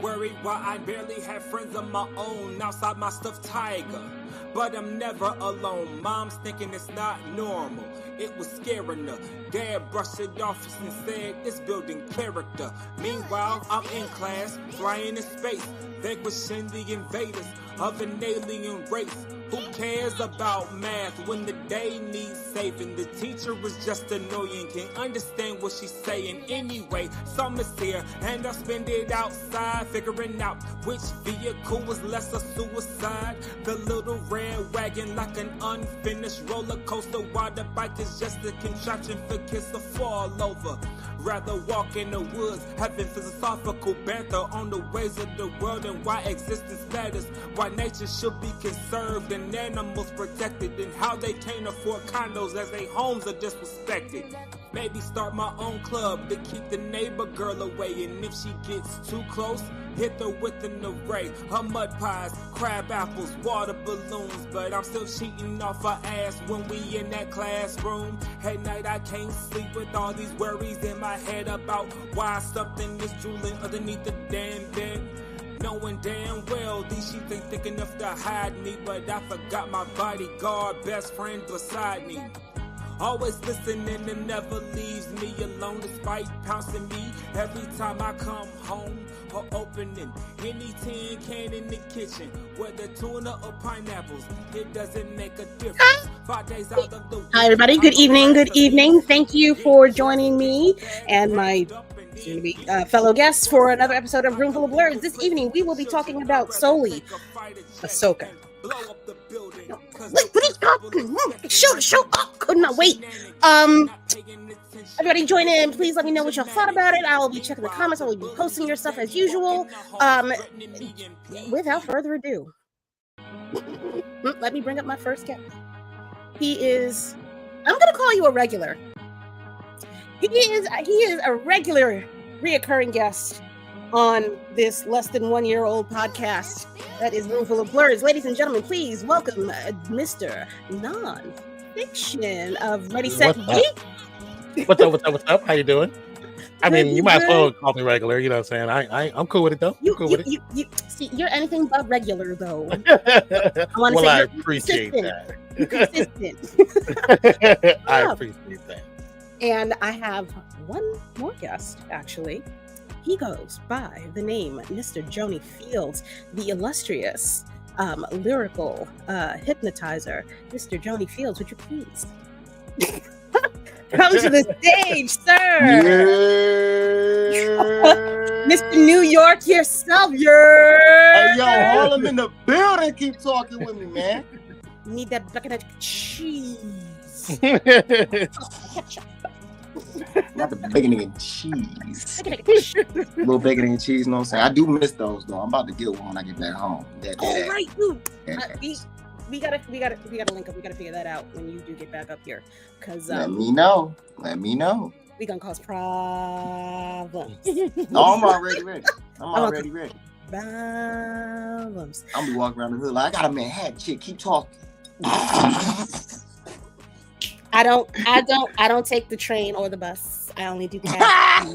worried why I barely have friends of my own outside my stuffed tiger. But I'm never alone. Mom's thinking it's not normal. It was scaring her. Dad brushed it off and said it's building character. Meanwhile, I'm in class, flying in space, vanquishing the invaders of an alien race. Who cares about math when the day needs saving? The teacher is just annoying, can't understand what she's saying. Anyway, summer's here and I'll spend it outside, figuring out which vehicle was less a suicide. The little red wagon like an unfinished roller coaster, while the bike is just a contraption for kids to fall over. Rather walk in the woods, having philosophical banter on the ways of the world and why existence matters, why nature should be conserved and animals protected, and how they can't afford condos as their homes are disrespected. Maybe start my own club to keep the neighbor girl away, and if she gets too close, hit her with an array of mud pies, crab apples, water balloons. But I'm still cheating off her ass when we in that classroom. At night I can't sleep with all these worries in my head about why something is drooling underneath the damn bed. Knowing damn well these sheets ain't thick enough to hide me, but I forgot my bodyguard, best friend beside me. Always listening and never leaves me alone, despite pouncing me every time I come home or opening any tin can in the kitchen, whether tuna or pineapples, it doesn't make a difference. 5 days out of the week. Hi everybody, good evening, good evening. Thank you for joining me and my fellow guests for another episode of Room Full of Blerds. This evening we will be talking about solely AHSOKA. What are you talking? Show up! Could not wait. Everybody join in. Please let me know what y'all thought about it. I will be checking the comments. I will be posting your stuff as usual. Without further ado, let me bring up my first guest. I'm gonna call you a regular. He is a regular reoccurring guest on this less than 1 year old podcast that is Room Full of Blerds. Ladies and gentlemen, please welcome Mr. Nonpfixion of Ready, Set, Geek. What's up? How you doing? I mean, you might as well call me regular. You know what I'm saying? I'm cool with it though. See, you're anything but regular though. I appreciate that. You're consistent. I appreciate that. And I have one more guest, actually. He goes by the name Mr. Joney Fieldz, the illustrious lyrical hypnotizer. Mr. Joney Fieldz, would you please come to the stage, sir? Yeah. Mr. New York yourself, Hey, yo, Harlem in the building. Keep talking with me, man. Need that bucket of cheese. Not the bacon and cheese. Little bacon and cheese, you know what I'm saying? I do miss those though. I'm about to get one when I get back home. Right, dude. We gotta link up. We gotta figure that out when you do get back up here. Cause let me know. We gonna cause problems. No, I'm already ready. Problems. I'm gonna be walking around the hood like I got a Manhattan chick. Keep talking. I don't take the train or the bus. I only do cabs.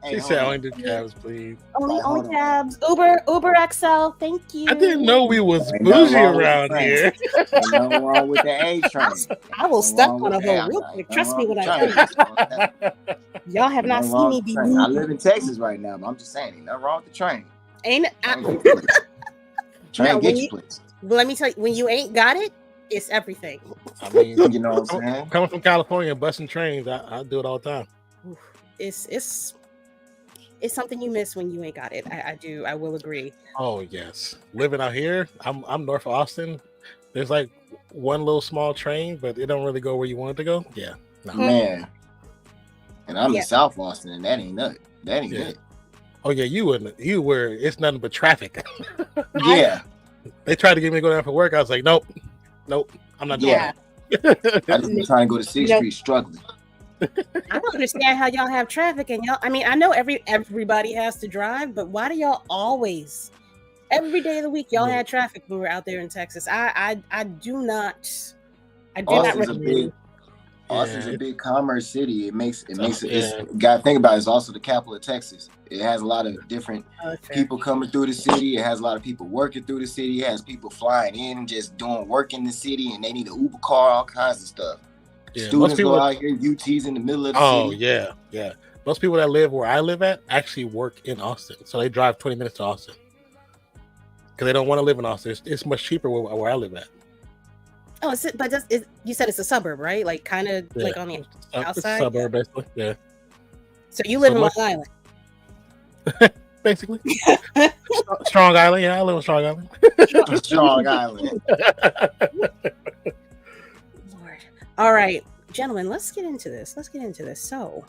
She said only do cabs, please. Only cabs. Uber XL, thank you. I didn't know we was bougie around here. Ain't nothing wrong with the A train. I will step on a hole real quick. Trust me when I tell you. Y'all have not seen me be rude. I live in Texas right now, but I'm just saying, ain't nothing wrong with the train. Train get you places. Let me tell you, when you ain't got it, it's everything. I mean, you know what I'm saying? Coming from California, busting trains, I do it all the time. It's something you miss when you ain't got it. I will agree. Oh yes, living out here, I'm north of Austin. There's like one little small train, but it don't really go where you want it to go. Yeah, no. Man. And I'm in South Austin, and that ain't nothing. That ain't good. Oh yeah, you were. It's nothing but traffic. Yeah. They tried to get me to go down for work. I was like, nope, I'm not doing it. I just been trying to go to 6th Street, struggling. I don't understand how y'all have traffic, and y'all. I mean, I know everybody has to drive, but why do y'all always, every day of the week, y'all had traffic when we were out there in Texas? I do not recommend. Austin's a big commerce city. It makes it. Yeah. Gotta think about it. It's also the capital of Texas. It has a lot of different people coming through the city. It has a lot of people working through the city. It has people flying in and just doing work in the city, and they need an Uber car, all kinds of stuff. Yeah, students go out here, UT's in the middle of the city. Oh yeah. Most people that live where I live at actually work in Austin, so they drive 20 minutes to Austin because they don't want to live in Austin. It's much cheaper where I live at. Oh, you said it's a suburb, right? Like kind of like on the outside. It's a suburb, basically. Yeah. So you live in Long Island, basically. Strong Island. Yeah, I live in Strong Island. Strong Island. Lord. All right, gentlemen, let's get into this. So,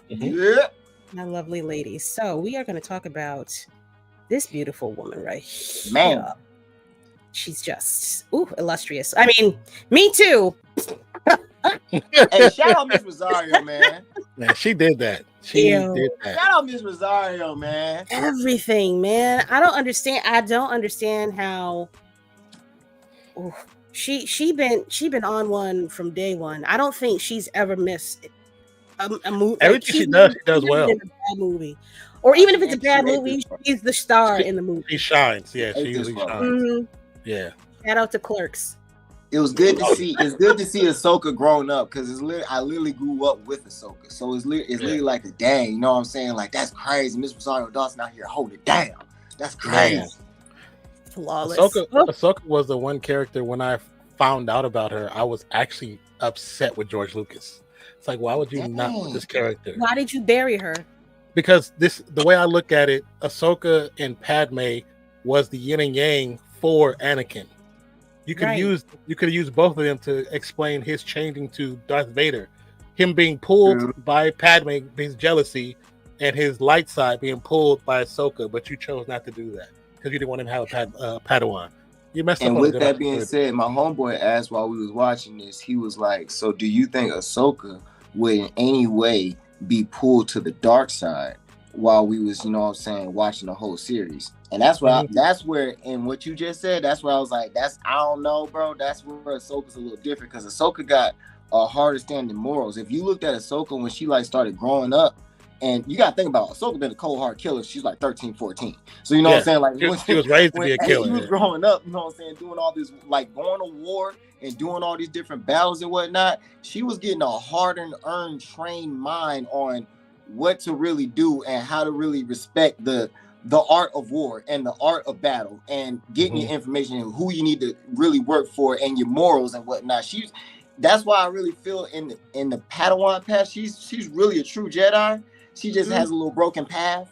my lovely ladies. So we are going to talk about this beautiful woman right here. Man. She's just illustrious. I mean, me too. Hey, shout out Miss Rosario, man. Man, she did that. Shout out Miss Rosario, man. Everything, man. I don't understand how she been on one from day one. I don't think she's ever missed a movie. Everything she does well. In a bad movie. Or even if it's a bad movie, she's the star in the movie. She shines. Yeah, she usually shines. Mm-hmm. Yeah. Shout out to Clerks. It was good to see. It's good to see AHSOKA grown up because I literally grew up with AHSOKA, so it's literally like a dang. You know what I'm saying? Like that's crazy. Miss Rosario Dawson out here holding it down. That's crazy. Flawless. AHSOKA was the one character when I found out about her, I was actually upset with George Lucas. It's like, why would you not put this character? Why did you bury her? Because the way I look at it, AHSOKA and Padme was the yin and yang for Anakin. You could have used both of them to explain his changing to Darth Vader, him being pulled by Padme, his jealousy, and his light side being pulled by AHSOKA, but you chose not to do that because you didn't want him to have a Padawan. You messed up. And with that being said, my homeboy asked while we was watching this, he was like, "So do you think AHSOKA would in any way be pulled to the dark side while we was, you know what I'm saying, watching the whole series?" And that's where that's where, in what you just said, that's where I was like, I don't know, bro. That's where AHSOKA's a little different because AHSOKA got harder standing morals. If you looked at AHSOKA when she like started growing up, and you got to think about AHSOKA been a cold hard killer. She's like 13, 14. So you know what I'm saying? Like she was raised to be a killer. She was growing up, you know what I'm saying, doing all this, like going to war and doing all these different battles and whatnot. She was getting a hard earned trained mind on what to really do and how to really respect the art of war and the art of battle and getting your information and who you need to really work for and your morals and whatnot. That's why I really feel in the Padawan path, she's really a true Jedi. She just has a little broken path.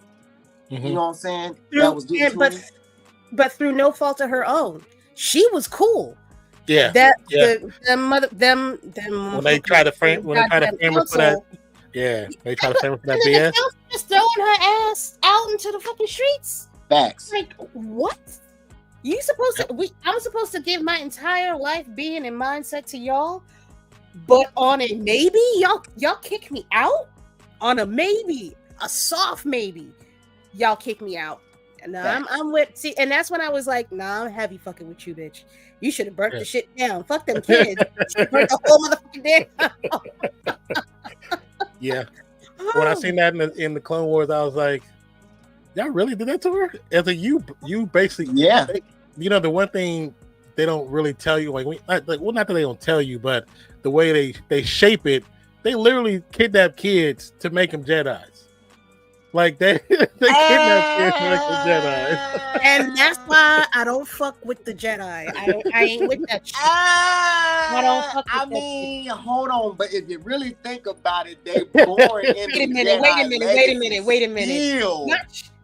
You know what I'm saying? That was but through no fault of her own. She was cool. Yeah. Them when they try to frame her for that. Yeah, they try to frame her for that BS. Just throwing her ass out into the fucking streets. Facts. Like what? I'm supposed to give my entire life being in mindset to y'all, but on a maybe, y'all kick me out? On a maybe, a soft maybe, y'all kick me out. And I'm with, see, and that's when I was like, nah, I'm heavy fucking with you, bitch. You should have burnt the shit down. Fuck them kids. You should burnt the whole motherfucking down. Yeah. When I seen that in the Clone Wars, I was like, y'all really did that to her? As a you basically, you know, the one thing they don't really tell you, not that they don't tell you, but the way they shape it, they literally kidnap kids to make them Jedis. Like they kidnap kids to make them Jedis. And that's why I don't fuck with the Jedi. I ain't with that shit. I don't fuck with that shit. Hold on, but if you really think about it, they born in Wait a minute.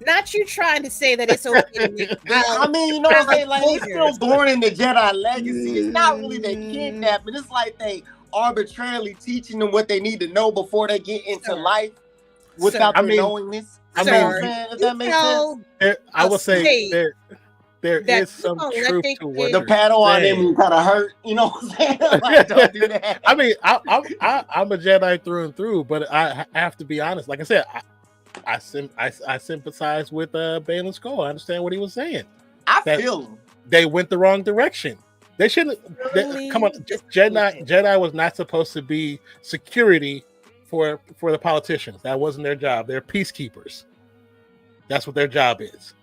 Not you trying to say that it's okay to make I mean, you know what I'm saying? Like, they're still born in the Jedi legacy. It's not really they kidnapping. It's like they arbitrarily teaching them what they need to know before they get into life without their knowingness. If that makes sense. I would say there is some truth to what the Padawan in me kind of hurt. You know what I'm saying? Like, don't do that. I mean, I'm a Jedi through and through, but I have to be honest. Like I said, I sympathize with Baylan Skoll. I understand what he was saying. I feel him. They went the wrong direction. They shouldn't. Come on, Jedi was not supposed to be security for the politicians. That wasn't their job. They're peacekeepers. That's what their job is.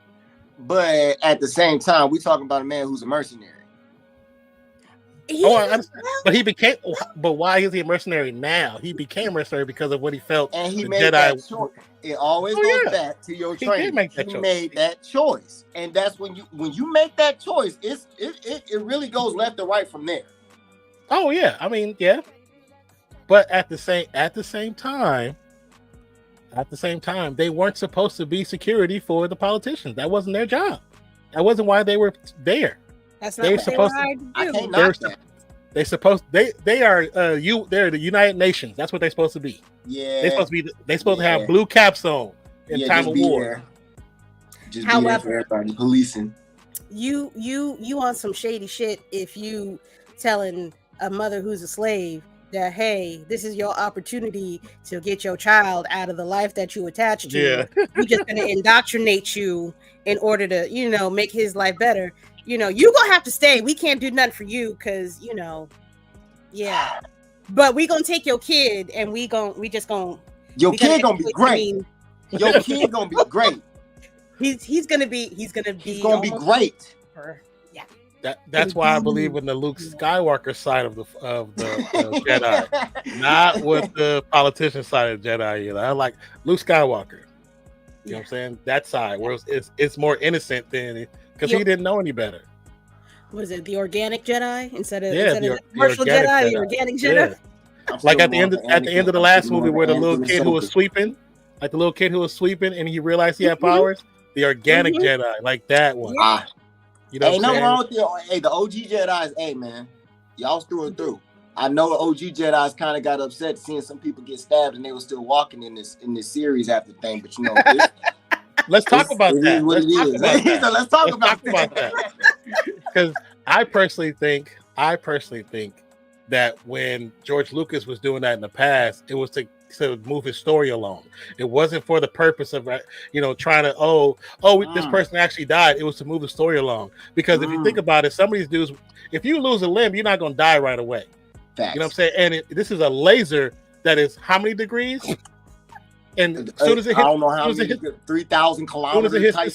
But at the same time, we're talking about a man who's a mercenary. But he became. But why is he a mercenary now? He became a mercenary because of what he felt. And he made that choice. It always goes back to your training. He made that choice, and that's when you make that choice, it really goes left or right from there. Oh yeah, I mean yeah. But at the same time, they weren't supposed to be security for the politicians. That wasn't their job. That wasn't why they were there. That's not what they were hired to do. I can't knock that. They're the United Nations. That's what they're supposed to be. Yeah. They're supposed to have blue caps on in time of war. Just be there for everybody policing. You on some shady shit if you telling a mother who's a slave that, hey, this is your opportunity to get your child out of the life that you attached to. Yeah. We're just gonna indoctrinate you in order to, make his life better. You gonna have to stay. We can't do nothing for you because, yeah. But we gonna take your kid and your kid gonna be great. Your kid gonna be great. He's gonna be great. Yeah. That's why I believe in the Luke Skywalker side of the Jedi, not with the politician side of Jedi. I like Luke Skywalker. You know what I'm saying? That side where it's more innocent than because he didn't know any better. What is it? The organic Jedi instead of the commercial Jedi, the organic Jedi. Yeah. Like at the end of the last movie where the little kid who was sweeping, and he realized he had powers. The organic Jedi, like that one. Yeah. Ain't nothing wrong with the OG Jedi's. Hey man, y'all through and through. I know the OG Jedi's kind of got upset seeing some people get stabbed and they were still walking in this series after the thing, but let's talk about that. Let's talk about that. Because I personally think that when George Lucas was doing that in the past, it was to move his story along. It wasn't for the purpose of trying to this person actually died. It was to move the story along. Because if you think about it, some of these dudes, if you lose a limb, you're not going to die right away. Facts. You know what I'm saying? And this is a laser that is how many degrees? And as soon as it hits, I don't know how many, 3,000 kilometers. As soon as it hits the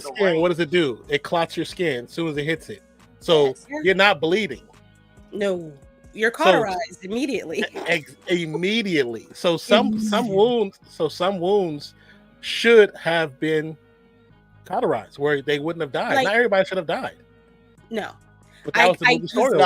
skin, what does it do? It clots your skin as soon as it hits it. So you're not bleeding. No, you're cauterized immediately. Immediately. So some wounds should have been cauterized where they wouldn't have died. Not everybody should have died. No. But that was the movie story.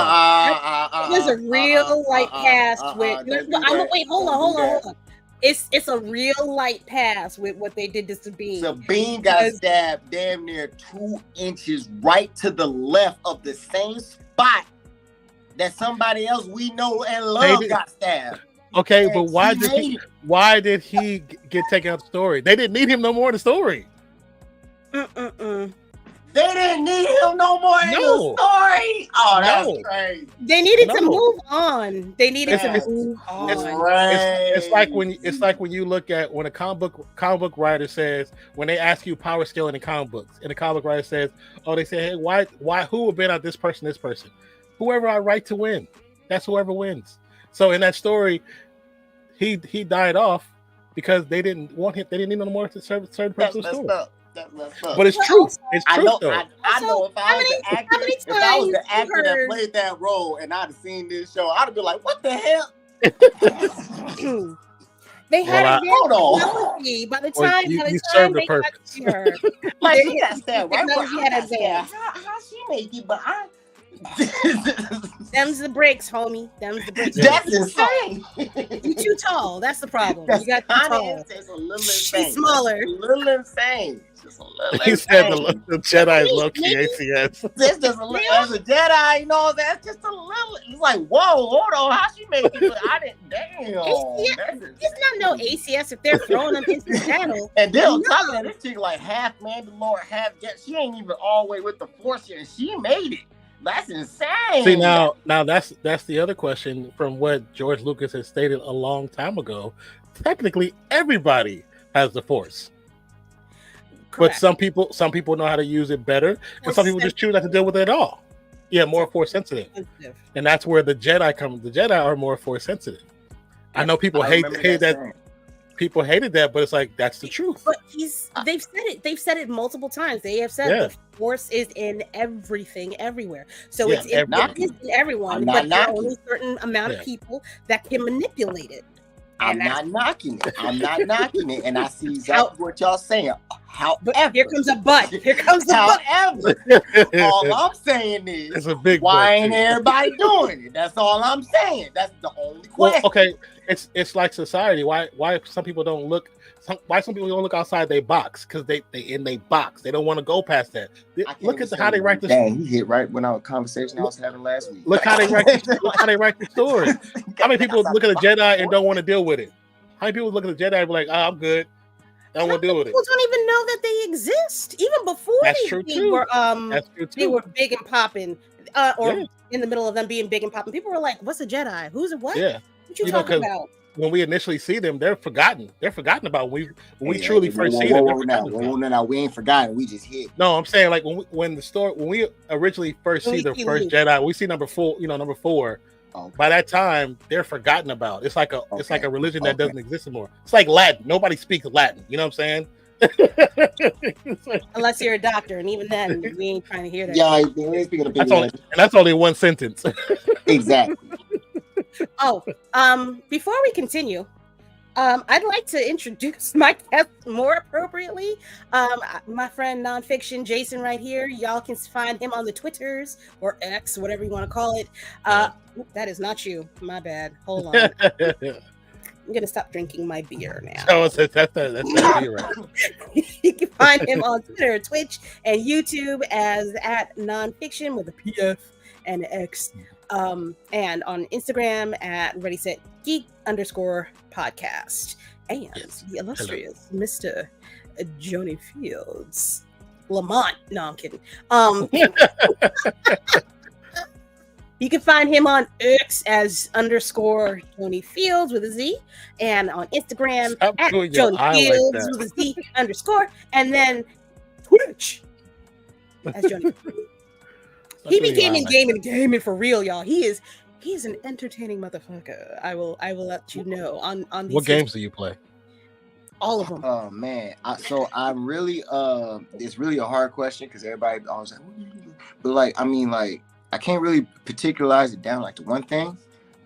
There's a real light cast with. Wait, hold on. It's a real light pass with what they did to Sabine. Sabine got stabbed damn near 2 inches right to the left of the same spot that somebody else we know and love got stabbed. Okay, but why did he get taken out of the story? They didn't need him no more in the story. They didn't need him no more in the story. Oh, that's crazy. They needed to move on. It's like when you look at when a comic book writer says, when they ask you power scaling in comic books, and the comic book writer says, they say, hey, why who would bet out this person? Whoever I write to win, that's whoever wins. So in that story, he died off because they didn't want him. They didn't need no more to serve a certain person's story. But it's true. It's true. I know if I was the actor that played that role and I'd have seen this show, I'd have been like, "What the hell?" They had hold on. By the time you served the purpose. Like she got stabbed right where how she make it, but I. Them's the breaks, homie. Them's the breaks. That's insane. You too tall. That's the problem. You got too tall. She's smaller. A little insane. Just a little he said the Jedi is low-key ACS. This just a little, as a Jedi, that's just a little. It's like, whoa, hold on, how she make it? But I didn't. Damn. It's not no ACS if they're throwing them into the battle. And then on top of that, this chick like half Mandalore, half Jet. She ain't even all the way with the Force yet, and she made it. That's insane. See now that's the other question from what George Lucas has stated a long time ago. Technically, everybody has the Force. But some people know how to use it better, and some people just choose not to deal with it at all. Yeah, more force sensitive, and that's where the Jedi come. The Jedi are more force sensitive. I know people hate that. People hated that, but it's like that's the truth. But they've said it. They've said it multiple times. They have said the force is in everything, everywhere. So it's in everyone, but there are only a certain amount of people that can manipulate it. I'm not knocking it. I'm not knocking it, and I see exactly what y'all saying. However, here comes a but. Here comes the however, all I'm saying is, it's a big why ain't everybody doing it? That's all I'm saying. That's the only question. Well, okay, it's like society. Why some people don't look? Why some people don't look outside their box? Because they in their box. They don't want to go past that. Look at how they write the story. He hit right when our conversation I was having last week. Look how they write. Look how they write the story. How many people look at a Jedi and don't want to deal with it? How many people look at the Jedi and be like, "Oh, I'm good. I don't want to deal with it." People don't even know that they exist, even before they were big and popping, or in the middle of them being big and popping. People were like, "What's a Jedi? Who's a what? Yeah, what you talking about?" When we initially see them, they're forgotten. They're forgotten about when we truly first see them. No, we ain't forgotten. We just hit. No, I'm saying like when we originally first see the first Jedi, we see number 4. Okay. By that time, they're forgotten about. It's like a religion that doesn't exist anymore. It's like Latin. Nobody speaks Latin. You know what I'm saying? Unless you're a doctor, and even then, we ain't trying to hear that. Yeah, we ain't speaking of that's only one sentence. Exactly. Before we continue, I'd like to introduce my guest more appropriately. My friend Nonpfixion, Jason, right here. Y'all can find him on the Twitters or X, whatever you want to call it. That is not you. My bad. Hold on. I'm gonna stop drinking my beer now. Oh, that's beer, right? You can find him on Twitter, Twitch, and YouTube as @Nonpfixion with a PF and an X. And on Instagram at Ready Set Geek _podcast. And the illustrious Mr. Joney Fieldz. Lamont. No, I'm kidding. You can find him on X as _Joney Fieldz with a Z, and on Instagram at Joney Fieldz with a Z _, and then Twitch as Joney. He became gaming for real, y'all. He's an entertaining motherfucker. I will let you know on these. What games do you play? All of them. Oh man, I'm really it's really a hard question because everybody always like, what do you do? But like, I mean, like, I can't really particularize it down like to one thing,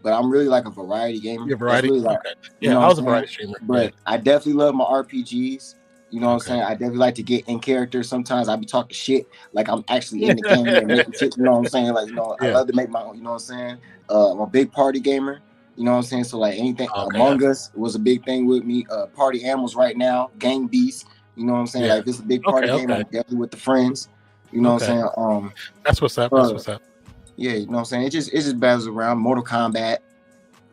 but I'm really like a variety gamer. You're variety? Really like, okay. Yeah, I was a variety streamer. But I definitely love my RPGs. You know what I'm saying? I definitely like to get in character. Sometimes I be talking shit like I'm actually in the game and making shit. You know what I'm saying? Like, I love to make my own. You know what I'm saying? I'm a big party gamer. You know what I'm saying? So like anything Among Us was a big thing with me. Party Animals right now, Gang Beast. You know what I'm saying? Like this is a big party game. I'm definitely with the friends. You know what I'm saying? That's what's up. That's what's up. Yeah, you know what I'm saying? It just battles around Mortal Kombat.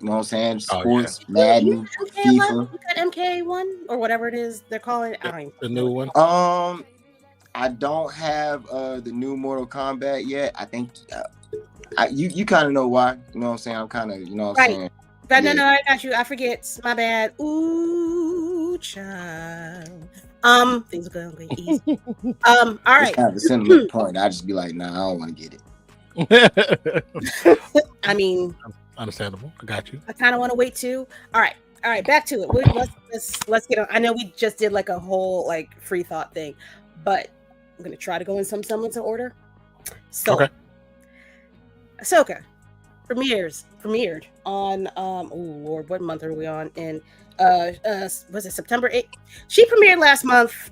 You know what I'm saying? Sports, Madden, FIFA. You got MK1 or whatever it is they're calling it. I don't even the new one. I don't have the new Mortal Kombat yet. I think you kind of know why. You know what I'm saying? I'm kind of, you know what I'm saying? But no, I got you. I forget. My bad. Ooh, child. Things are going easy. All right. It's kind of a sentimental point. I just be like, nah, I don't want to get it. I mean, understandable. I got you. I kind of want to wait too. All right. Back to it. Let's get on. I know we just did like a whole like free thought thing, but I'm gonna try to go in some semblance of order. So, okay. AHSOKA premiered on oh Lord, what month are we on? In was it September 8th? She premiered last month.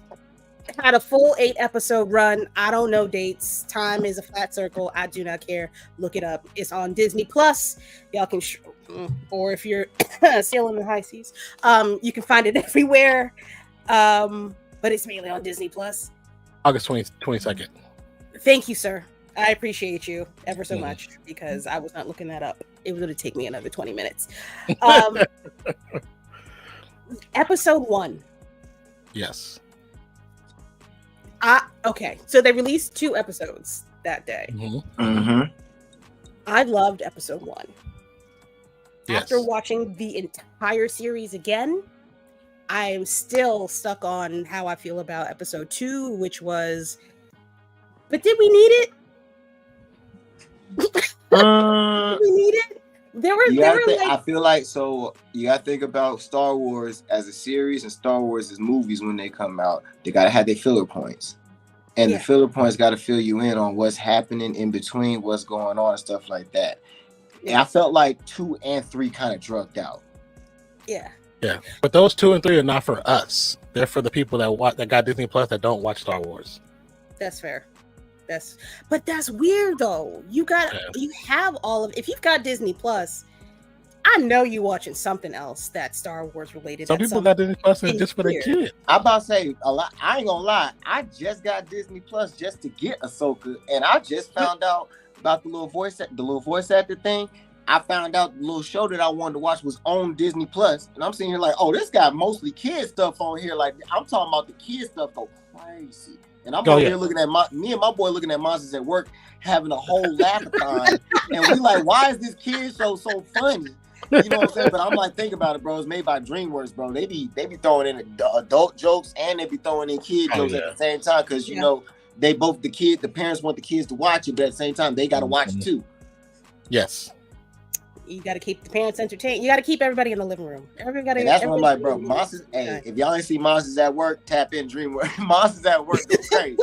Had a full 8-episode run. I don't know dates. Time is a flat circle. I do not care. Look it up. It's on Disney Plus. Y'all can, or if you're sailing the high seas, you can find it everywhere. But it's mainly on Disney Plus. August 22nd. Thank you, sir. I appreciate you ever so much because I was not looking that up. It was going to take me another 20 minutes. Episode 1. Yes. Okay, so they released 2 episodes that day. I loved episode 1. Yes. After watching the entire series again, I'm still stuck on how I feel about episode 2, which was, but did we need it? Did we need it? I feel like, so you gotta think about Star Wars as a series and Star Wars as movies. When they come out, they gotta have their filler points, and the filler points gotta fill you in on what's happening in between, what's going on, and stuff like that. And I felt like 2 and 3 kind of drugged out. Yeah, but those 2 and 3 are not for us. They're for the people that got Disney Plus that don't watch Star Wars. That's fair. But that's weird though. You have all of, if you've got Disney Plus, I know you watching something else that's Star Wars related. Some people got Disney Plus just for their kids. I'm about to say a lot. I ain't gonna lie. I just got Disney Plus just to get AHSOKA, and I just found out about the little voice actor thing. I found out the little show that I wanted to watch was on Disney Plus, and I'm sitting here like, oh, this got mostly kid stuff on here. Like, I'm talking about the kid stuff go crazy. And I'm over here looking at me and my boy looking at Monsters at Work, having a whole laugh-a-thon. And we like, why is this kid show so funny? You know what I'm saying? But I'm like, think about it, bro. It's made by DreamWorks, bro. They be throwing in adult jokes and they be throwing in kid jokes at the same time, because you know they both the parents want the kids to watch it, but at the same time they got to watch it too. Yes. You got to keep the parents entertained. You got to keep everybody in the living room. And that's what I'm like, bro. Monsters. Hey, if y'all ain't see Monsters at Work, tap in DreamWorks. Monsters at Work go crazy.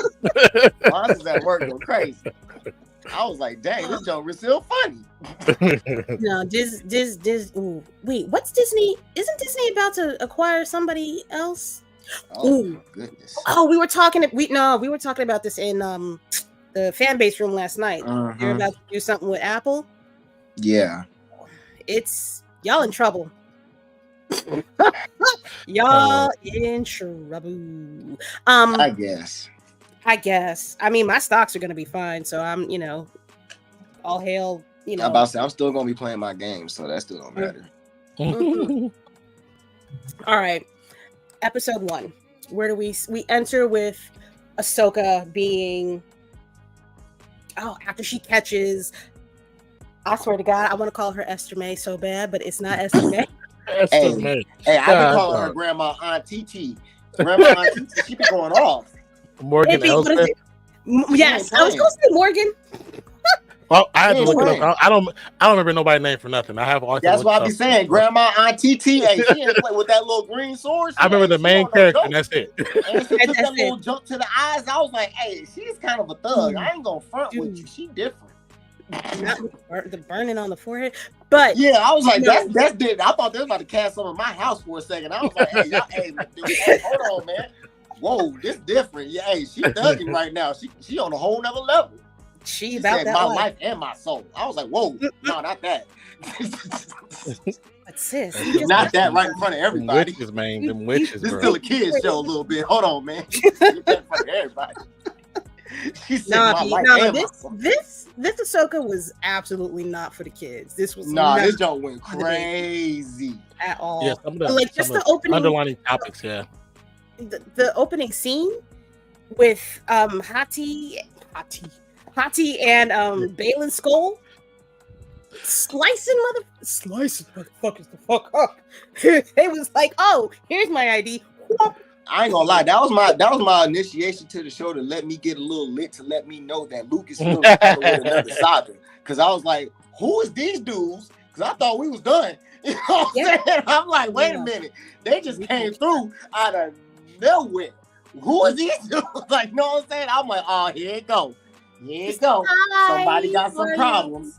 Monsters at Work go crazy. I was like, dang, this joke is still funny. No, ooh, wait, what's Disney? Isn't Disney about to acquire somebody else? Oh my goodness. Oh, we were talking about this in the fan base room last night. They're about to do something with Apple. Yeah. It's y'all in trouble. Y'all in trouble. I guess. I mean, my stocks are gonna be fine, so I'm, all hail. I'm about to say I'm still gonna be playing my games, so that still don't matter. All right, episode 1. Where do we enter with AHSOKA being? Oh, after she catches. I swear to God, I want to call her Esther May so bad, but it's not Esther May. Esther May. Hey, I've been calling her Grandma Aunt TT. Grandma Aunt TT, she be going off. Morgan Elsbeth. Yes, I was going to say Morgan. Well, I had to look it up. I don't remember nobody's name for nothing. I have all. That's what I be saying. Grandma Aunt TT. Hey, she didn't play with that little green sword. I remember the main character, and that's it. And she took that little jump to the eyes. I was like, hey, she's kind of a thug. I ain't gonna front with you. She different. Not the burning on the forehead, but yeah, I was like, that's different. I thought they was about to cast some of my house for a second. I was like, hey, hold on, man. Whoa, this different. Yeah, hey, she thugging right now. She on a whole nother level. She about said that my life and my soul. I was like, whoa, no, not that. But sis, not that right in front of everybody. Witches, man, them witches. This is still a kid's show a little bit. Hold on, man. Get that in front of everybody. She said this AHSOKA was absolutely not for the kids. This was this joke went crazy at all. Yeah, some of the, like just the opening underlining topics. Yeah, the opening scene with Hati and Balin's skull slicing motherfuckers the fuck up. It was like, oh, here's my ID. I ain't gonna lie, that was my initiation to the show to let me get a little lit, to let me know that Lucasfilm was with another saga. Cause I was like, who is these dudes? Cause I thought we was done. You know what I'm saying? I'm like, wait a minute. They just came through out of nowhere. Who is these dudes? Like, you know what I'm saying? I'm like, oh, here it go. Here it go. Somebody got some problems.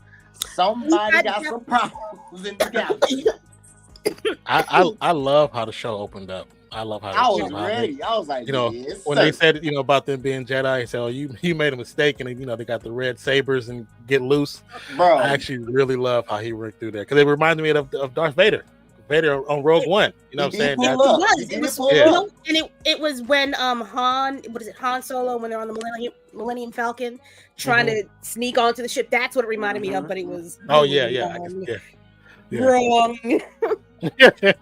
Somebody got some problems in the galaxy. I love how the show opened up. I love how I was ready. I was like, when they said, about them being Jedi, they said, oh, you made a mistake, and they got the red sabers and get loose. Bro, I actually really love how he went through that, because it reminded me of Darth Vader on Rogue One. You know what I'm saying? It was when Han Solo, when they're on the Millennium Falcon trying to sneak onto the ship. That's what it reminded me of, but it was wrong.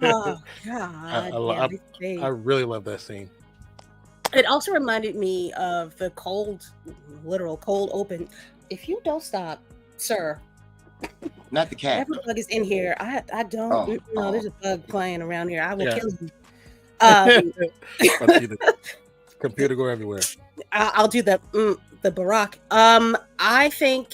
Oh God! I really love that scene. It also reminded me of the literal cold open. If you don't stop, sir. Not the cat. Every bug is in here. I don't. There's a bug playing around here. I will kill you. Computer go everywhere. I'll do the Barack. I think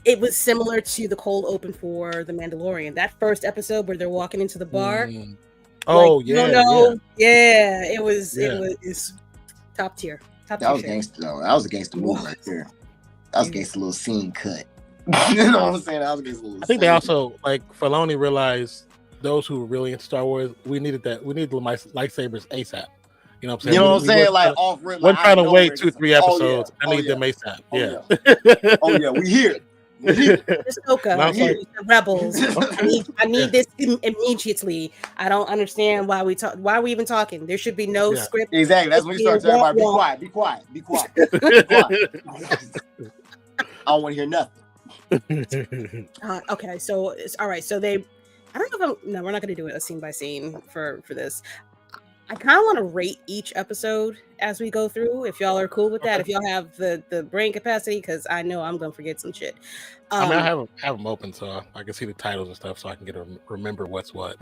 it was similar to the cold open for The Mandalorian. That first episode where they're walking into the bar. Oh, like, yeah. It was top tier. That was gangster though. That was a gangster move right there. That was a gangster little scene cut. You know what I'm saying? That was a gangster little. I think they also Filoni realized those who were really into Star Wars, we needed the lightsabers ASAP. You know what I'm saying? You know what I'm saying? Like off rip. We're trying to wait 2-3 episodes. I need them ASAP. Yeah. Oh yeah, we here. AHSOKA, the Rebels. I need this immediately. I don't understand why we talk. Why are we even talking? There should be no script. Exactly. That's when you start telling everybody, be quiet. Be quiet. I don't want to hear nothing. Okay, so it's all right. So they, I don't know if no, we're not going to do it a scene by scene for this. I kind of want to rate each episode as we go through. If y'all are cool with that, if y'all have the brain capacity, because I know I'm going to forget some shit. I mean, I have them open so I can see the titles and stuff, so I can remember what's what.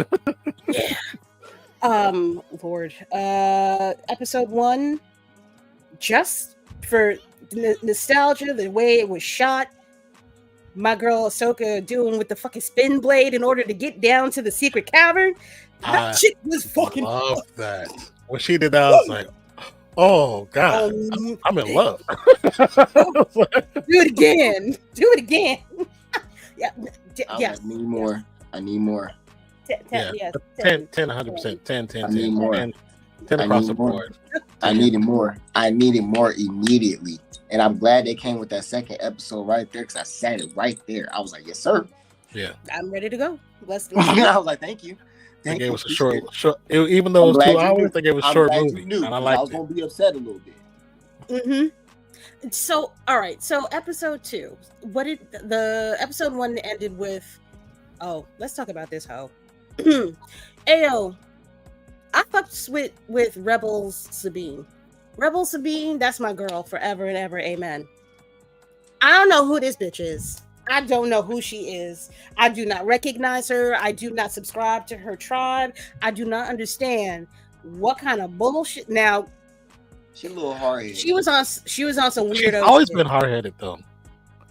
Yeah. Lord. Episode 1, just for nostalgia, the way it was shot. My girl AHSOKA doing with the fucking spin blade in order to get down to the secret cavern. That shit was fucking. I love that. When she did that, I was like, "Oh God, I'm in love." Do it again. Do it again. Yeah. I need more. 10, 100%. 10. I need more. 10 across the board. I needed more. I needed more immediately. And I'm glad they came with that second episode right there because I sat it right there. I was like, yes, sir. Yeah. I'm ready to go. Let's do it. I was like, thank you. They gave us a short, even though it was 2 hours, they gave us a short movie. And I liked it. I was going to be upset a little bit. Mm-hmm. So, all right. So, episode 2. What did the episode 1 ended with? Oh, let's talk about this hoe. Ayo, I fucked with Rebels Sabine. Rebel Sabine, that's my girl forever and ever. Amen. I don't know who this bitch is. I don't know who she is. I do not recognize her. I do not subscribe to her tribe. I do not understand what kind of bullshit. Now, she's a little hard-headed. She was on some weirdo. She's always been hard-headed though.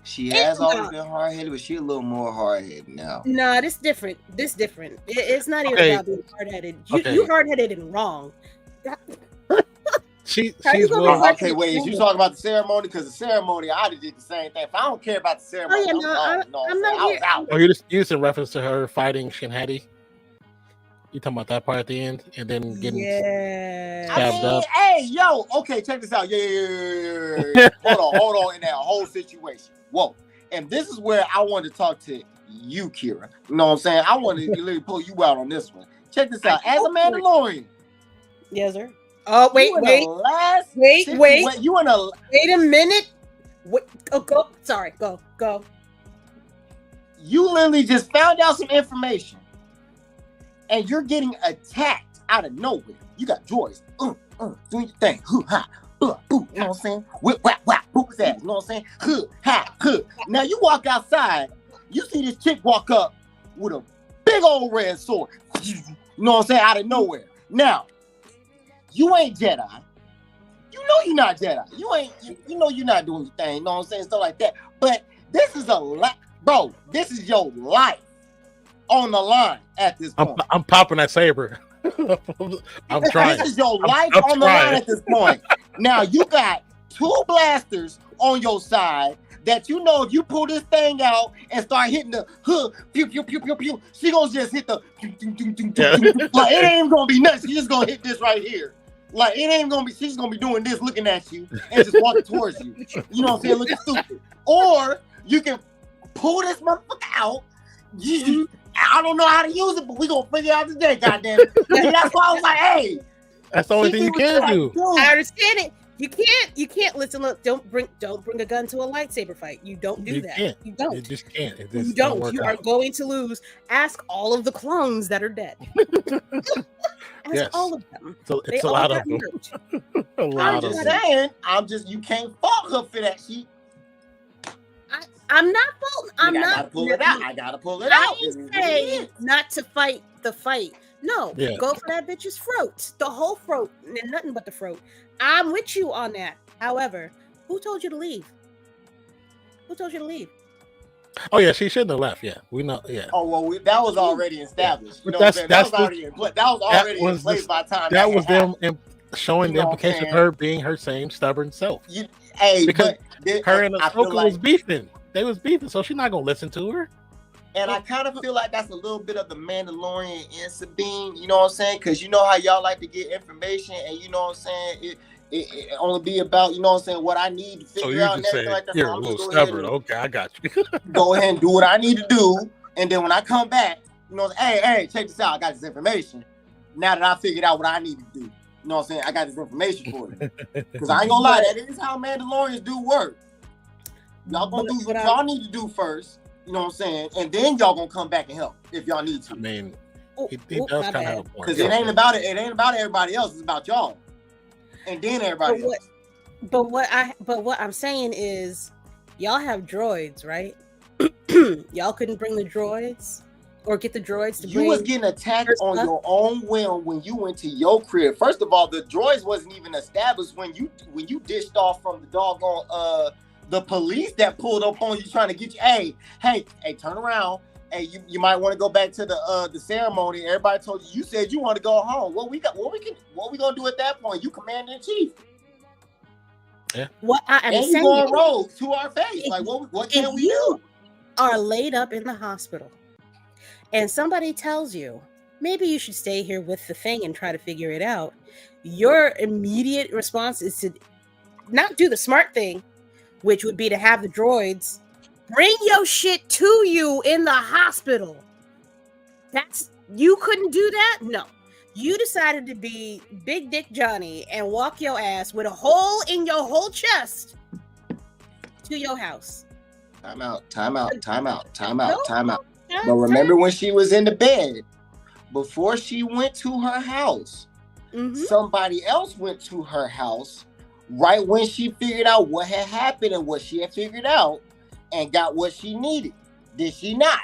She has always been hard-headed, but she's a little more hard-headed now. No, this different. It's not even about being hard-headed. You hard-headed and wrong. She's okay. Wait, is you talking about the ceremony? Because the ceremony, I did the same thing. If I don't care about the ceremony, I'm not I was out. Oh, you just in reference to her fighting Shinhati? You talking about that part at the end, and then getting stabbed up? Hey, yo, okay, check this out. Yeah. Hold on. In that whole situation, whoa. And this is where I wanted to talk to you, Kira. You know what I'm saying? I wanted to literally pull you out on this one. Check this out. As a Mandalorian. Yes, sir. Oh, wait. You in a wait a minute. Wait, go. Sorry, go. You literally just found out some information, and you're getting attacked out of nowhere. You got droids, doing your thing, you know what I'm saying? Whip, whap, boop his ass, you know what I'm saying? Now you walk outside, you see this chick walk up with a big old red sword, you know what I'm saying? Out of nowhere. Now. You ain't Jedi. You know you're not Jedi. You know you're not doing your thing. You know what I'm saying? Stuff like that. But this is bro, this is your life on the line at this point. I'm popping that saber. I'm trying. This is your life on the line at this point. Now you got 2 blasters on your side that you know if you pull this thing out and start hitting the pew, she gonna just hit the like it ain't gonna be nothing. She's just gonna hit this right here. Like it ain't gonna be. She's gonna be doing this, looking at you, and just walking towards you. You know what I'm saying? Looking stupid. Or you can pull this motherfucker out. I don't know how to use it, but we gonna figure it out today. Goddamn it! And that's why I was like, hey, that's the only thing you can do. I understand it. You can't listen. Look, don't bring a gun to a lightsaber fight. You don't do that. Can't. You don't. You just can't. You don't. You are going to lose. Ask all of the clones that are dead. Ask all of them. So it's a lot of them. I'm just saying. You can't fault her for that shit. I'm not faulting. I'm not. Pull it out. I gotta pull it out. I say not to fight the fight. No, go for that bitch's throat. The whole throat, and nothing but the throat. I'm with you on that. However, who told you to leave? Who told you to leave? Oh yeah, she shouldn't have left. Yeah, we know. Yeah. Oh well, that was already established. You know what I'm saying? That was already in play. That was already in place by the time that was them showing the implication of her being her same stubborn self. Because her and AHSOKA was beefing. They was beefing, so she's not gonna listen to her. And I kind of feel like that's a little bit of the Mandalorian and Sabine. You know what I'm saying? Because you know how y'all like to get information, and you know what I'm saying. It only be about, you know what I'm saying, what I need to figure out and everything like that. You're a little stubborn. Okay, I got you. Go ahead and do what I need to do. And then when I come back, you know, hey, check this out. I got this information. Now that I figured out what I need to do. You know what I'm saying? I got this information for you. Because I ain't gonna lie, that is how Mandalorians do work. Y'all gonna do what y'all need to do first. You know what I'm saying? And then y'all gonna come back and help if y'all need to. I mean, he does kind of have a point. Because it ain't about everybody else. It's about y'all. And then everybody else. But what I'm saying is, y'all have droids, right? Y'all couldn't bring the droids or get the droids to bring. You was getting attacked on your own whim when you went to your crib. First of all, the droids wasn't even established when you dished off from the doggone the police that pulled up on you trying to get you. Hey, turn around. Hey, you might want to go back to the ceremony. Everybody told you. You said you want to go home. What we gonna do at that point? You commander in chief. Yeah. What I'm and saying, you going rogue to our face. Like what can we do? Are laid up in the hospital, and somebody tells you maybe you should stay here with the thing and try to figure it out. Your immediate response is to not do the smart thing, which would be to have the droids bring your shit to you in the hospital. You couldn't do that? No. You decided to be Big Dick Joney and walk your ass with a hole in your whole chest to your house. Time out. But remember when she was in the bed, before she went to her house, somebody else went to her house right when she figured out what had happened and what she had figured out and got what she needed. Did she not?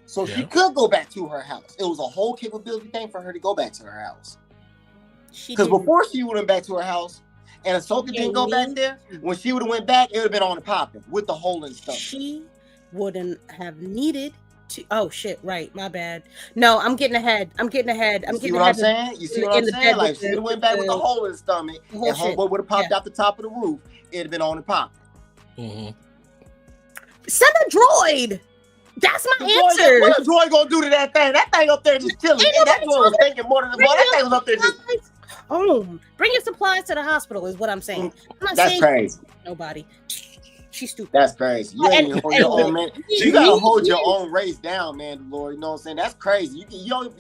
So she could go back to her house. It was a whole capability thing for her to go back to her house. Because before she went back to her house, and AHSOKA didn't go back there, when she would have went back, it would have been on the popping with the hole and stuff. She wouldn't have needed to. Oh shit! Right, my bad. No, I'm getting ahead. You see what I'm saying? Like she would have went back with the hole in the stomach, and homeboy would have popped out the top of the roof. It'd have been on the popping. Send a droid. That's my answer. What a droid gonna do to that thing? That thing up there just chilling. That droid was thinking more than that thing was up there just. Bring your supplies to the hospital is what I'm saying. That's crazy. Nobody. She's stupid. That's crazy. You ain't even hold your own man. You gotta hold your own race down, man, Lord. You know what I'm saying? That's crazy. Your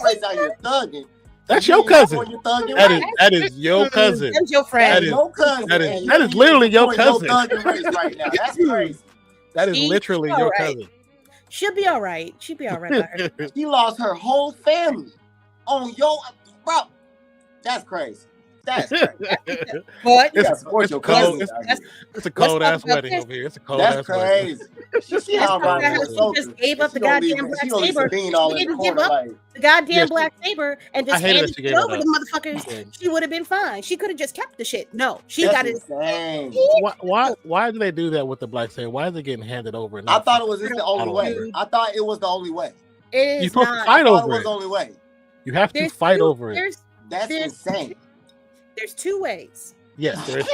race out here thugging. That's your cousin. That is your cousin. That's your friend. That is your cousin. That is literally your cousin. Right now. That's crazy. That is literally your cousin. She'll be all right. She'll be all right. She lost her whole family on your bro. That's crazy. That's crazy. But it's a cold ass wedding over here. It's a cold ass wedding. She see how she just gave up the goddamn black saber. She didn't give up the goddamn black saber and just handed it over the motherfuckers. She would have been fine. She could have just kept the shit. No, she got it. Why do they do that with the black saber? Why is it getting handed over? I thought it was the only way. I thought it was the only way. You're supposed to fight over it. It was the only way. You have to fight over it. That's insane. There's two ways. Yes, there is.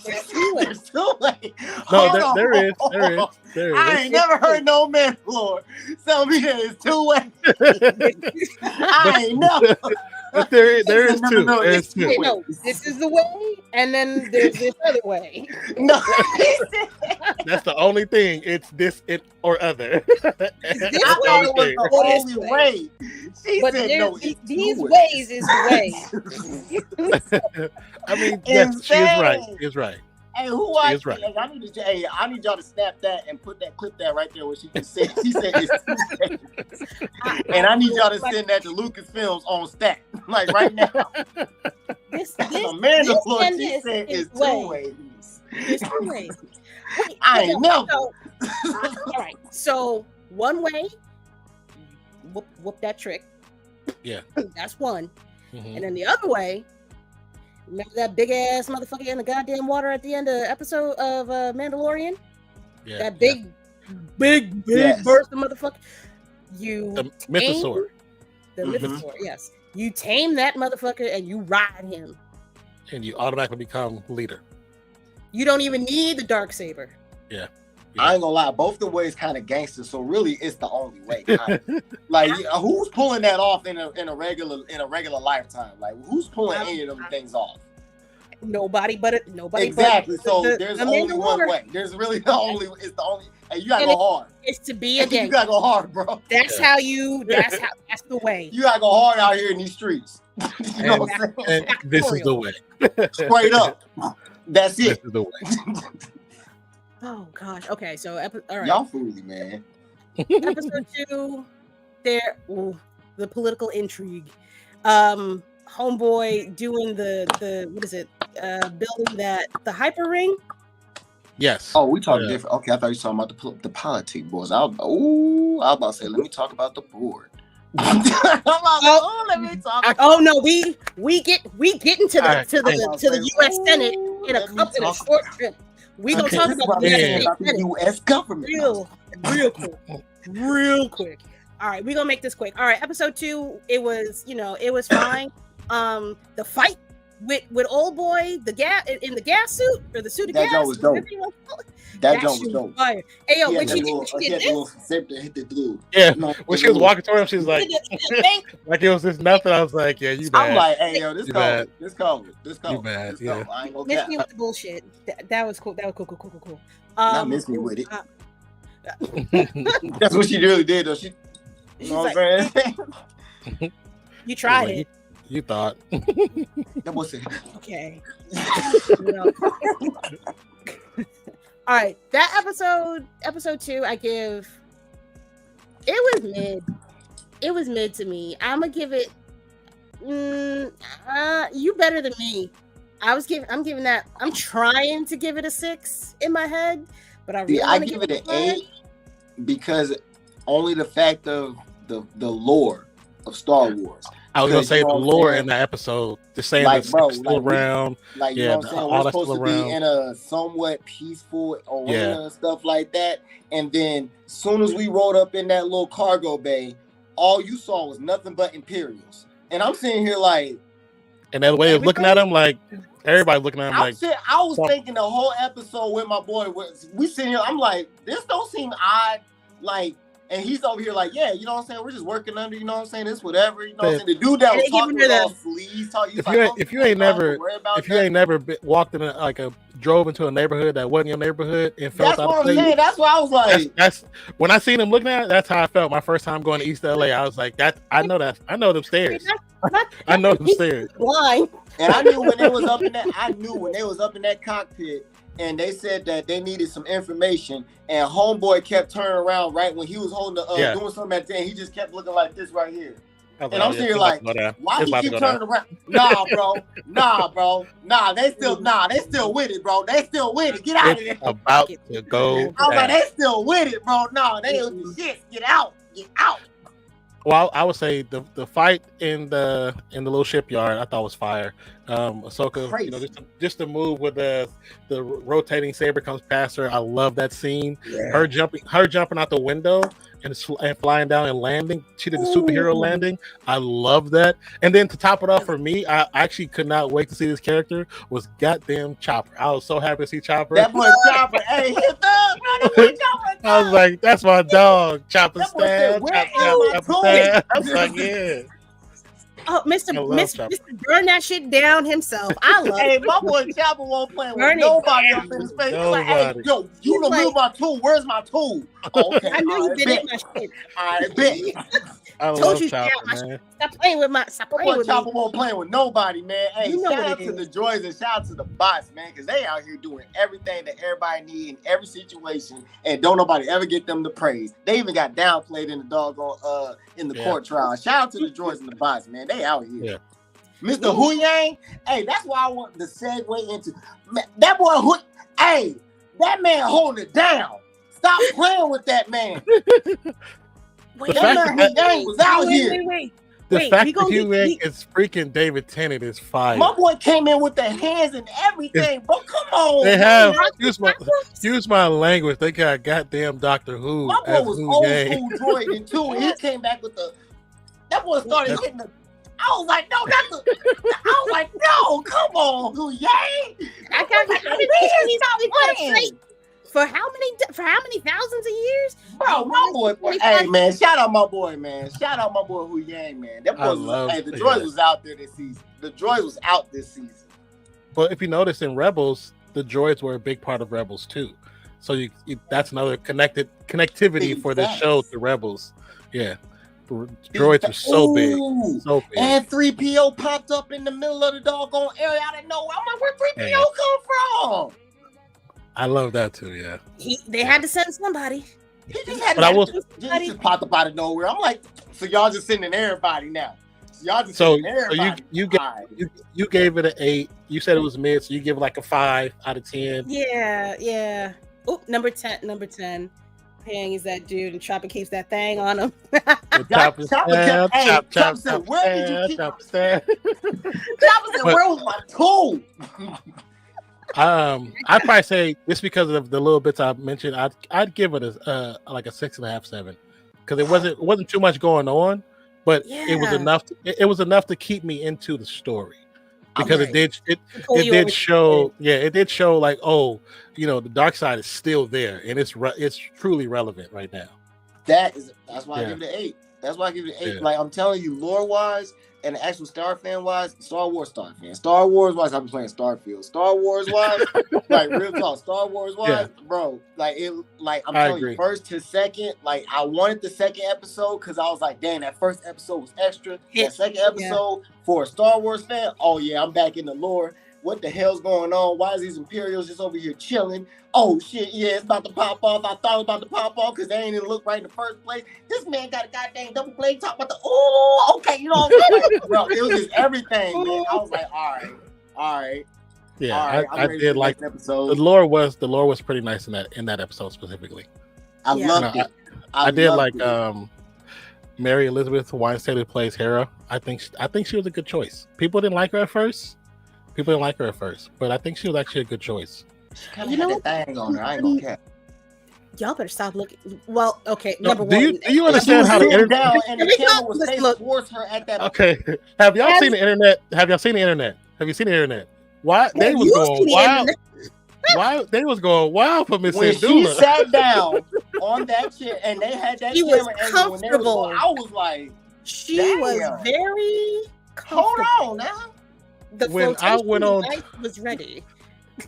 There's two ways. No, there is. I ain't never heard no man, Lord, tell me there's two ways. I ain't never. But there is two. There's two. No, this is the way, and then there's this other way. No, that's the only thing. It's this, it, or other. I thought it was the only way. She said no. These ways is the way. I mean, yes, she is right. She is right. Hey, I need y'all to snap that and put that clip there right there where she just said it's 2 ways. And I need y'all to send that to Lucasfilms on stack, like right now. Amanda Floyd, she said it's 2 ways. It's 2 ways. Wait, I ain't never. All right, so one way, whoop that trick. Yeah. That's one. And then the other way, remember that big ass motherfucker in the goddamn water at the end of the episode of Mandalorian? Yeah. That big burst of motherfucker. The mythosaur. The mythosaur, yes. You tame that motherfucker and you ride him. And you automatically become leader. You don't even need the Darksaber. Yeah. I ain't gonna lie, both the ways kind of gangster, so really it's the only way. Like, who's pulling that off in a regular lifetime? Like, who's pulling any of them things off? Nobody. Exactly. So there's only one way. There's really it's the only. And you gotta go hard. It's to be a gangster. You gotta go hard, bro. That's the way. You gotta go hard out here in these streets. You know what I'm saying? And this is the way. Straight up. That's it. This is the way. Oh gosh. Okay. So all right. Y'all foolly, man. Episode 2. The political intrigue. Homeboy doing the what is it? Building the hyper ring. Yes. Oh, we talking different. Okay, I thought you were talking about the politic boys. I was about to say, let me talk about the board. Let me talk. Oh no, we get into the U.S. Senate in a short trip. We gonna talk about the U.S. government real quick. All right, we gonna make this quick. All right, episode 2. It was fine. The fight with old boy, the gas suit or the suit of gas. That was dope. That joke was dope. Fire. Hey yo, when she yeah, when she was walking toward him, she was like, like it was just nothing. I was like, yeah, you bad. I'm like, hey yo, this cold. You bad. Yeah. I ain't gonna miss me with the bullshit. That was cool. Cool. Not miss me with it. That's what she really did, though. You know what I'm saying? You tried it. You thought. That was it. Okay. All right, that episode 2, I give. It was mid to me. I'm gonna give it. You better than me. I'm giving that. I'm trying to give it a 6 in my head, but I give it an 8 because only the fact of the lore of Star Wars. I was gonna say the lore in the episode, the same like, still around. Like, you know what I'm saying? We're supposed to be in a somewhat peaceful arena and stuff like that. And then as soon as we rolled up in that little cargo bay, all you saw was nothing but Imperials. And I'm sitting here like, and that way of looking at him, like everybody looking at him like I was thinking the whole episode with my boy we sitting here, I'm like, this don't seem odd, like. And he's over here like, yeah, you know what I'm saying? We're just working under, you know what I'm saying? It's whatever, you know what I'm saying? The dude that was talking with all sleaze, if you ain't never walked in drove into a neighborhood that wasn't your neighborhood and felt that's what I'm saying. That's what I was like. That's when I seen him looking at it, that's how I felt my first time going to East LA. I was like, I know them stairs. I know them stairs. Blind. And I knew when they was up in that cockpit. And they said that they needed some information, and homeboy kept turning around right when he was holding doing something at the end. He just kept looking like this right here. And I'm sitting here like, why he keep turning around? Nah, bro. Nah, they still with it, bro. They still with it. Get out of here. About to go. I was like, they still with it, bro. No, they shit. Get out. Well, I would say the fight in the little shipyard I thought was fire. AHSOKA, you know, just the move with the rotating saber comes past her. I love that scene. Yeah. Her jumping out the window and flying down and landing. She did the superhero landing. I love that. And then to top it off for me, I actually could not wait to see this character was goddamn Chopper. I was so happy to see Chopper. That boy Chopper, hey, hit the I was like, that's my dog, Chopper Stab. I was like, yeah. Oh, Mr. Burn that shit down himself. I love it. Hey, my boy Chopper won't play with nobody up in his face. He's like, hey, yo, you don't move my tool. Where's my tool? Okay, I knew you did my shit. I bet. I love Chopper, man. Stop playing with Chopper won't play with nobody, man. Hey, shout out to the Joys and shout out to the bots, man, because they out here doing everything that everybody need in every situation, and don't nobody ever get them the praise. They even got downplayed in the doggone in the court trial. Shout out to the Joys and the bots, man. They out here. Yeah. Mr. Huyang, hey, that's why I want the segue into that boy. Hey, that man holding it down. Stop playing with that man. Wait, that man was out here. Wait. The fact that Hugh Yang is freaking David Tennant is fire. My boy came in with the hands and everything, bro. Come on. They have use my language. They got goddamn Doctor Who. My boy was old school droid too, and he came back with that boy started hitting the. I was like, no, I was like, no, come on, Hugh Yang. I got for how many thousands of years, bro? My boy, hey man, shout out my boy, man. Shout out my boy Hugh Yang, man. That boy the droid was out there this season. The droid was out this season. Well, if you notice in Rebels, the droids were a big part of Rebels too. So that's another connectivity for the show to Rebels. Yeah. Droids are so big. So big. And 3PO popped up in the middle of the doggone area out of nowhere. I'm like, where 3PO come from? I love that too, yeah. They had to send somebody. He just had just popped up out of nowhere. I'm like, so y'all just sending everybody now. So you gave it an 8. You said it was mid, so you give it like a 5 out of 10. Yeah. Oh, number 10. Pang is that dude, and Chopper keeps that thing on him. Chopper said, where did you keep Chopper said, where was my tool? I'd probably say just because of the little bits I mentioned, I'd give it a like a 6.5, 7, because it wasn't too much going on, but it was enough. It was enough to keep me into the story, because it did show like, oh, the dark side is still there, and it's truly relevant right now. That's why I give it an 8. That's why I give it an 8. Yeah. Like I'm telling you, lore wise and the actual Star fan wise, Star Wars Star fan. Star Wars wise, I've been playing Starfield. Star Wars wise, like real talk. Star Wars wise, bro. Like I'm telling you, first to second, like I wanted the second episode because I was like, dang, that first episode was extra. That second episode for a Star Wars fan, oh yeah, I'm back in the lore. What the hell's going on? Why is these Imperials just over here chilling? Oh shit, yeah, it's about to pop off. I thought it was about to pop off because they ain't even look right in the first place. This man got a goddamn double blade talk about okay, like, bro, it was just everything, man. I was like, all right. Yeah, I did like episode. The lore was pretty nice in that episode specifically. I loved it. I did like Mary Elizabeth Weinstein, who plays Hera. I think she was a good choice. People didn't like her at first, but I think she was actually a good choice. She kind of had that thing on her. I ain't gonna care. Y'all better stop looking. Well, okay. Number one, do you understand how the internet? And the camera was facing towards her at that. Okay. Have y'all seen the internet? Have you seen the internet? Why they was going wild? Why they was going wild for Miss Sandula? When she sat down on that chair and they had that camera angle when they was going, I was like, she was very comfortable. Hold on now. When I went on, was ready.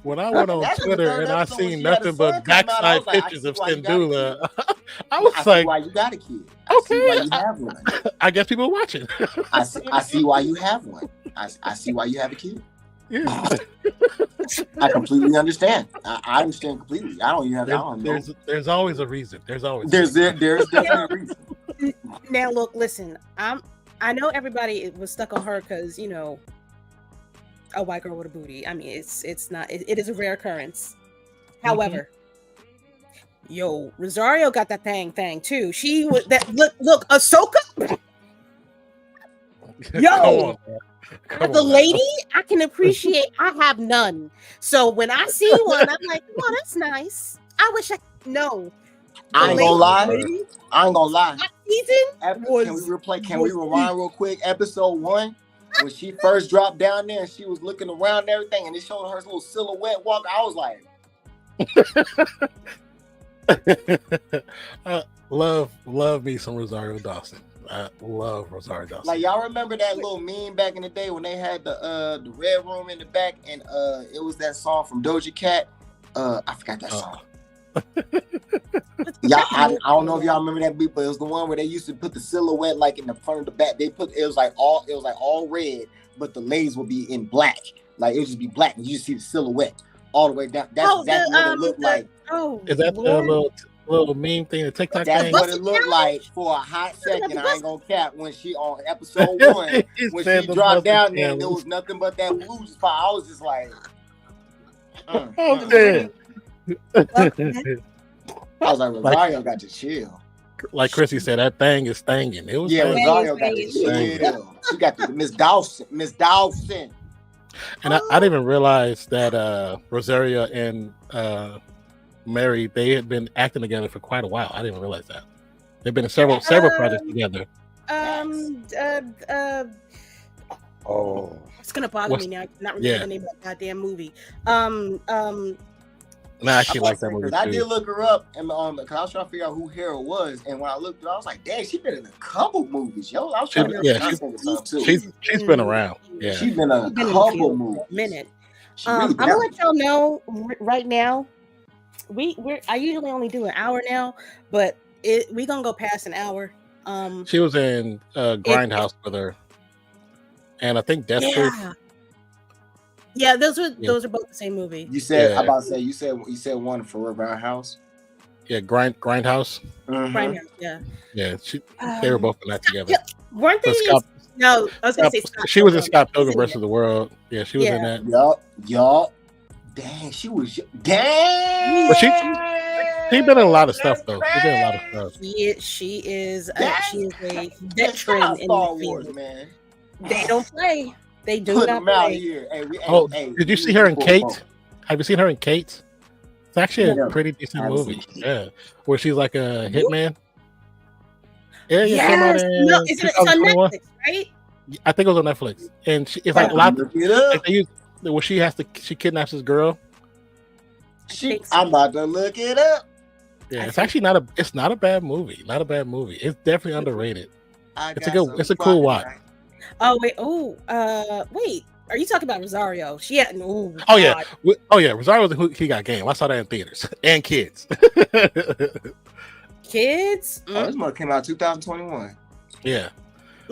When I went on Twitter and I seen nothing but backside pictures of Sandula, I was like, see why you got a kid. I see why you have one. I guess people are watching. I see why you have one. I see why you have a kid. Yeah. I completely understand. I understand completely. I don't even have. There's always a reason. There's definitely a reason. Now look, listen. I know everybody was stuck on her because a white girl with a booty. I mean, it's not. It is a rare occurrence. However, Rosario got that thing too. She was that. Look, AHSOKA. The lady, I can appreciate. I have none. So when I see one, I'm like, oh, that's nice. I wish I know. I ain't gonna lie. That season Can we rewind real quick? Episode 1. When she first dropped down there and she was looking around and everything, and it showed her little silhouette walk, I was like, love me some Rosario Dawson. I love Rosario Dawson. Like, y'all remember that little meme back in the day when they had the red room in the back, and it was that song from Doja Cat. I forgot that song. Y'all, I don't know if y'all remember that beat, but it was the one where they used to put the silhouette like in the front of the back. It was like all red, but the ladies would be in black. Like it would just be black, and you just see the silhouette all the way down. That's exactly what it looked like. Is that the little meme thing, the TikTok thing? That's what it looked like for a hot second. I ain't gonna cap when she on episode 1 when she dropped down there and there was nothing but that blue spot. I was just like, I'm dead. I was like, Rosario got to chill. like Chrissy said, that thing is thangin'. It was Rosario got the chill. She got the Miss Dawson. And I didn't even realize that Rosario and Mary, they had been acting together for quite a while. I didn't even realize that. They've been in several projects together. It's gonna bother me now. I'm not remembering the name of that goddamn movie. I actually like that movie. I did look her up, and because I was trying to figure out who Hera was, and when I looked, I was like, "Dang, she's been in a couple movies, yo." I was trying to she's been around. Yeah, she's been in a couple movies. Minute. I'm gonna let y'all know right now. I usually only do an hour now, but we gonna go past an hour. She was in Grindhouse with her, and I think Death Proof. Yeah, those are both the same movie. You said I'm about to say you said one for Grindhouse. Yeah, Grindhouse. Grindhouse, yeah. They were both in that together. Weren't they? No, I was gonna say she was in Scott Pilgrim versus the World. Yeah, she was in that. Yup. Dang, she was. Dang. But she's been in a lot of stuff though. She's been in a lot of stuff. She is a veteran in Star Wars, man. They don't play. They do Put not them out play. here. Did you see her in Kate? Have you seen her in Kate? It's actually a pretty decent movie. Yeah, where she's like a hitman. Yeah, yes. No, it's on Netflix, right? I think it was on Netflix, and it's like a lot. Where she kidnaps this girl. I'm about to look it up. Yeah, it's actually not a bad movie. Not a bad movie. It's definitely underrated. It's a cool watch. Oh wait! Wait. Are you talking about Rosario? Rosario he got game. I saw that in theaters and kids. Kids? This one came out 2021. Yeah.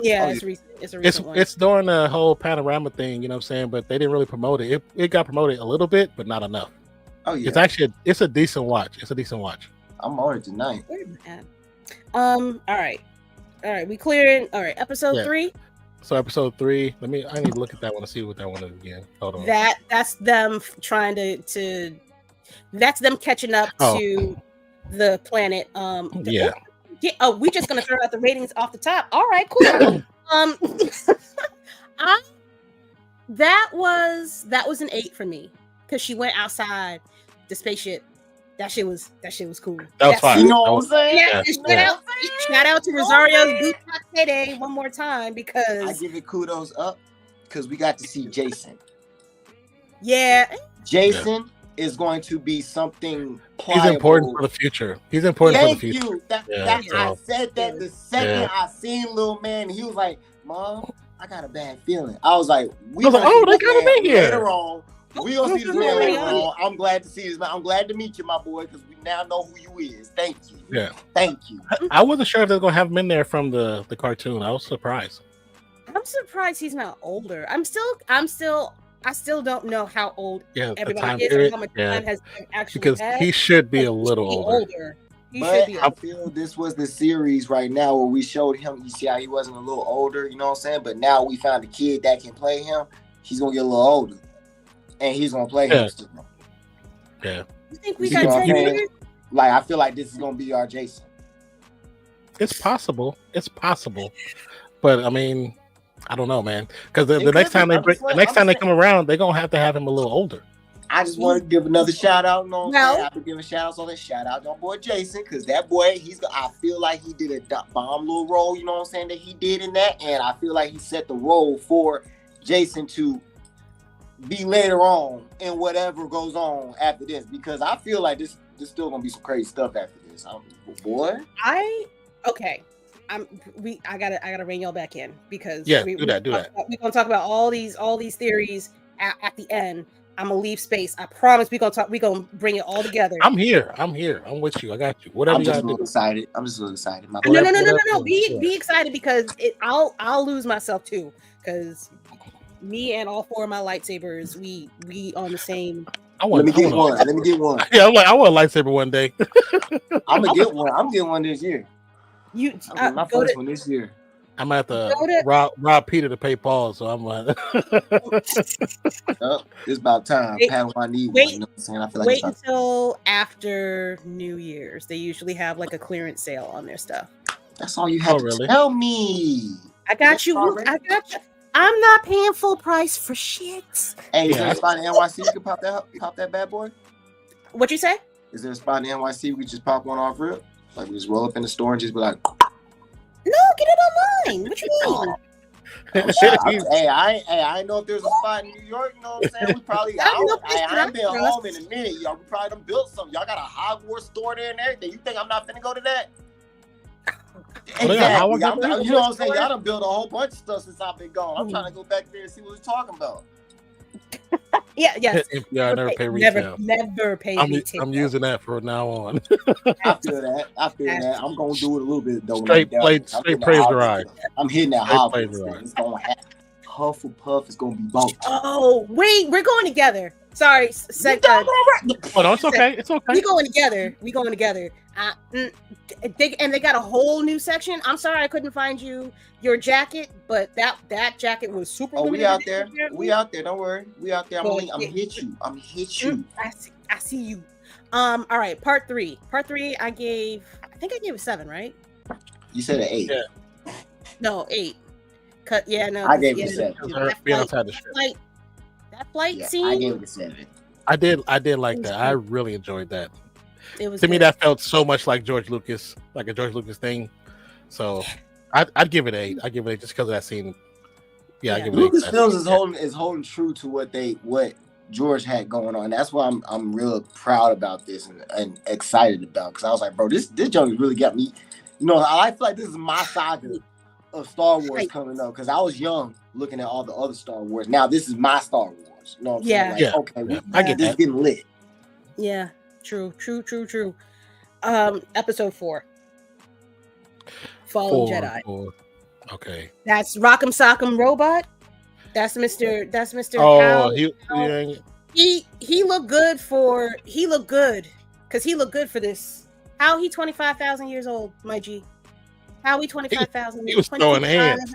Yeah, it's recent. It's a recent one. It's during the whole panorama thing, you know what I'm saying? But they didn't really promote it. It got promoted a little bit, but not enough. Oh yeah. It's a decent watch. I'm on it tonight. All right. We clearing. All right, episode 3. So episode 3. I need to look at that one to see what that one is again. Hold on. That's them trying to. That's them catching up to the planet. We just gonna throw out the ratings off the top. All right, cool. That was an 8 for me because she went outside the spaceship. That shit was cool. That was fine. You know what I'm saying? Shout out to Rosario's Beat Box Payday one more time because I give it kudos up because we got to see Jason. Yeah, Jason is going to be something pliable. He's important for the future. Thank you. I said that the second I seen Lil Man, he was like, "Mom, I got a bad feeling." I was like, they gotta be here later on. We gonna see this man later on. I'm glad to see this man. I'm glad to meet you, my boy, because we now know who you is. Thank you. Yeah. Thank you. I wasn't sure if they were gonna have him in there from the cartoon. I was surprised. I'm surprised he's not older. I still don't know how old everybody is or how much time has actually because had. He should be a little older. I feel this was the series right now where we showed him. You see how he wasn't a little older, you know what I'm saying? But now we found a kid that can play him. He's gonna get a little older, and he's gonna play him still. Yeah. You think we got 10 years? Like, I feel like this is gonna be our Jason. It's possible, but I mean, I don't know, man. Because the next time they come around, they're gonna have to have him a little older. I just want to give another shout out. I've been giving shout outs on that. Shout out to my boy Jason, because that boy, I feel like he did a bomb little role, you know what I'm saying, that he did in that. And I feel like he set the role for Jason to be later on in whatever goes on after this. Because I feel like this still going to be some crazy stuff after this. I gotta rein y'all back in because do that. We're gonna talk about all these theories at the end. I'm gonna leave space. I promise we're gonna bring it all together. I'm here. I'm with you. I got you. Whatever I'm you just gotta do. Excited. I'm just a little excited. No. Be excited because I'll lose myself too. Because me and all 4 of my lightsabers, we on the same. Let me get one. Yeah, I want a lightsaber one day. I'm gonna get one. I'm getting one this year. My first one this year. I'm gonna have to rob Peter to pay Paul, so I'm like, it's about time. Padawan need one. You know what I'm saying? I feel like wait until after New Year's. They usually have like a clearance sale on their stuff. That's all you have to tell me. I got you. I got you. I'm not paying full price for shit. Hey, is there a spot in NYC you can pop that bad boy? What you say? Is there a spot in NYC we just pop one off real? Like we just roll up in the store and just be like, no, get it online. What you mean? Hey, I know if there's a spot in New York. You know what I'm saying? We probably. I ain't been home in a minute, y'all. We probably done built something. Y'all got a Hogwarts store there and everything. You think I'm not finna go to that? Exactly. You know what I'm saying? Y'all done built a whole bunch of stuff since I've been gone. I'm trying to go back there and see what we're talking about. Yes. Yeah, I never pay retail. Never pay retail. I'm using that from now on. I feel that. I'm gonna do it a little bit though. Straight praise the ride. I'm hitting that Hogwarts. It's gonna happen. Hufflepuff is gonna be bumped. Oh wait, we're going together. Sorry, no, it's okay. It's okay. We going together. They got a whole new section. I'm sorry I couldn't find your jacket, but that jacket was super. Oh, we out there. We out there. Don't worry. We out there. I'm hit you. I see you. All right. Part three. I think I gave a 7, right? You said an 8. Yeah. No, 8. No. I gave it a 7. That flight scene. I gave it a 7. I did like that. I really enjoyed that. It was to me that felt so much like George Lucas, like a George Lucas thing. So I'd give it an 8. I give it 8 just because of that scene. Yeah, I give it 8. Lucasfilm is holding true to what George had going on. That's why I'm real proud about this and excited about, because I was like, bro, this joke really got me. You know, I feel like this is my saga of Star Wars coming up, because I was young looking at all the other Star Wars. Now this is my Star Wars. You know what I'm saying? Like, okay, I get this getting lit. Yeah, true. Episode 4. Fallen Jedi. 4. Okay. That's Rock'em Sock'em Robot. That's Mr. Oh, he looked good for because he looked good for this. How he 25,000 years old, my G. How he 25,000. He was throwing hands.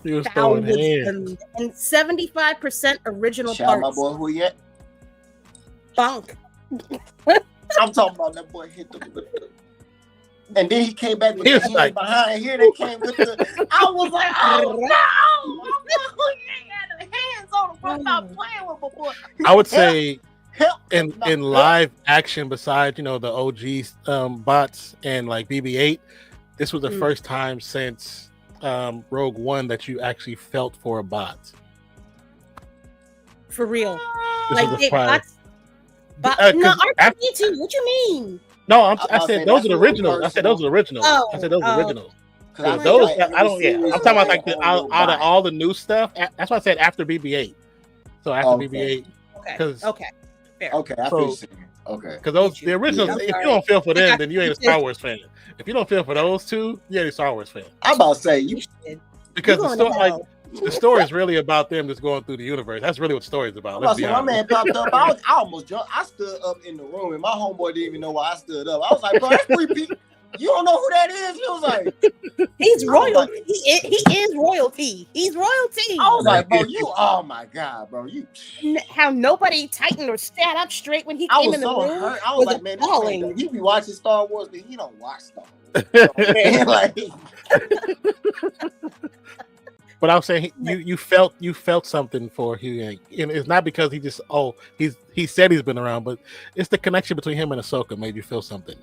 And 75% original Shout parts. My boy, who yet? Bunk. I'm talking about that boy hit the. And then he came back with the like, behind here. They came with the. I was like, oh no! He had the hands on him. Stop playing with my boy. I would say, in live action, besides the OG bots and like BB-8, this was the first time since Rogue One that you actually felt for a bot. For real, like bots. No, R2-D2. What you mean? No, I said those are the originals. I said those are the originals. I said those are originals. Those I don't. Yeah, I'm talking about like out of all the new stuff. That's why I said after BB-8. So after BB-8. Okay. Fair. Okay. I feel okay. Because the originals. If you don't feel for them, then you ain't a Star Wars fan. If you don't feel for those two, you ain't a Star Wars fan. I'm about to say you. Because the story is really about them just going through the universe. That's really what the story is about. My man popped up. I almost jumped. I stood up in the room, and my homeboy didn't even know why I stood up. I was like, bro, that's 3 people. You don't know who that is? He was like, he's royalty. He is royalty. He's royalty. I was like, bro, oh my God, bro. How nobody tightened or sat up straight when he came in the room. Hurt. I was like, man, he be watching Star Wars, but he don't watch Star Wars. Like, but I was saying you felt something for Hugh Yang, and it's not because he said he's been around, but it's the connection between him and Ahsoka made you feel something,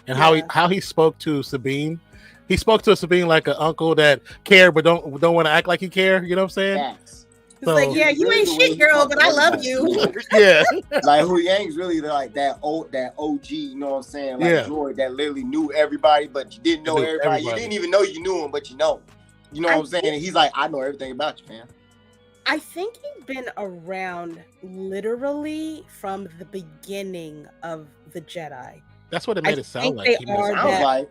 and how he spoke to Sabine. He spoke to Sabine like an uncle that cared but don't want to act like he cared. You know what I'm saying? Yes. So, it's like, yeah, you ain't shit, girl, but I love you. Yeah. Like Hu Yang's really like that OG, you know what I'm saying? Like droid that literally knew everybody, but you didn't know everybody. You didn't even know you knew him, but you know. You know what I'm saying? And he's like, I know everything about you, man. I think he's been around literally from the beginning of the Jedi. That's what it made it sound like. I'm about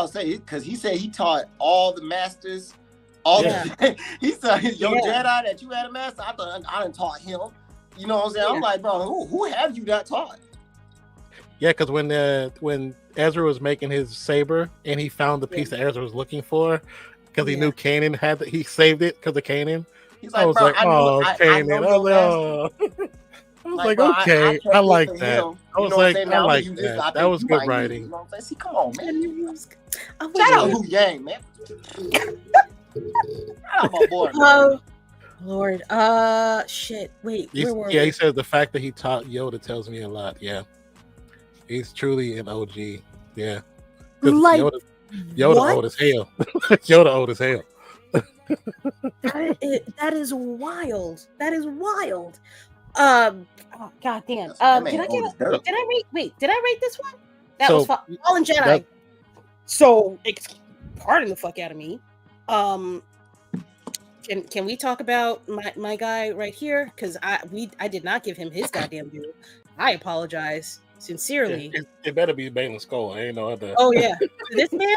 to say it because he said he taught all the masters. He said, Jedi that you had a master. I done taught him. You know what I'm saying? I'm like, bro, who have you not taught? Yeah, because when Ezra was making his saber and he found the piece that Ezra was looking for. because he knew Kanan he saved it because of Kanan. He's I like, was bro, like, oh, Kanan. I was like, okay, I like that. I was like, I like that. That was good writing. You know what I'm saying? See, come on, man. Shout out Hu Yang, man. Shout out my boy, man. Lord, shit. Wait, he says the fact that he taught Yoda tells me a lot. Yeah, he's truly an OG. Yeah, like Yoda old as hell. Yoda old as hell. That is wild. That is wild. Oh, God damn. Did I rate this one? That was Fallen Jedi. So, pardon the fuck out of me. Can we talk about my guy right here? Because I did not give him his goddamn due. I apologize sincerely. It better be Baylan Skoll. I ain't no other. Oh yeah, this man.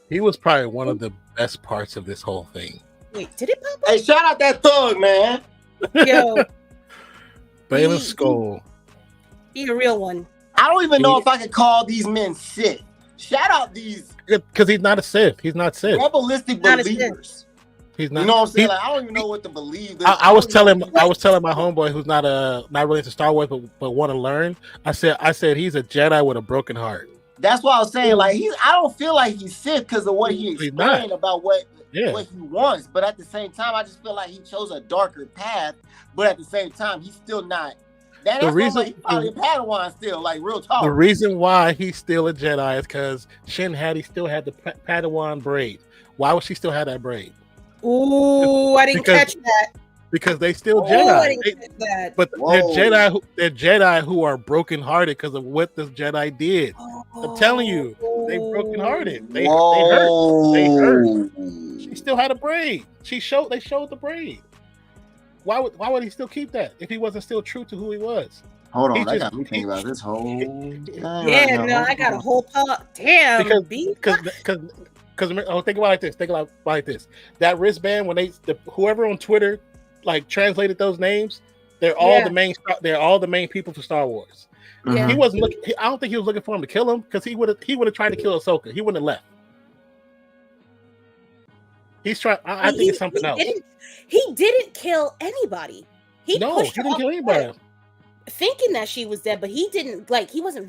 He was probably one of the best parts of this whole thing. Wait, did it pop up? Hey, shout out that thug, man. Yo, Baylan Skoll. He a real one. I don't even know if I could call these men Sith. Shout out these. Because he's not a Sith. He's not Sith. Rebellistic believers. He's not. You know what I'm saying? Like, I don't even know what to believe. I was telling my homeboy who's not really into Star Wars but want to learn. I said he's a Jedi with a broken heart. That's what I was saying. Like I don't feel like he's Sith because of what he explained about what he wants. But at the same time, I just feel like he chose a darker path. But at the same time, he's still not. That's why he's probably a Padawan still, like real talk. The reason why he's still a Jedi is because Shin still had the Padawan braid. Why would she still have that braid? Ooh, I didn't catch that. Because they still Jedi. I didn't catch that. But they're Jedi who are brokenhearted because of what the Jedi did. I'm telling you, they brokenhearted. They hurt. They hurt. She still had a braid. They showed the braid. Why would he still keep that if he wasn't still true to who he was? Hold on, I got me thinking about this whole. I got a whole part. Damn, because think about it like this. That wristband, when whoever on Twitter like translated those names, they're all the main people for Star Wars. Yeah. He wasn't looking. I don't think he was looking for him to kill him because he would have tried to kill Ahsoka. He wouldn't have left. He's trying. I think it's something else. He didn't kill anybody. He didn't kill anybody. Thinking that she was dead, but he didn't he wasn't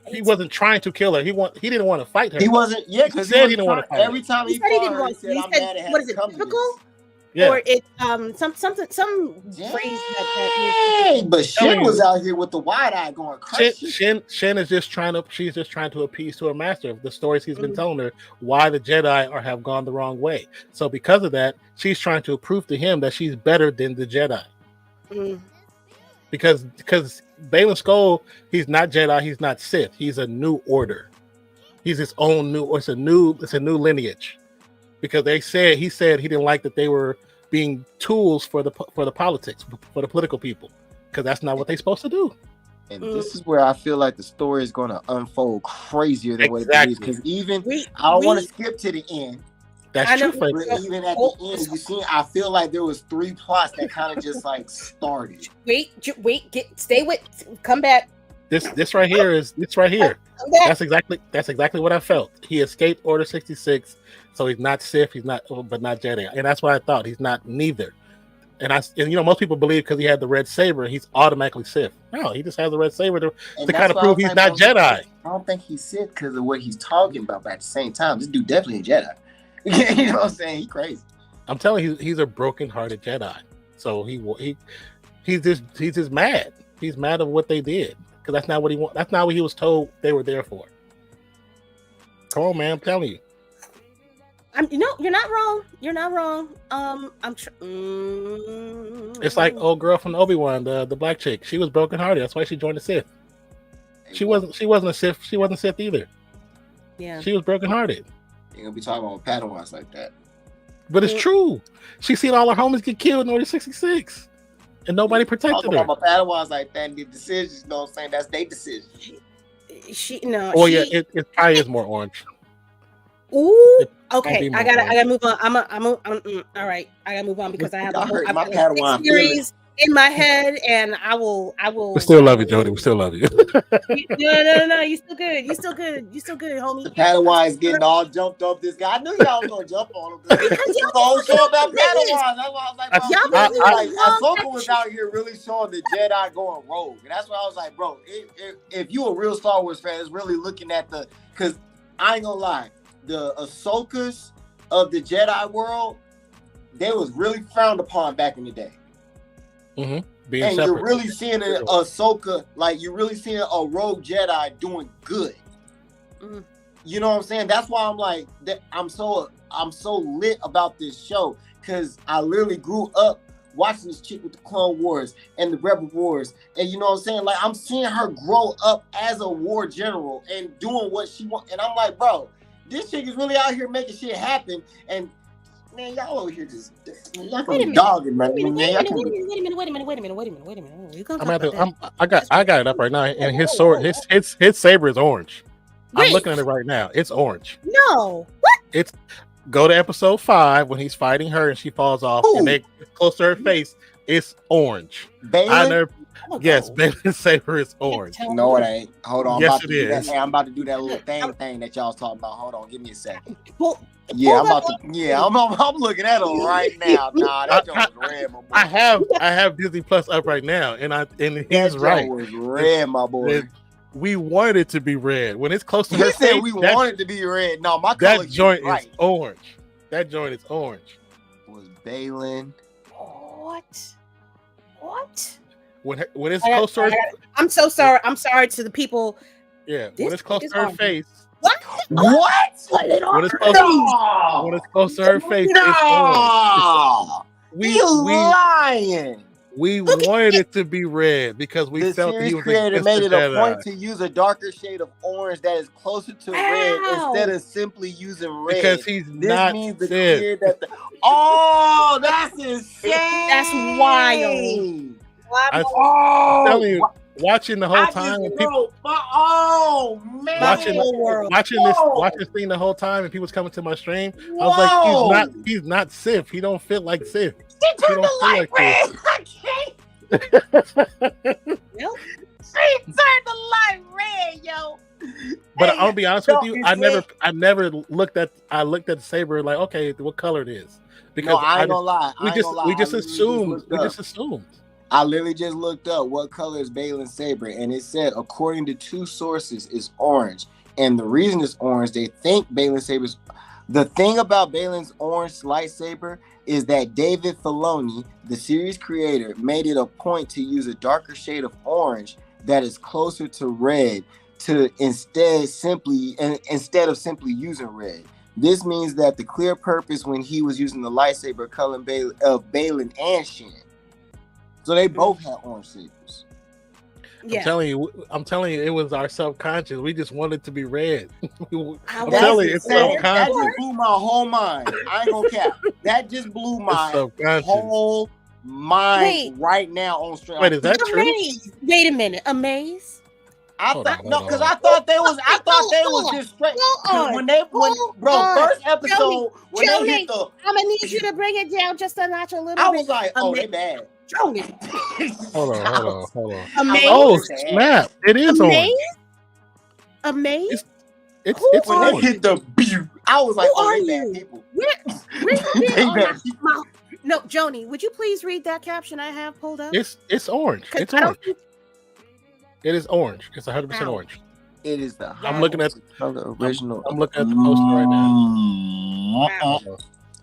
he wasn't trying to kill her. He didn't want to fight her. He wasn't. Yeah, because he said he didn't want to fight her. Every time he said he didn't want to. He said, "What is it? Typical?" Yeah. Or it some phrase that but Shin was out here with the wide eye going crazy. Shin is just trying to appease to her master of the stories he's been telling her why the Jedi have gone the wrong way. So because of that, she's trying to prove to him that she's better than the Jedi. Because Baylan Skoll, he's not Jedi, he's not Sith, he's a new order. He's his own it's a new lineage. Because he said he didn't like that they were being tools for the politics, for the political people, because that's not what they're supposed to do. And this is where I feel like the story is going to unfold crazier than what it is. Because I don't want to skip to the end. That's true. But even at the end, you see, I feel like there was 3 plots that kind of just like started. Come back. This right here. That's exactly what I felt. He escaped Order 66, so he's not Sith, but not Jedi, and that's what I thought. He's not neither. And most people believe because he had the red saber, he's automatically Sith. No, he just has the red saber to kind of prove he's not Jedi. I don't think he's Sith because of what he's talking about. But at the same time, this dude definitely a Jedi. You know what I'm saying? He crazy. I'm telling you, he's a broken-hearted Jedi. So he's just mad. He's mad at what they did. Because that's not what he want. That's not what he was told they were there for. Come on, man! I'm telling you. You're not wrong. You're not wrong. It's like old girl from Obi-Wan, the black chick. She was brokenhearted. That's why she joined the Sith. She wasn't a Sith. She wasn't Sith either. Yeah. She was brokenhearted. You're gonna be talking about Padawans like that. But it's true. She seen all her homies get killed in Order 66. And nobody protected her. My Padawans like that and the decisions, you know what I'm saying? That's their decision. It probably is more orange. Ooh, okay. I gotta move on. All right. I gotta move on because I have a whole series in my head, and I will. We still love you, Jody. We still love you. No. You still good. You still good, homie. The Padawans getting all jumped off this guy. I knew y'all was gonna jump on him because the whole show about Padawans. That's why I was like, Ahsoka was out here really showing the Jedi going rogue, and that's why I was like, bro, if you a real Star Wars fan, is really looking at because I ain't gonna lie, the Ahsokas of the Jedi world, they was really frowned upon back in the day. Mm-hmm. And separate. You're really seeing an Ahsoka, like you're really seeing a rogue Jedi doing good. Mm. You know what I'm saying? That's why I'm like, I'm so lit about this show, because I literally grew up watching this chick with the Clone Wars and the Rebel Wars, and you know what I'm saying? Like I'm seeing her grow up as a war general and doing what she wants, and I'm like, bro, this chick is really out here making shit happen, and man, y'all over here just y'all can be dogging, man. Wait a minute. I got it up right now, and his sword, his saber is orange. Wait. I'm looking at it right now. It's orange. No, what? It's go to episode 5 when he's fighting her and she falls off, and they get close to her face. It's orange. Yes, Balin's saber is orange. No, it ain't. Hold on. Yes, it is. I'm about to do that little thing that y'all was talking about. Hold on, give me a second. Well, yeah, I'm looking at him right now. Nah, that joint was red, my boy. I have Disney Plus up right now, and he's right. That was red, my boy. We want it to be red. When it's close to her face, we want it to be red. No, my color that joint is orange. That joint is orange. Was Balin? What? When it's close to her, I'm so sorry. I'm sorry to the people. Yeah, when it's close to her face. What? When it's close to her face, it's orange. You lying. We wanted it to be red because we felt that he was creator made it a point to use a darker shade of orange that is closer to red instead of simply using red. Because he's not Sith. Oh, that's insane. That's wild. I'm telling you, watching the whole time, and people, watching this thing the whole time, and people's coming to my stream. I was like, he's not Sith. He don't feel like Sith. She turned the light red. I can't. She turned the light red, yo. But I'll be honest with you, I never looked at the saber like, okay, what color it is, because I ain't gonna lie. We just assumed. I literally just looked up what color is Balin's saber, and it said, according to 2 sources, is orange. And the reason it's orange, they think Balin's saber is. The thing about Balin's orange lightsaber is that David Filoni, the series creator, made it a point to use a darker shade of orange that is closer to red, to instead of simply using red. This means that the clear purpose when he was using the lightsaber color of Balin and Shin. So they both had orange sabers. Yeah. I'm telling you, it was our subconscious. We just wanted to be red. I'm telling you, it's subconscious. That just blew my whole mind. I ain't gonna cap. That just blew my whole mind right now on stream. Wait, is that true? Wait a minute, Amaze. I thought they was just straight. First episode when Joney, they hit the. I'm gonna need you to bring it down just a notch a little bit. I was like, they bad. Joney. Hold on. Amaze. Oh snap! It is orange. Amaze. It's when orange. they hit the beat. I was like, they bad people. No, Joney, would you please read that caption I have pulled up? It's orange. It's orange. It is orange. It's 100% orange. It is the. I'm looking at the original. I'm looking at the poster right now.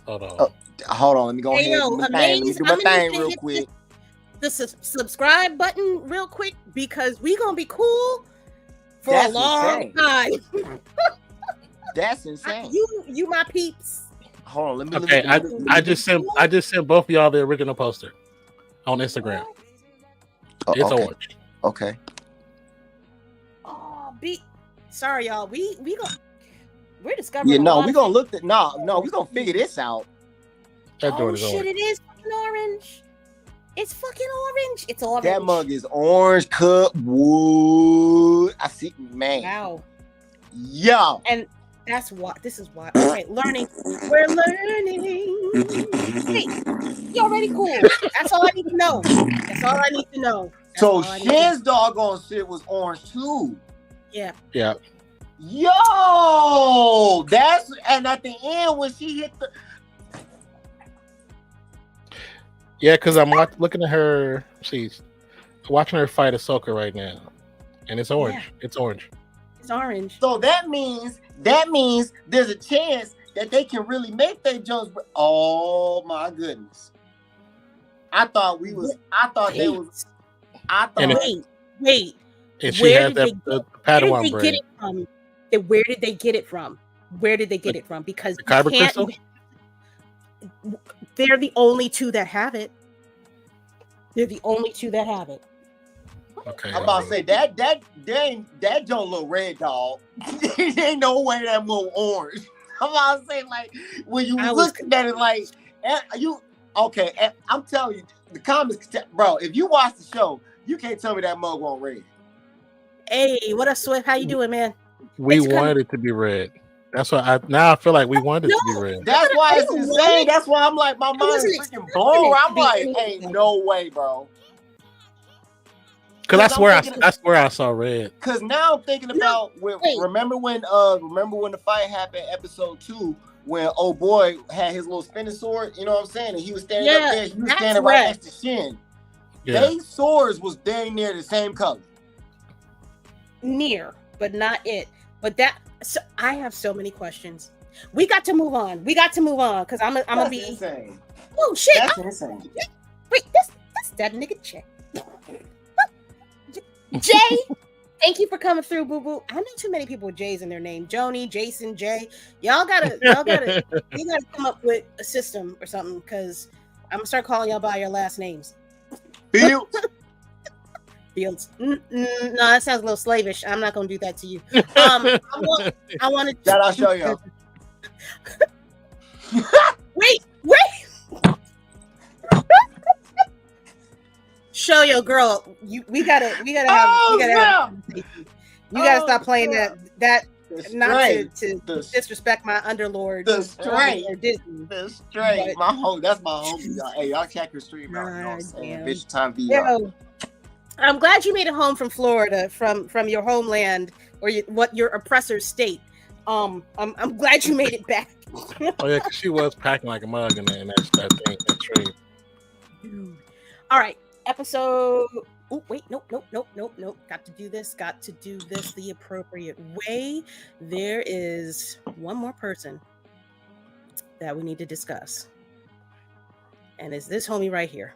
Hold on. Hold on. Let me go ahead. Let me do my thing real quick. The subscribe button real quick, because we gonna be cool for a long time. That's insane. You my peeps. Hold on. Let me. Okay, I just sent both of y'all the original poster on Instagram. It's orange. Okay. Sorry, y'all. We're discovering. Yeah, no, we gonna look at no, we gonna figure this out. Shit! It is fucking orange. It's fucking orange. It's orange. That mug is orange cut wood. I see, man. Wow. Yeah. And that's what. This is what. Okay, learning. We're learning. Hey, he already cool. That's all I need to know. That's all I need to know. So Shin's doggone shit was orange too. Yeah. Yeah. Yo, that's and at the end when she hit the. Yeah, because I'm looking at her. She's watching her fight AHSOKA right now, and it's orange. Yeah. It's orange. It's orange. So that means there's a chance that they can really make their jumps. Oh my goodness! I thought they was. Wait. And she had the Padawan braid. Where did they get it from? Because the kyber crystal. They're the only two that have it. Okay. I'm about to say that don't look red, dog. There ain't no way that move orange. I'm about to say, like, when you looking at it, like, you okay? I'm telling you, the comments, bro. If you watch the show, you can't tell me that mug won't red. Hey, what up, Swift? How you doing, man? We wanted it to be red. That's why I feel like we wanted it to be red. That's why it's insane. That's why I'm like, my mind is freaking blown. I'm like, ain't no way, bro. Because that's where I saw red. Because now I'm thinking about remember when the fight happened, episode 2, when old boy had his little spinning sword. You know what I'm saying? And he was standing up there. He was standing right next to Shin. Yeah. They swords was dang near the same color. Near, but not it. But that. So I have so many questions. We got to move on because I'm gonna be insane. Oh shit! That's insane. Wait, that's that nigga Jay. Jay, thank you for coming through, boo boo. I know too many people with J's in their name. Joney, Jason, Jay. Y'all gotta come up with a system or something because I'm gonna start calling y'all by your last names. Fieldz. Fieldz. No, that sounds a little slavish. I'm not gonna do that to you. I want to. That I'll show you. Wait. Show your girl. We gotta stop playing that. Not to disrespect my underlord. The straight. That's my homie. Y'all. Hey, y'all check her stream out. You know what I'm saying? Bitch time VR. I'm glad you made it home from Florida, from your homeland or your oppressor's state. I'm glad you made it back. Oh yeah, because she was packing like a mug in that tree. All right, episode. Oh wait, nope. Got to do this the appropriate way. There is one more person that we need to discuss, and it's this homie right here.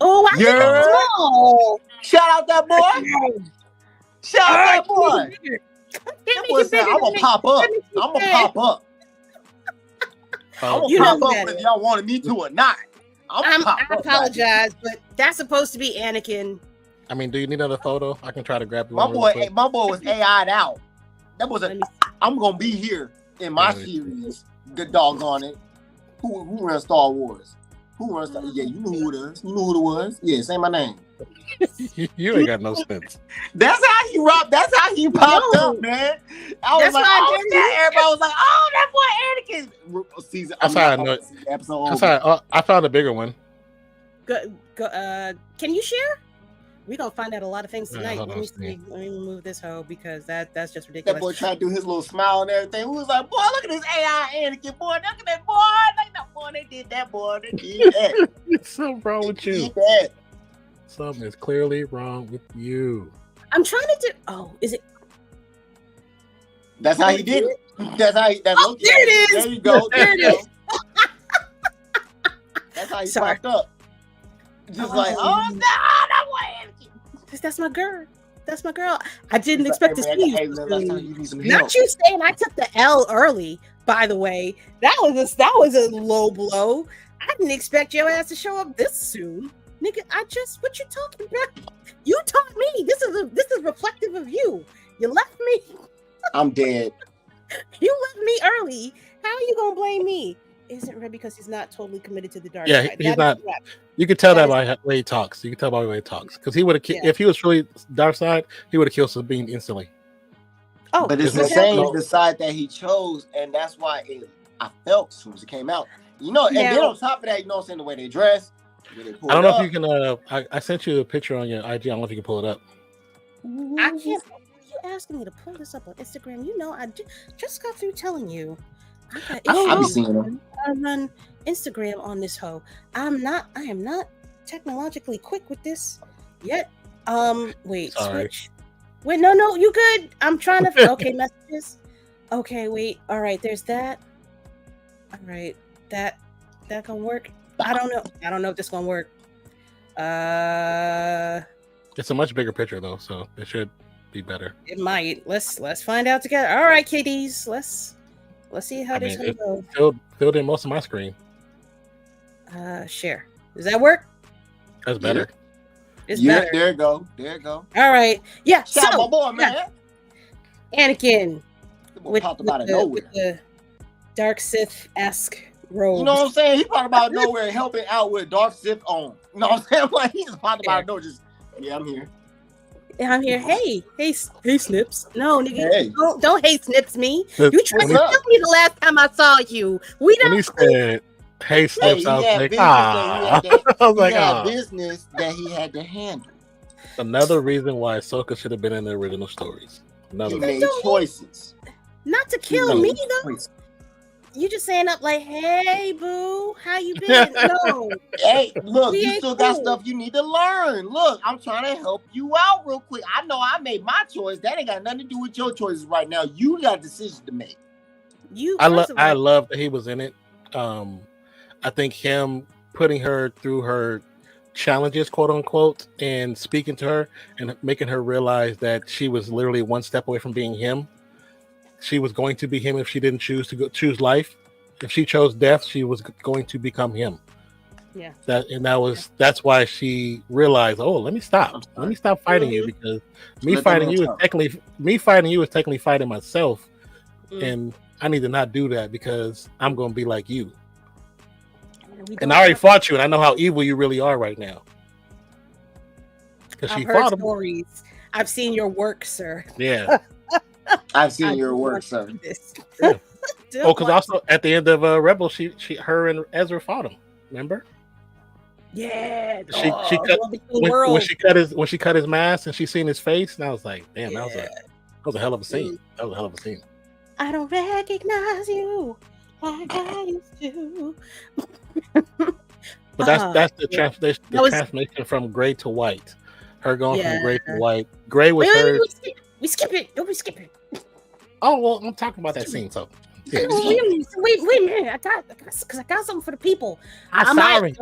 Oh, shout out that boy. Shout out that boy. That boy said, I'm gonna pop up. I'm gonna pop up if y'all wanted me to or not. I apologize, but that's supposed to be Anakin. I mean, do you need another photo? I can try to grab you. My boy was AI'd out. That was I'm gonna be here in my series. Good doggone it. Who runs Star Wars? Yeah, you knew who it is. You knew who it was. Yeah, say my name. You ain't got no sense. That's how he rocked. That's how he popped up, man. I was like, everybody was like, oh, that boy Anakin. Season. That's how I know it. I found a bigger one. Go, can you share? We're gonna find out a lot of things tonight. Let me remove this hoe because that's just ridiculous. That boy tried to do his little smile and everything. We was like, boy, look at this AI Anakin, boy. Look at that boy. Look at that boy. They did that, boy. They did that. Something wrong with you. Something is clearly wrong with you. I'm trying to do. Oh, is it? That's how he did it. That's how he. There it is. There you go. There it is. That's how he popped up. Just like, oh no, that boy Anakin. That's my girl. That's my girl. I didn't expect to see you. Not you saying I took the L early. By the way, that was a low blow. I didn't expect your ass to show up this soon, nigga. What you talking about? You taught me. This is reflective of you. You left me. I'm dead. You left me early. How are you gonna blame me? Isn't red because he's not totally committed to the dark side. He's not. You can tell that by the way he talks. You can tell by the way he talks because he would have. If he was truly dark side, he would have killed Sabine instantly. Oh, but it's the same the side that he chose, and that's why I felt as soon as it came out You know, and then on top of that, you know what I'm saying, the way they dress, the way they pull I don't know up. if you can. I sent you a picture on your IG. I don't know if you can pull it up. I can't. You asking me to pull this up on Instagram? You know, I just got through telling you. I'll be seeing them. I run Instagram on this hoe. I am not technologically quick with this yet. Wait, Sorry. switch. Wait, no, you good? I'm trying to. Okay, messages. Okay, wait. All right, there's that. All right, that gonna work. I don't know if this gonna work. It's a much bigger picture though, so it should be better. It might. Let's find out together. All right, KDs. Let's see how this gonna go. Filled in most of my screen. Share. Does that work? That's better. It's better. There you go. All right. Yeah. Shout out my boy, man. Anakin with popped out of nowhere. With the dark Sith-esque robes. You know what I'm saying? He popped out of nowhere helping out with dark Sith on. You know what I'm saying? Like, he just popped out of nowhere. I'm here. Yeah, I'm here. Hey, Snips. No, nigga, hey. Don't hate Snips me. You tried to tell me the last time I saw you. We don't. When he said, "Hey, Snips," I was like, "Ah." I was like, "Ah." Business that he had to handle. Another reason why AHSOKA should have been in the original stories. He made choices. Not to kill me though. You just saying up like, "Hey, boo, how you been?" No. Hey, look, you still got stuff you need to learn. Look, I'm trying to help you out real quick. I know I made my choice. That ain't got nothing to do with your choices right now. You got decisions to make. I love that he was in it. I think him putting her through her challenges, quote unquote, and speaking to her and making her realize that she was literally one step away from being him. She was going to be him if she didn't choose life. If she chose death, she was going to become him. Yeah. That's why she realized, oh, let me stop fighting you, because me fighting you is technically fighting myself. And I need to not do that because I'm going to be like you. And I already fought you, and I know how evil you really are right now. I've heard stories. I've seen your work, sir. Yeah. I've seen your work, sir. Yeah. Because also at the end of Rebel, her and Ezra fought him. Remember? Yeah. When she cut his mask and she seen his face, and I was like, damn, that was a hell of a scene. That was a hell of a scene. I don't recognize you like I used to. But that's the transformation from gray to white. Her going from gray to white. Gray was her. We skip it. Don't we skip it? Oh well, I'm talking about that scene. So wait a minute. I got something for the people. I'm sorry.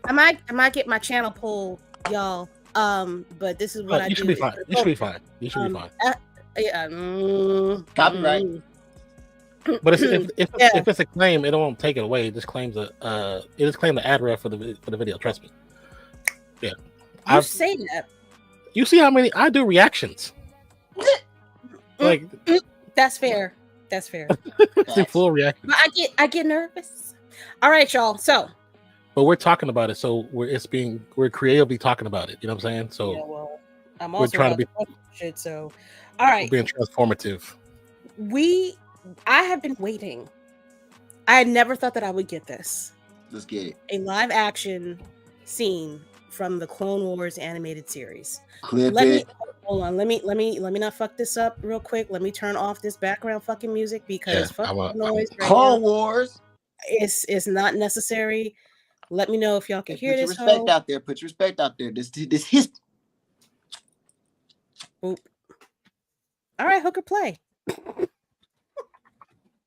I might get my channel pulled, y'all. But this is what I do. You should be fine. You should be fine. Copyright. But if it's a claim, it won't take it away. It just claims the ad rep for the video. Trust me. Yeah. You say that. You see how many I do reactions? Like that's fair. That's fair. Full reaction. But I get nervous. All right, y'all. So, but we're talking about it, so we're creatively talking about it. You know what I'm saying? So, yeah, well, I'm also trying to be shit. So, all right, we're being transformative. I have been waiting. I had never thought that I would get this. Let's get it. A live action scene from the Clone Wars animated series. Hold on. Let me not fuck this up real quick. Let me turn off this background fucking music because noise. Clone Wars. It's not necessary. Let me know if y'all can hear this. Put your respect out there. This history. Oop. All right, hooker play.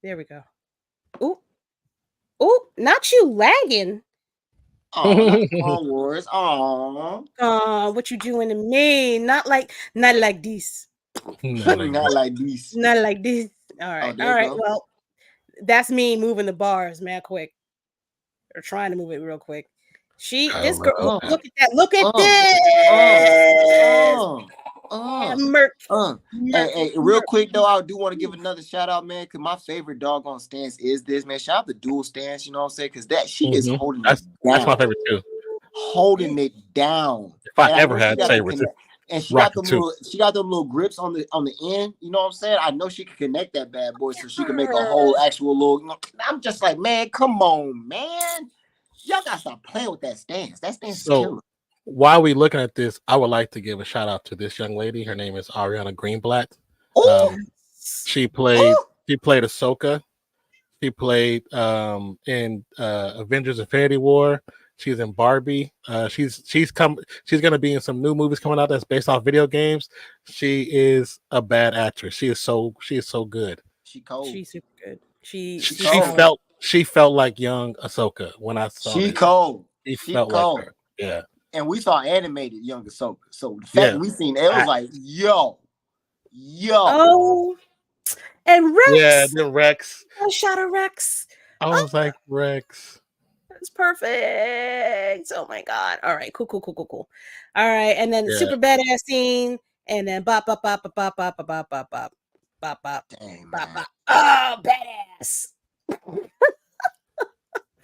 There we go. Oop, not you lagging. Oh, Clone Wars. Oh, what you doing to me? Not like this. Not like this. Not like this. All right. Well, that's me moving the bars, man, quick. Or trying to move it real quick. This girl, look at that. Look at this. Hey, real quick though, I do want to give another shout out, man, because my favorite doggone stance is this, man. Shout out the dual stance, you know what I'm saying? Because that she is holding it down. That's my favorite too. Holding it down. If I ever had favorites, And she got them little grips on the end. You know what I'm saying? I know she can connect that bad boy so she can make a whole actual little. You know, I'm just like, man, come on, man. Y'all gotta stop playing with that stance. That stance is killer. While we looking at this, I would like to give a shout out to this young lady. Her name is Ariana Greenblatt. She played AHSOKA. She played in Avengers Infinity War. She's in Barbie. She's gonna be in some new movies coming out that's based off video games. She is a bad actress. She is so good. She cold. She's super good. She felt like young Ahsoka when I saw her. She cold. She felt like her. Yeah. And we saw animated young Ahsoka. So the fact that we seen it was like, yo. Oh, and Rex. Yeah, then Rex. A shot of Rex. I was like, Rex. That's perfect. Oh my god. All right, cool. All right, and then super badass scene, and then bop. Dang, bop. Oh, badass.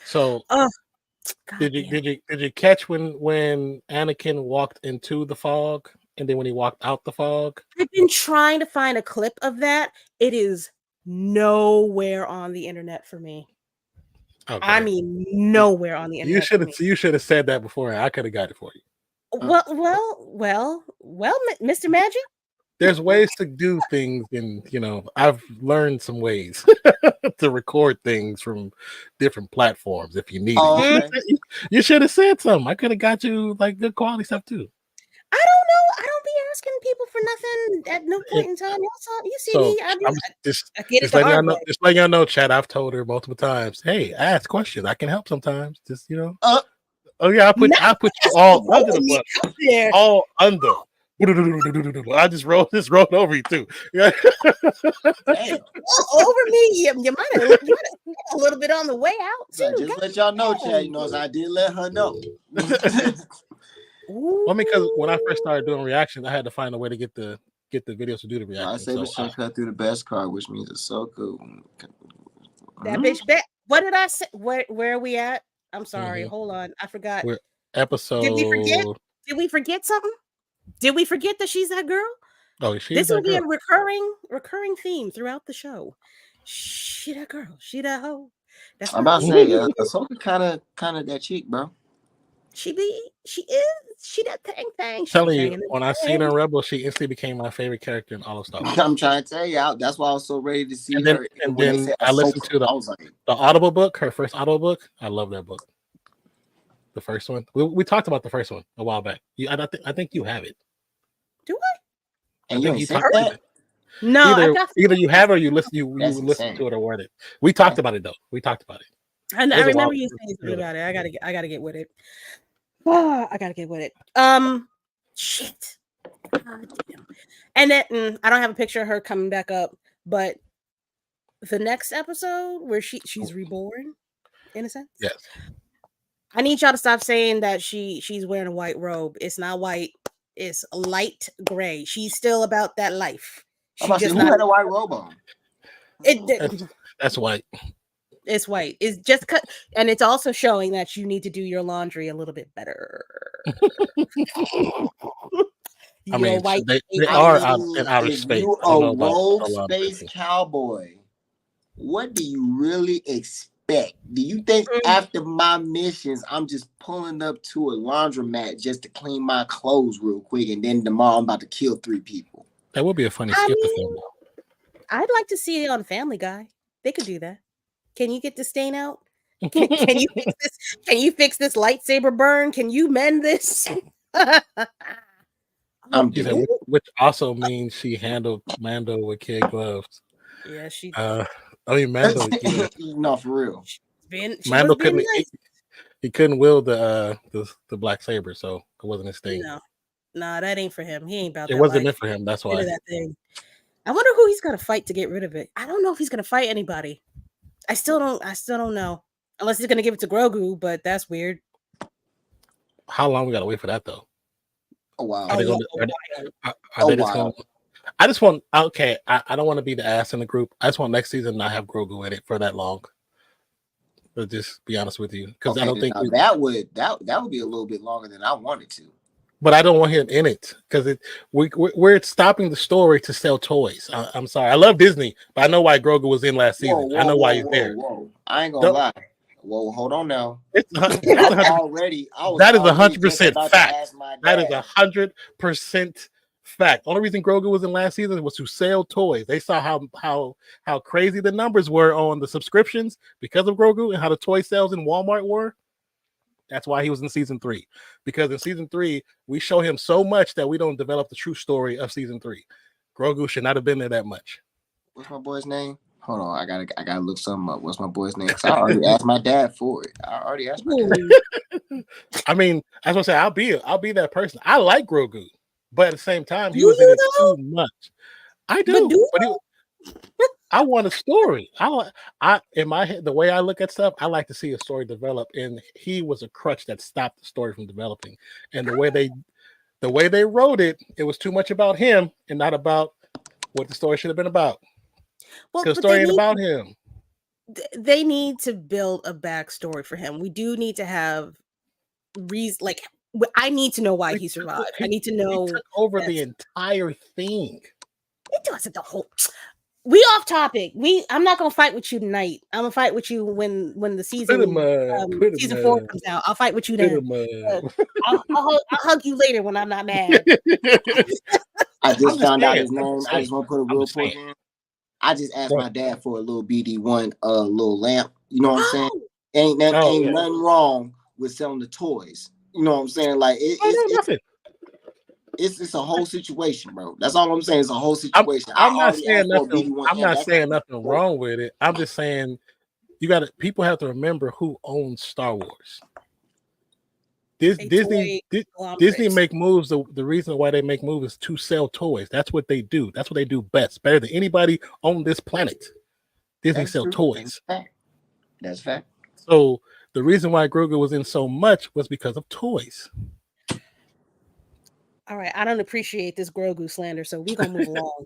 So did you catch when Anakin walked into the fog and then when he walked out the fog? I've been trying to find a clip of that. It is nowhere on the internet for me. Okay. I mean, nowhere on the internet. You should have said that before. I could have got it for you. Well, Mr. Magic. There's ways to do things, and I've learned some ways to record things from different platforms. If you need it, you should have said something. I could have got you like good quality stuff too. I don't know. I don't be asking people for nothing at no point in time. You see me. Just letting y'all know, Chad. I've told her multiple times. Hey, ask questions. I can help sometimes. Just I put you all under the bus. All under. I just rolled over you too. Over me. You might have a little bit on the way out too. Just let y'all know, Chad. I did let her know. Well, because when I first started doing reactions, I had to find a way to get the videos to do the reactions. I say we should cut through the best card, which means it's so cool. That bitch bet. What did I say? Where are we at? I'm sorry. Hold on. I forgot. We're episode. Did we forget something? Did we forget that she's that girl? Oh, she's this will be a recurring theme throughout the show. She that girl. She that hoe. I'm about to say, Ahsoka kind of that chick, bro. She that thing. Telling you, when I seen her in Rebel, she instantly became my favorite character in all of Star Wars. I'm trying to tell you, that's why I was so ready to see her. And then I listened to the Audible book, her first Audible book. I love that book. The first one. We talked about the first one a while back. I think you have it. Do I? And you ain't said that? No, either you have it or you listen to it or read it. We talked about it though. We talked about it. I remember you saying something about it. I gotta get with it. Oh, I gotta get with it. Shit. God damn. And then I don't have a picture of her coming back up, but the next episode where she's reborn, in a sense. Yes. I need y'all to stop saying that she's wearing a white robe. It's not white. It's light gray. She's still about that life. She just had a white robe on. That's white. It's white. It's just cut, and it's also showing that you need to do your laundry a little bit better. I mean, they are out in outer space. You a rogue space cowboy. What do you really expect? Do you think after my missions, I'm just pulling up to a laundromat just to clean my clothes real quick, and then tomorrow I'm about to kill 3 people? That would be a funny skip to film. I'd like to see it on Family Guy. They could do that. Can you get the stain out? Can you fix this? Can you fix this lightsaber burn? Can you mend this? Which also means she handled Mando with kid gloves. Yeah, she. Mando. No, for real. Mando couldn't. He couldn't wield the black saber, so it wasn't his thing. No, that ain't for him. He ain't about. It wasn't meant for him. That's why. That thing. I wonder who he's gonna fight to get rid of it. I don't know if he's gonna fight anybody. I still don't know. Unless he's gonna give it to Grogu, but that's weird. How long we gotta wait for that though? Oh wow. I just want I don't want to be the ass in the group. I just want next season not have Grogu in it for that long. But just be honest with you. Because I don't think that would be a little bit longer than I wanted to. but I don't want him in it because we're stopping the story to sell toys. I'm sorry. I love Disney, but I know why Grogu was in last season. I know why he's there. I ain't gonna lie. Whoa, hold on now. That is 100% fact. That is 100% fact. Only reason Grogu was in last season was to sell toys. They saw how crazy the numbers were on the subscriptions because of Grogu and how the toy sales in Walmart were. That's why he was in season 3. Because in season 3, we show him so much that we don't develop the true story of season 3. Grogu should not have been there that much. What's my boy's name? Hold on, I gotta look something up. What's my boy's name? I already asked my dad for it. I mean, as I say, I'll be that person. I like Grogu, but at the same time, he was in it too much. I do, but I want a story. I in my head, the way I look at stuff, I like to see a story develop, and he was a crutch that stopped the story from developing. And the way they wrote it, it was too much about him and not about what the story should have been about. Well, the story ain't about him. They need to build a backstory for him. We do need to have reason. Like, I need to know why he survived. I need to know. He took over the entire thing. It doesn't the whole. We off topic. I'm not gonna fight with you tonight. I'm gonna fight with you when the season 4 comes out. I'll fight with you then. I'll hug you later when I'm not mad. I just found out his name. I just want to put a real point in. I just asked my dad for a little BD1 little lamp. You know what I'm saying? Ain't nothing wrong with selling the toys. You know what I'm saying? Like it's a whole situation, bro. That's all I'm saying. It's a whole situation. I'm not saying nothing. I'm not saying nothing wrong with it. I'm just saying people have to remember who owns Star Wars. Disney make moves. The reason why they make moves is to sell toys. That's what they do. That's what they do best, better than anybody on this planet. Disney sell toys. That's fact. So the reason why Grogu was in so much was because of toys. All right, I don't appreciate this Grogu slander, so we're gonna move along.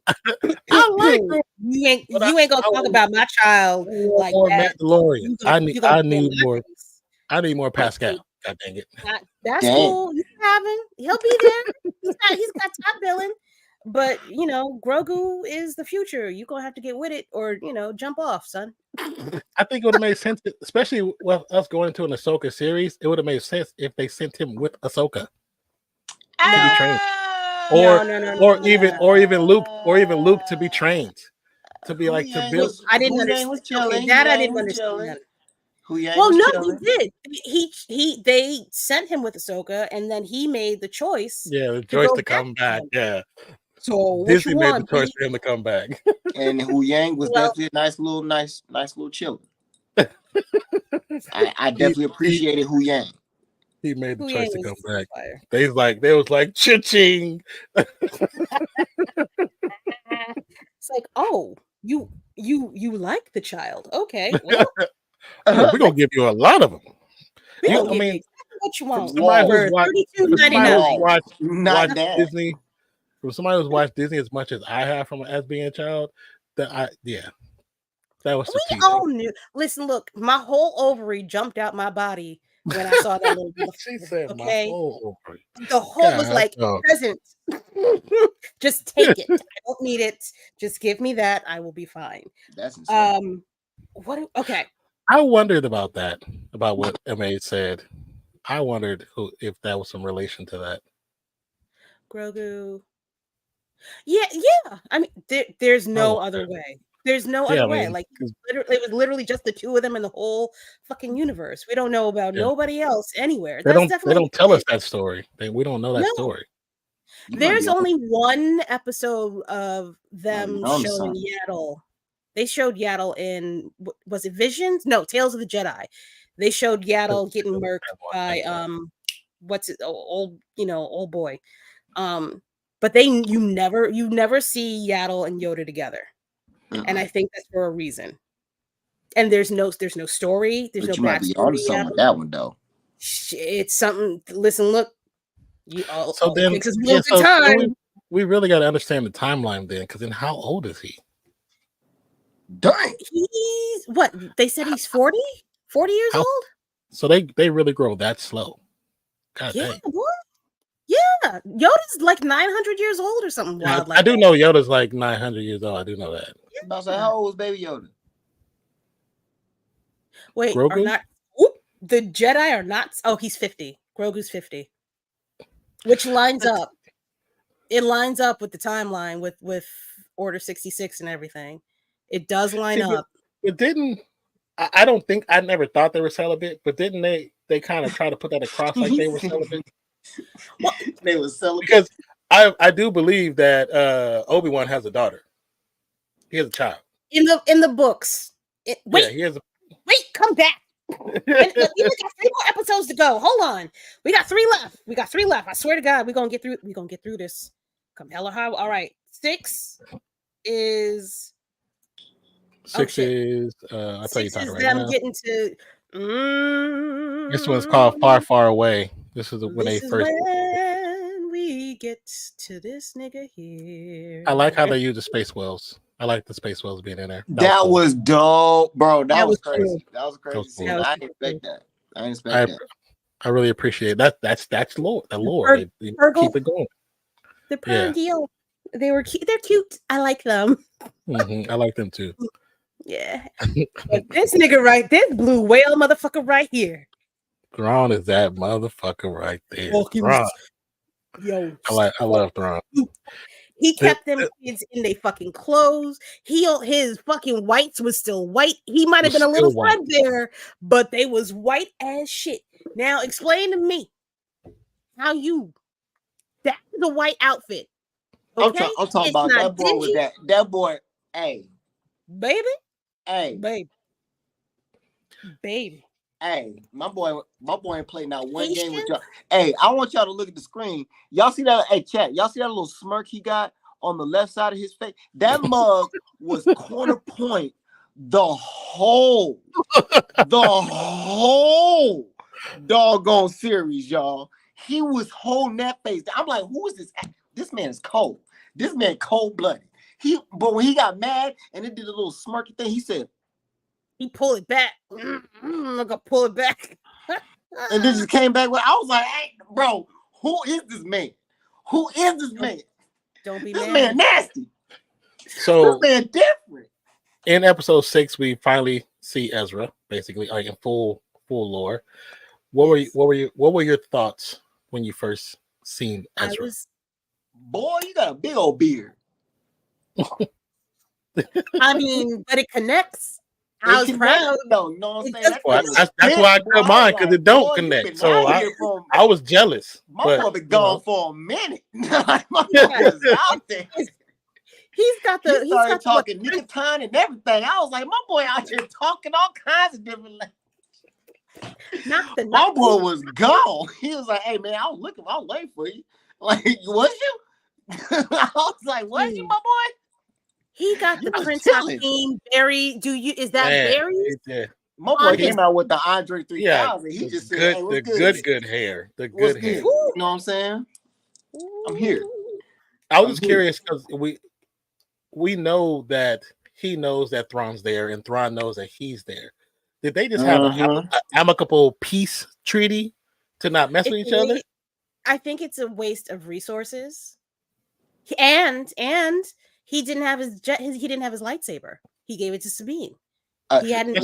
I like Grogu. You ain't gonna talk about my child like that. Mandalorian. I need more Pascal. God dang it. That's cool. He'll be there. He's got top billing. But Grogu is the future. You're gonna have to get with it or jump off, son. I think it would have made sense, especially with us going into an Ahsoka series, it would have made sense if they sent him with Ahsoka. To be trained. Or even Luke to be trained. To be like to build. I didn't understand that. I didn't understand. Well, no, he did. They sent him with Ahsoka, and then he made the choice. Yeah, the choice to come back. Yeah. So Disney made the choice for him to come back. And Hu Yang was definitely a nice little chiller. I definitely appreciated Hu Yang. He made the choice to come back. They was like cha-ching. It's like, oh, you like the child? Okay, well, we're gonna give you a lot of them. What you want? From somebody who's watched Disney as much as I have as being a child, that was. We all knew. Listen, look, my whole ovary jumped out my body when I saw that little. She said, okay? My whole ovary. The whole was like present. Just take it. I don't need it. Just give me that. I will be fine. That's insane. What? Okay. I wondered about that. About what M.A. said. I wondered if that was some relation to that. Grogu. Yeah. I mean, there's no other way. There's no other way. Like, it was literally just the two of them in the whole fucking universe. We don't know about nobody else anywhere. They don't tell us that story. We don't know that story. There's only one episode of them showing Yaddle. They showed Yaddle in, was it Visions? No, Tales of the Jedi. They showed Yaddle getting murked by old boy. But you never see Yaddle and Yoda together. And I think that's for a reason. And there's no story. There's no backstory. Might be on something with that one though. It's something. Listen, look. We really got to understand the timeline then, because then how old is he? Dang. He's what? They said he's 40? 40 years old? So they really grow that slow. God yeah, dang. boy. Yeah. Yeah, Yoda's like 900 years old or something wild. I do know Yoda's like 900 years old. I do know that. About to say, how old was Baby Yoda? Wait, Grogu? are not the Jedi are not? Oh, he's 50. Grogu's 50, which lines up. It lines up with the timeline with Order 66 and everything. It does line up. But didn't I don't think I never thought they were celibate, but didn't they kind of try to put that across like they were celibate? Well, they were celibate because I do believe that Obi-Wan has a daughter. He has a child in the books. Wait, he has wait, come back. We got 3 more episodes to go. Hold on, we got 3 left. I swear to God, we're gonna get through this. Come hella high. All right, 6 is. I'll tell you title right now. Getting to. This one's called Far, Far Away. This is when they first. When we get to this nigga here. I like how they use the space whales. I like the space whales being in there. That was dope, bro. That was crazy. Cool. That was crazy. Cool. I didn't expect that. I didn't expect that. I really appreciate that. That's lore. The lore. They keep it going. The deal. They're cute. I like them. I like them too. Yeah. But this blue whale motherfucker right here. Thrawn is that motherfucker right there. Thrawn. Yo. I love Thrawn. He kept them kids in their fucking clothes. His fucking whites was still white. He might have been a little threadbare, but they was white as shit. Now explain to me how that is a white outfit. Okay? I'm talking about that boy with that boy. Hey, baby. Hey, baby. Hey, my boy ain't played not one game with y'all. Hey, I want y'all to look at the screen. Y'all see that? Hey, chat. Y'all see that little smirk he got on the left side of his face? That mug was corner point the whole doggone series, y'all. He was holding that face. I'm like, who is this? This man is cold. This man cold-blooded. But when he got mad and it did a little smirky thing, he said, he pulled it back. I'm gonna pull it back. And then just came back with, I was like, hey, bro, who is this man? Who is this man? Don't be this mad. Man nasty. So this man different. In episode 6, we finally see Ezra, basically, like in full lore. What were your thoughts when you first seen Ezra? Boy, you got a big old beard. I mean, but it connects. I was proud. No, you know what I'm saying? That's why I got mine, because it don't connect. So I was jealous. My boy been gone for a minute. My boy is out there. He started talking nicotine and everything. I was like, my boy out here talking all kinds of different languages. My boy was gone. He was like, hey man, I was waiting for you. Like, was you? I was like, was you, my boy? He got the Prince Hakeem Berry. Is that Berry? My boy came out with the Andre 3000. Yeah, he just said, hey, good hair. The good hair. You know what I'm saying? I'm here. I was just curious because we know that he knows that Thrawn's there and Thrawn knows that he's there. Did they just have an amicable peace treaty to not mess with each other? I think it's a waste of resources. And he didn't have his lightsaber. He gave it to Sabine. He hadn't.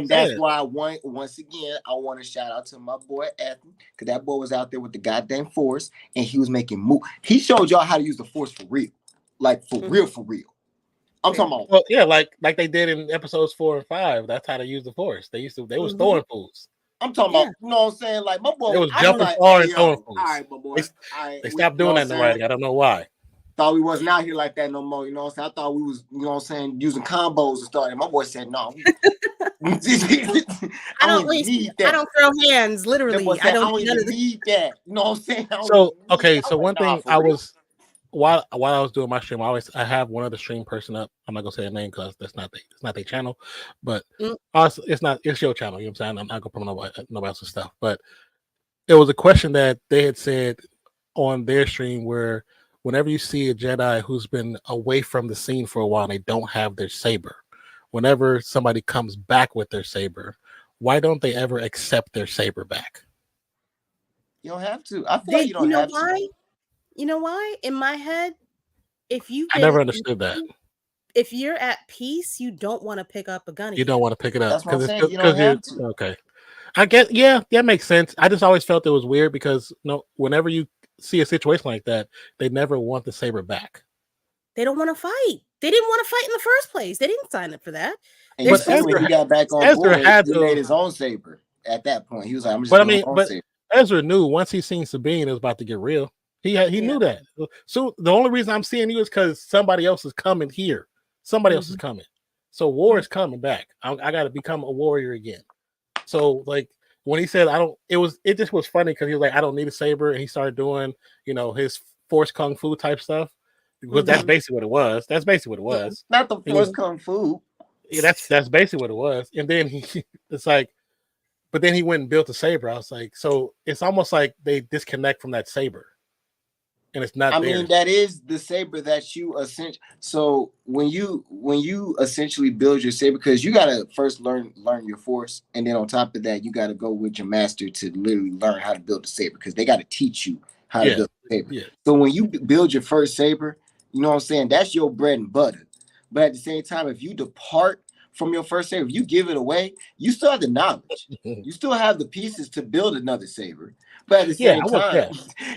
That's why once again I want to shout out to my boy Ethan, because that boy was out there with the goddamn Force and he was making moves. He showed y'all how to use the Force for real, like for real. I'm talking about. Well, yeah, like they did in episodes 4 and 5. That's how they used the Force. They was throwing fools. I'm talking about, you know what I'm saying? Like my boy, it was jumping far and throwing fools. All right, my boy. They stopped doing that in the writing. I don't know why. Thought we wasn't out here like that no more. You know what I'm saying? I thought we was, you know what I'm saying, using combos and stuff. And my boy said, no. I don't need that. I don't throw hands, literally. I don't need that. You know what I'm saying? So one thing while I was doing my stream, I have one other stream person up. I'm not gonna say a name because it's not their channel, but it's your channel. You know what I'm saying? I'm not gonna promote nobody else's stuff. But it was a question that they had said on their stream where whenever you see a Jedi who's been away from the scene for a while and they don't have their saber, whenever somebody comes back with their saber, why don't they ever accept their saber back? You don't have to. I feel like you don't have to. You know why? In my head, I never understood that. If you're at peace, you don't want to pick up a gun. You don't want to pick it up. That's what I'm saying. You don't have to. Okay. I guess, yeah, that makes sense. I just always felt it was weird because whenever you see a situation like that, they never want the saber back. They don't want to fight. They didn't want to fight in the first place. They didn't sign up for that. And you see when he got back on board, he made his own saber. At that point, he was like, "I'm just." But Ezra knew once he seen Sabine, it was about to get real. He knew that. So the only reason I'm seeing you is because somebody else is coming here. Somebody else is coming. So war is coming back. I got to become a warrior again. So like when he said it just was funny because he was like, I don't need a saber, and he started doing his force kung fu type stuff. Because that's basically what it was. That's basically what it was. Not the force kung fu. Yeah, that's basically what it was. And then it's like, but then he went and built a saber. I was like, so it's almost like they disconnect from that saber. And it's not. I mean, that is the saber that you essentially. So when you essentially build your saber, because you gotta first learn your force, and then on top of that, you gotta go with your master to literally learn how to build a saber, because they gotta teach you how to build a saber. Yeah. So when you build your first saber, you know what I'm saying, that's your bread and butter. But at the same time, if you depart from your first saber, if you give it away, you still have the knowledge. You still have the pieces to build another saber. But at the same time,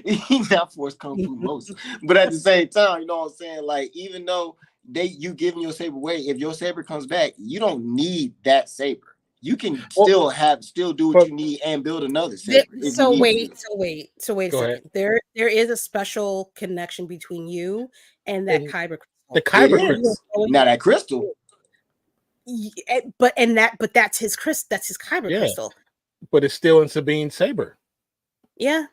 he's not forced kung fu most. But at the same time, you know what I'm saying? Like, even though you giving your saber away, if your saber comes back, you don't need that saber. You can still do what you need and build another saber. So wait a second. There is a special connection between you and that kyber crystal. The kyber crystal. Now that crystal. But that's his kyber crystal. But it's still in Sabine's saber. Yeah.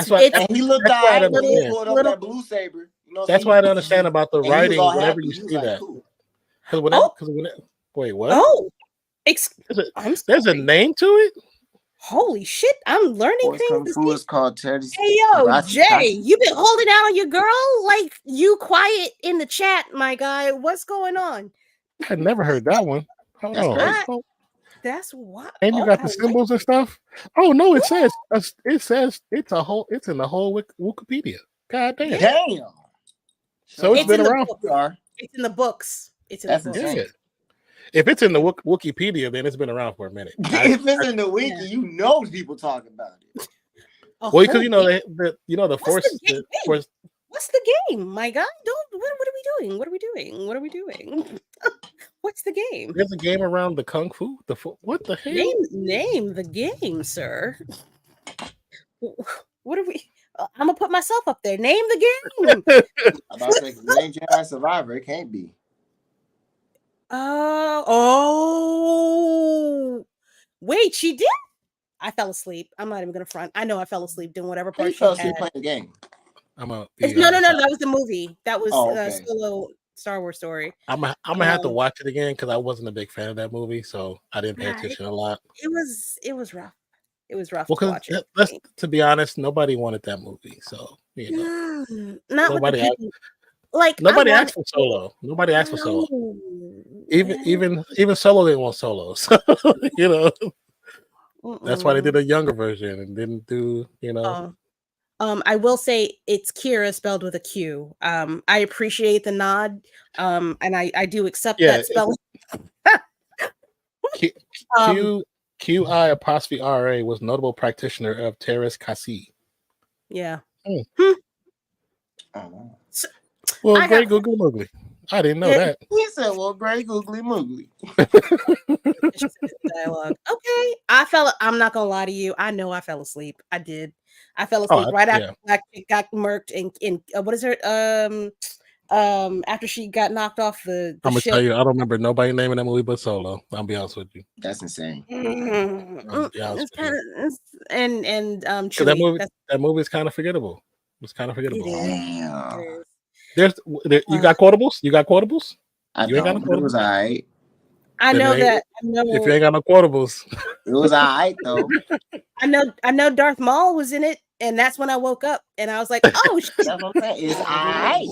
So and he looked out when he pulled up that blue saber. That's why I don't understand about the writing whenever you see that. Wait, what? Oh, there's a name to it? Holy shit, I'm learning things. Who is called Teddy? Hey, yo, Jay, you been holding out on your girl? Like, you quiet in the chat, my guy. What's going on? I never heard that one. Hold on. That's what. And you got the symbols and stuff. Oh no, it says it's in the whole Wikipedia. God damn. So it's been around. It's in the books. It's in the books. Yeah. If it's in the Wikipedia, then it's been around for a minute. If it's in the wiki, you know people talking about it. Well, because the force. What's the game, my guy? What are we doing? What are we doing? What's the game? There's a game around the kung fu. What the hell? Name the game, sir. What are we? I'm gonna put myself up there. Name the game. I'm about to say, name Jedi Survivor. It can't be. Wait, she did. I fell asleep. I'm not even gonna front. I know I fell asleep doing whatever part she fell asleep playing the game. No. That was the movie. That was Solo Star Wars story. I'm gonna have to watch it again because I wasn't a big fan of that movie, so I didn't pay attention a lot. It was rough. It was rough to watch it. To be honest, nobody wanted that movie, so nobody asked for Solo. Nobody asked for Solo. Even Solo didn't want Solo, so that's why they did a younger version and didn't do I will say it's Kira spelled with a Q. I appreciate the nod, and I do accept that spelling. QI''RA was notable practitioner of Teres Kasi. Yeah. Well, great googly moogly. I didn't know that. He said, well, great googly moogly. Dialogue. Okay. I'm not gonna lie to you. I know I fell asleep. I did. I fell asleep after it got murked and what is her after she got knocked off the I'm gonna ship. tell you, I don't remember nobody naming that movie but Solo. I'll be honest with you. That's insane. It's kind of that movie is kind of forgettable. It's kind of forgettable. Damn. You got quotables? You got quotables? You ain't got no quotables. It was all right. I know that. If you ain't got no quotables, it was all right though. I know Darth Maul was in it, and that's when I woke up and I was like, oh shit. That's what I'm saying. It's all right.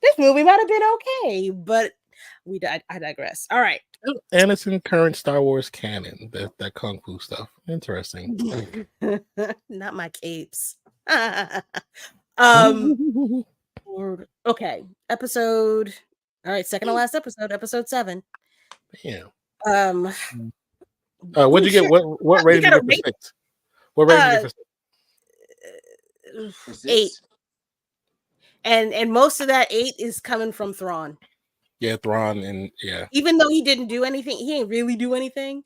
This movie might have been okay, but I digress. All right. And it's in current Star Wars canon. That kung fu stuff. Interesting. Not my capes. Okay. Episode. All right, second to last episode 7. Yeah. shit. What'd you get? What rating did you get for 6? What rating did you get for 6? 8. And most of that 8 is coming from Thrawn. Yeah, Thrawn, and yeah. Even though he didn't do anything, he didn't really do anything.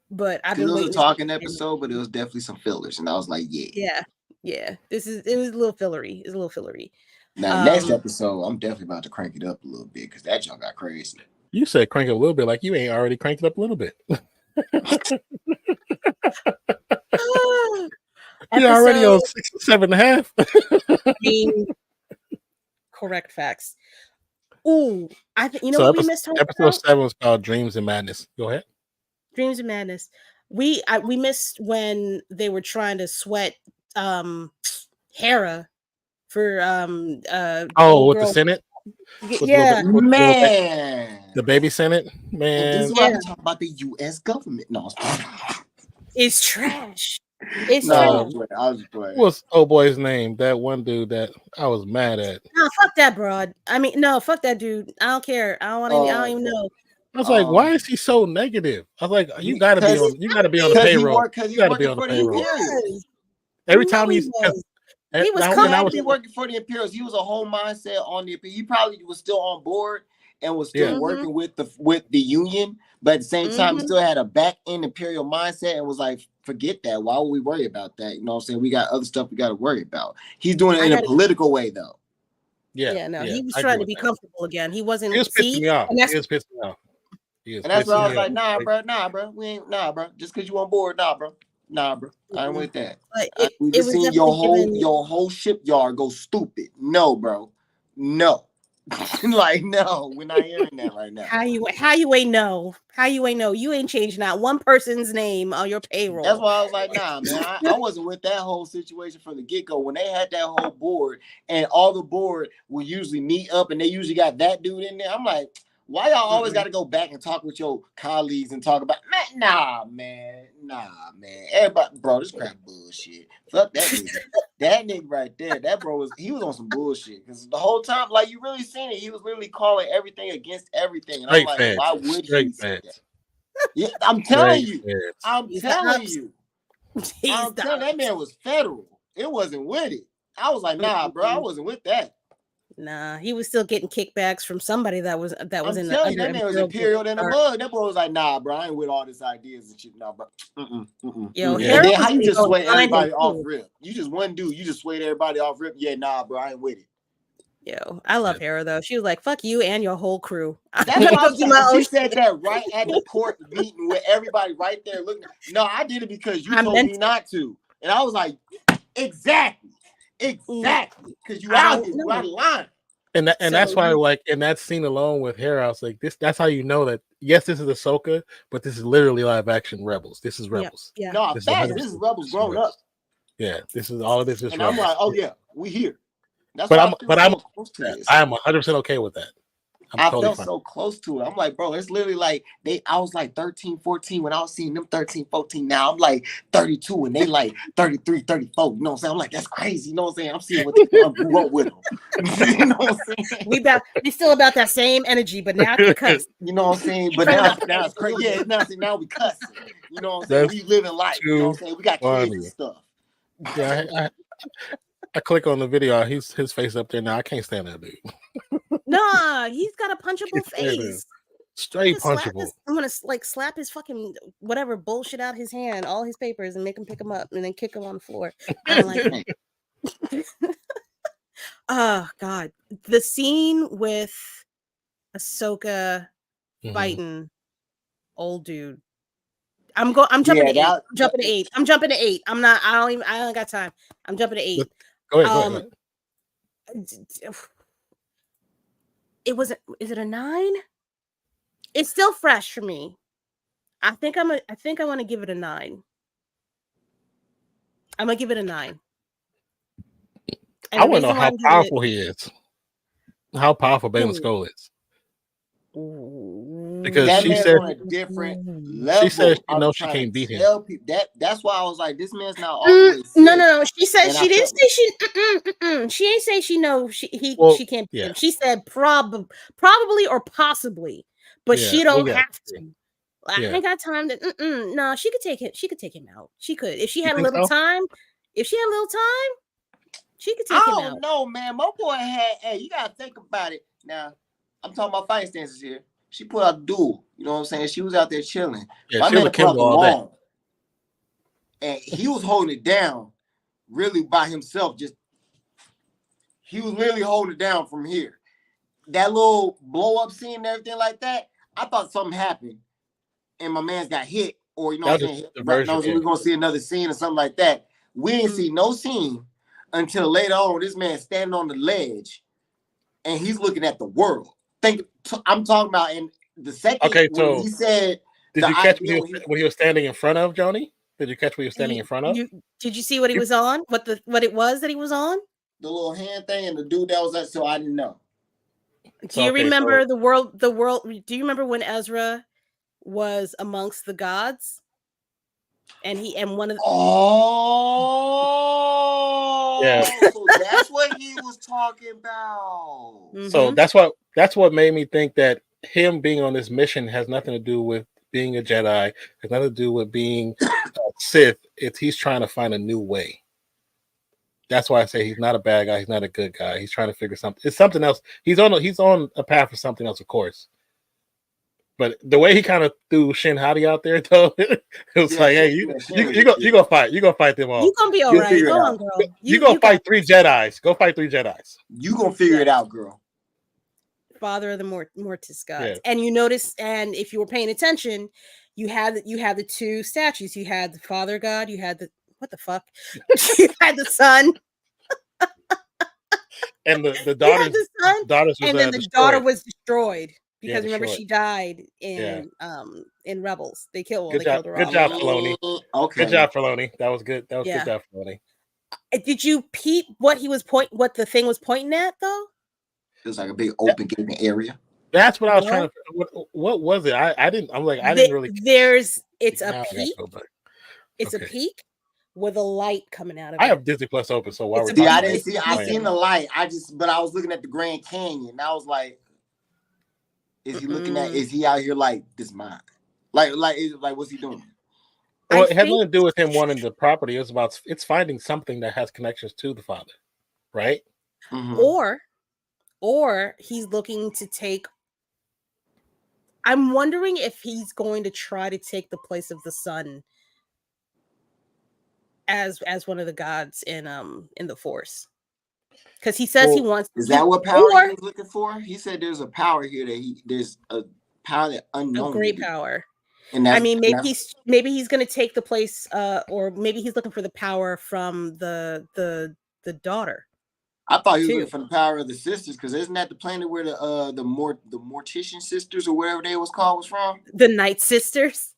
But I've been waiting. It was a talking episode, but it was definitely some fillers, and I was like, yeah. It was a little fillery. It's a little fillery. Now, next episode, I'm definitely about to crank it up a little bit because that junk got crazy. You said crank it a little bit, like you ain't already cranked it up a little bit. You're already on 6 or 7.5. Correct facts. Ooh, you know so what we missed? Episode 7 was called Dreams and Madness. Go ahead. Dreams and Madness. We missed when they were trying to sweat Hera for with the Senate. Yeah, man. The baby Senate, man. This is what I'm talking about. The U.S. government. No, it's trash. It's trash. I was playing. What's old boy's name? That one dude that I was mad at. No, fuck that broad. I mean, no, fuck that dude. I don't care. I don't want any. I don't even know. I was like, why is he so negative? I was like, you gotta be on the payroll. You gotta be on the payroll. Every time he was working for the Imperials. He was a whole mindset on the. He probably was still on board and was still working with the Union, but at the same time, he still had a back end Imperial mindset and was like, forget that. Why would we worry about that? You know what I'm saying? We got other stuff we got to worry about. He's doing it in a political way, though. He was trying to be comfortable again. He wasn't. He was pissing me off. He was pissing me off. And that's why I was like, nah, bro. We ain't, bro. Just because you on board, bro. I ain't with that. We just seen your whole shipyard go stupid. No, bro. No. Like, no, we're not hearing that right now. How you ain't know? How you ain't know? You ain't changed not one person's name on your payroll. That's why I was like, nah, man. I wasn't with that whole situation from the get-go. When they had that whole board and all the board will usually meet up and they usually got that dude in there, I'm like, why y'all always got to go back and talk with your colleagues and talk about, man? Everybody, bro, this crap bullshit. Fuck that nigga. That nigga right there, that bro was on some bullshit. Because the whole time, like, you really seen it, he was literally calling everything against everything. And I'm like, why would he say that? Yeah, I'm telling you. That man was federal. It wasn't with it. I was like, nah, bro, I wasn't with that. Nah, he was still getting kickbacks from somebody that was in the that man was Imperial in the mud. That boy was like, nah, bro, I ain't with all this ideas and shit. Nah, bro. Yo, then how you just sway everybody off rip? You just one dude, you just swayed everybody off rip. Yeah, nah, bro, I ain't with it. Yo, I love Hera though. She was like, fuck you and your whole crew. That's what she said that right at the court meeting with everybody right there looking. No, I did it because you told me not to. And I was like, exactly. Because you out of line. And that's why, like, in that scene alone with Hera, I was like, that's how you know that, yes, this is AHSOKA, but this is literally live action Rebels. This is Rebels. Yeah. No, this is Rebels grown up. Yeah, this is all of this is and Rebels. I'm like, oh yeah, we here. I am 100% okay with that. I felt so close to it. I'm like, bro, it's literally like I was like 13, 14 when I was seeing them 13, 14. Now I'm like 32 and they like 33, 34. You know what I'm saying? I'm like, that's crazy. You know what I'm saying? I'm seeing what they grew up with them. You know what I'm saying? We still about that same energy, but now because you know what I'm saying? But now it's crazy. Yeah, now we cussing. You know what I'm saying? We living life. You know what I'm saying? We got kids and stuff. Yeah, I click on the video. His face up there now. I can't stand that dude. Nah, he's got a punchable face. Straight punchable. I'm gonna slap his fucking whatever bullshit out his hand, all his papers, and make him pick him up, and then kick him on the floor. Oh God, the scene with AHSOKA fighting old dude. I'm jumping to 8. I'm jumping to 8. I'm jumping to 8. I don't got time. I'm jumping to 8. Go ahead. Is it a 9? It's still fresh for me. I think I want to give it a 9. I'm gonna give it a 9. And I want to know how powerful he is. How powerful Baylan Skoll is. Because that she man's said on a different level. she says she I'm knows she trying can't beat to him. tell people that's why I was like, this man's not off with No. She said And she I didn't felt- say she. She ain't say she know she can't beat him. She said probably or possibly, but she don't have to. I ain't got time to. No, she could take it. She could take him out. She could if she had a little time. If she had a little time, she could take him out. I don't know, man. My boy had. Hey, you gotta think about it. Now, I'm talking about fight stances here. She put out the duel. You know what I'm saying? She was out there chilling. Yeah, my she man was put out the all long, and he was holding it down, really by himself. He was literally holding it down from here. That little blow up scene and everything like that. I thought something happened, and my man's got hit, or you know what I'm saying? We're gonna see another scene or something like that. We didn't see no scene until later on. This man standing on the ledge, and he's looking at the world. I'm talking about in the second. Okay, so he said, did you catch when he was standing in front of Joney? Did you catch what he was standing in front of? Did you see what he was on? What it was that he was on? The little hand thing and the dude that was that. So I didn't know. Do you remember the world? Do you remember when Ezra was amongst the gods? And one of so that's what he was talking about. So that's what made me think that him being on this mission has nothing to do with being a Jedi, has nothing to do with being a Sith. He's trying to find a new way. That's why I say he's not a bad guy. He's not a good guy. He's trying to figure something. It's something else. He's on a path for something else, of course. But the way he kind of threw Shin Hati out there, though, it was like, hey, you gonna fight. You gonna fight them all. You gonna be all right. Go on, girl. You gonna fight 3 Jedis. Go fight 3 Jedis. You gonna figure it out, girl. Father of the Mortis gods. And you notice, and if you were paying attention, you had the 2 statues. You had the Father God. You had the what the fuck? You had the son. And the daughters was and then the daughter was destroyed because remember she died in Rebels. They killed her. Good job, Filoni. Okay. Good job, Filoni. That was good. That was good job, Filoni. Did you peep what the thing was pointing at though? It was like a big open gaping area. That's what I was trying to. What was it? I didn't really. It's a peak. It's a peak with a light coming out of it. I have Disney Plus open, so why were I didn't see. I seen the light. But I was looking at the Grand Canyon. And I was like, is he looking at? Is he out here like this mine? Like what's he doing? Well, it had nothing to do with him wanting the property. It's finding something that has connections to the father, right? Mm-hmm. Or he's looking to take. I'm wondering if he's going to try to take the place of the son as one of the gods in the Force, because he says he wants. Is that what power he was looking for? He said there's a power here there's a power that unknown. A great power. And maybe he's going to take the place, or maybe he's looking for the power from the daughter. I thought he was looking for the power of the sisters, because isn't that the planet where the Mortician sisters or whatever they was called was from? The Night Sisters.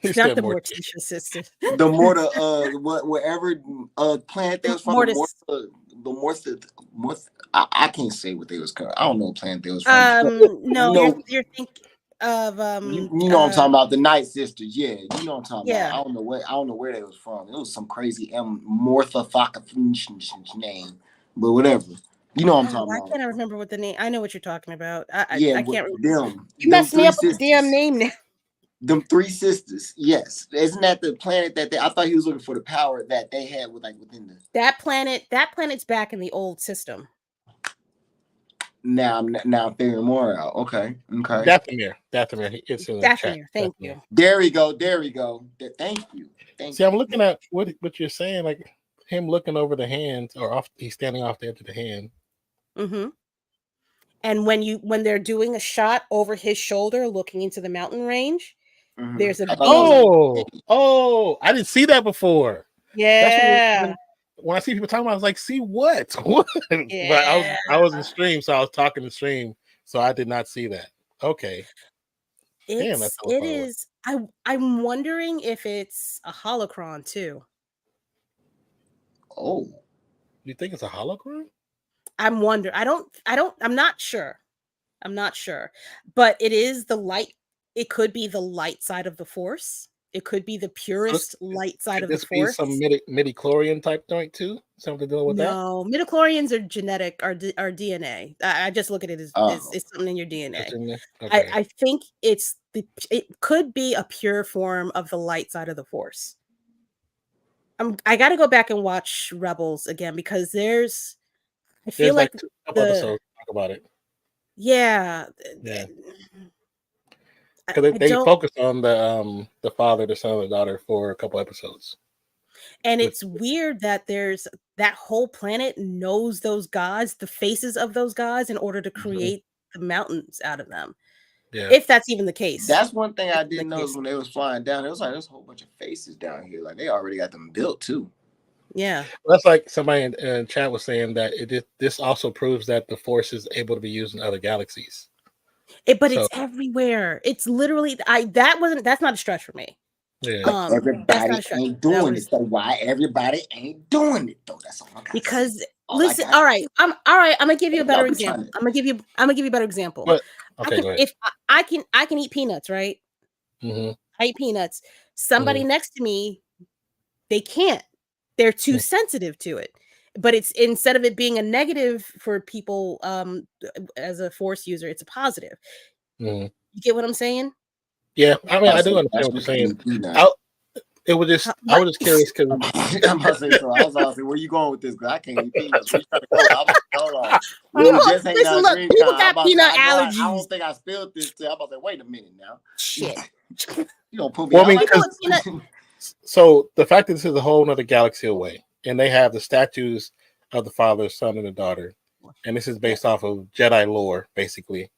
It's not the Mortician sisters. The whatever planet they was from. I can't say what they was called. I don't know what planet they was from. No, you're thinking of you know what I'm talking about, the Night Sisters. Yeah, you know what I'm talking about. I don't know where they was from. It was some crazy name, but whatever. You know what I'm talking about. I can't remember what the name. I know what you're talking about. I can't remember. Them. You messed me up with the damn name now. Them 3 sisters, yes. Isn't that the planet that I thought he was looking for the power that they had within the that planet? That planet's back in the old system. Now I'm figuring more out. Okay. Dathomir. It's in the chat. Thank you. There we go. Thank you. See, I'm looking at what you're saying, like him looking over the hands, or he's standing off the edge of the hand. Mm-hmm. And when they're doing a shot over his shoulder, looking into the mountain range, there's a I didn't see that before. Yeah. When I see people talking about it, I was like, see what? What? Yeah. But I was in stream, so I was talking to stream, so I did not see that. Okay. It is. I'm wondering if it's a holocron too. Oh. You think it's a holocron? I'm wondering. I'm not sure. I'm not sure, but it is the light. It could be the light side of the Force. It could be the purest light side Could of the this be Force. some midi-chlorian type joint too? Something to do with that? No, midichlorians are genetic, are DNA. I just look at it as it's something in your DNA. Okay. I think it could be a pure form of the light side of the Force. I got to go back and watch Rebels again because there's like a couple episodes talk about it. Yeah. Because they focus on the father, the son, and the daughter for a couple episodes. And it's weird that there's that whole planet knows those gods, the faces of those gods, in order to create the mountains out of them. Yeah. If that's even the case. That's one thing I didn't know when they was flying down. It was like there's a whole bunch of faces down here. Like they already got them built too. Yeah. Well, that's like somebody in chat was saying that this also proves that the Force is able to be used in other galaxies. It's everywhere. It's literally that's not a stretch for me. Yeah. Everybody ain't doing it. So why everybody ain't doing it though? That's all I got. Because listen, all right. I'm gonna give you a better example. I'm gonna give you a better example. But, okay, go ahead. If I can eat peanuts, right? Mm-hmm. I eat peanuts. Somebody next to me, they can't. They're too sensitive to it. But it's instead of it being a negative for people as a Force user, it's a positive. You get what I'm saying? Yeah, I mean, I do understand what you're saying. I was just curious because I'm about to say so. I was about to say, where you going with this? Because I can't eat peanuts. Where you trying to go? Hold on. We were just hanging out. People got peanut allergies. I don't think I spilled this. I'm about to say, wait a minute now. Shit. You don't put me out. So the fact that this is a whole other galaxy away, and they have the statues of the father, son, and the daughter, and this is based off of Jedi lore, basically.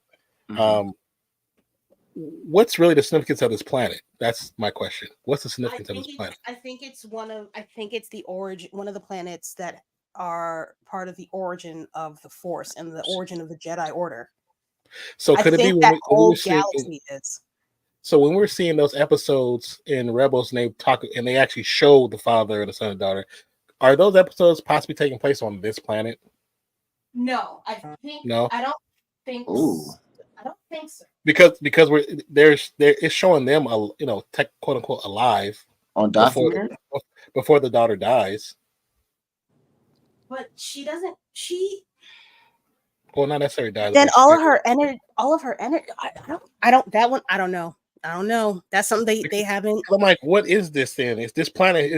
What's really the significance of this planet? That's my question. What's the significance of this planet? I think it's the origin, one of the planets that are part of the origin of the Force and the origin of the Jedi Order. So could it be that whole galaxy is? So when we're seeing those episodes in Rebels and they actually show the father and the son and daughter, are those episodes possibly taking place on this planet? No, I don't think so. Because it's showing them quote unquote alive on documentary before the daughter dies. But she doesn't. Well, not necessarily dies. Then all of her energy. I don't know. That's something they haven't. I'm like, what is this then? Is this planet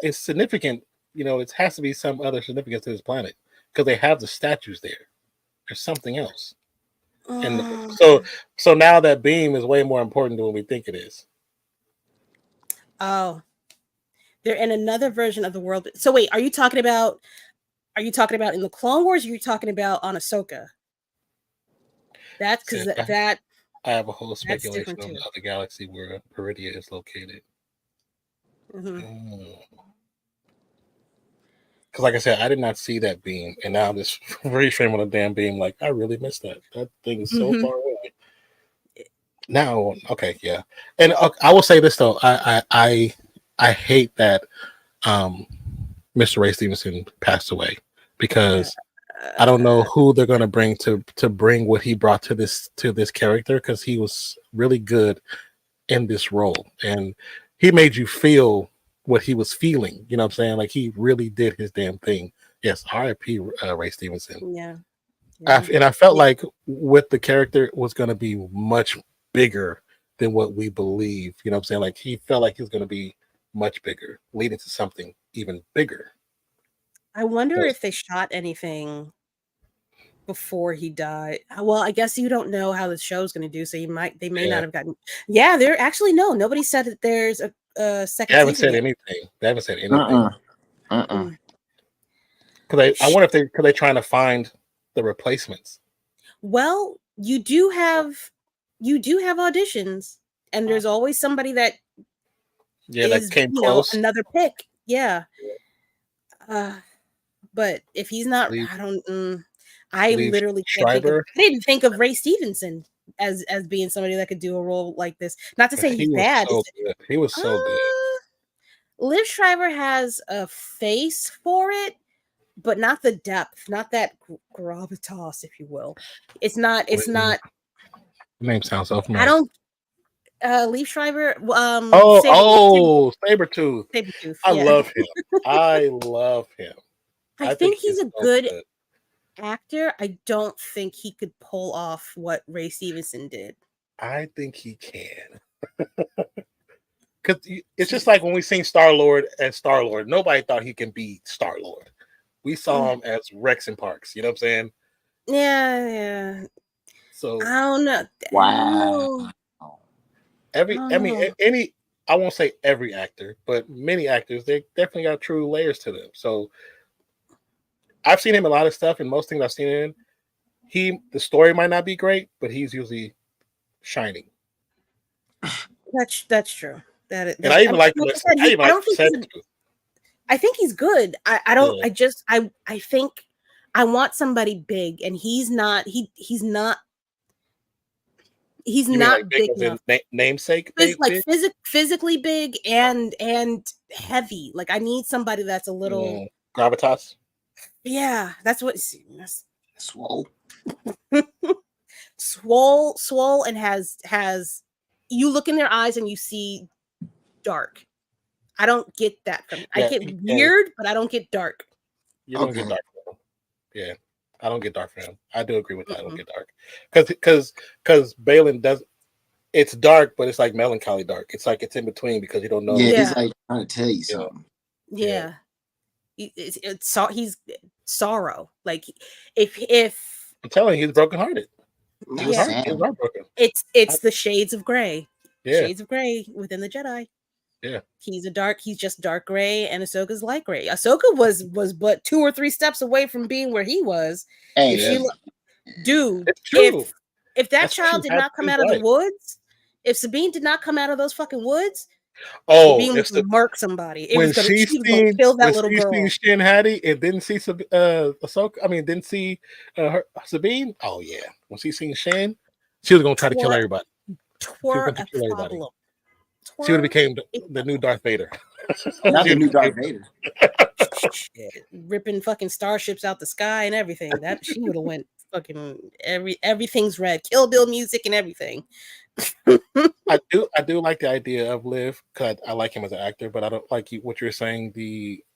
it's significant? It has to be some other significance to this planet because they have the statues there. There's something else. And so now that beam is way more important than what we think it is. Oh, they're in another version of the world. So wait, are you talking about in the Clone Wars? Or are you talking about on AHSOKA? That's because that I have a whole speculation on the other galaxy where Peridia is located. Because like I said, I did not see that beam, and now I'm just reframing on the damn beam. Like I really missed that. That thing is so far away. Now, okay, yeah, and I will say this though, I hate that Mr. Ray Stevenson passed away because I don't know who they're going to bring to bring what he brought to this character because he was really good in this role and he made you feel what he was feeling. You know what I'm saying? Like he really did his damn thing. Yes, R.I.P. Ray Stevenson. Yeah. And I felt like with the character was going to be much bigger than what we believe. You know what I'm saying? Like he felt like he was going to be much bigger, leading to something even bigger. I wonder if they shot anything before he died. Well, I guess you don't know how the show's going to do, so they may not have gotten. Yeah, they're actually nobody said that there's a second. They haven't said anything. They haven't said anything. Because I wonder if they're trying to find the replacements. Well, you do have auditions, and there's always somebody that that came close. Another pick. Yeah. But if he's not, I literally can't I didn't think of Ray Stevenson as being somebody that could do a role like this. Not to say he's bad. He was so good. Liv Schreiber has a face for it, but not the depth, not that gravitas, if you will. It's not. The name sounds so familiar. I don't. Leaf Schreiber. Sabretooth. Sabretooth. I love him. I love him. I think he's a good actor. I don't think he could pull off what Ray Stevenson did. I think he can. Because it's just like when we seen Star-Lord as Star-Lord, nobody thought he can be Star-Lord. We saw him as Rex and Parks. You know what I'm saying? Yeah. So I don't know. Wow. I won't say every actor, but many actors, they definitely got true layers to them. So I've seen him in a lot of stuff, and most things I've seen him, the story might not be great, but he's usually shining. That's true. And I even like I think he's good. I think I want somebody big, and he's not like big enough. Namesake big? Physically big and heavy. Like I need somebody that's a little gravitas. Yeah, that's what swole. swole and has you look in their eyes and you see dark. I don't get that from I get weird, but I don't get dark. You don't get dark for him. Yeah. I don't get dark for him. I do agree with that. I don't get dark. Because Balin does it's dark, but it's like melancholy dark. It's like it's in between because you don't know. Yeah, he's like trying to tell you something. Yeah. He's sorrow. Like if I'm telling you, he's brokenhearted. It's the shades of gray. Yeah. Shades of gray within the Jedi. Yeah. He's just dark gray, and Ahsoka's light gray. Ahsoka was but 2 or 3 steps away from being where he was. Hey, if that child did not come out of the woods, if Sabine did not come out of those fucking woods, Sabine would murk somebody. She was gonna kill that little girl. When she seen Shin Hattie and didn't see Ahsoka, didn't see her Sabine. Oh yeah, when she seen Shin, she was gonna try to kill everybody. She would have became the new Darth Vader. Not the new Darth Vader. Ripping fucking starships out the sky and everything. That she would have went fucking everything's red. Kill Bill music and everything. I do like the idea of Liv because I like him as an actor, but I don't like what you're saying.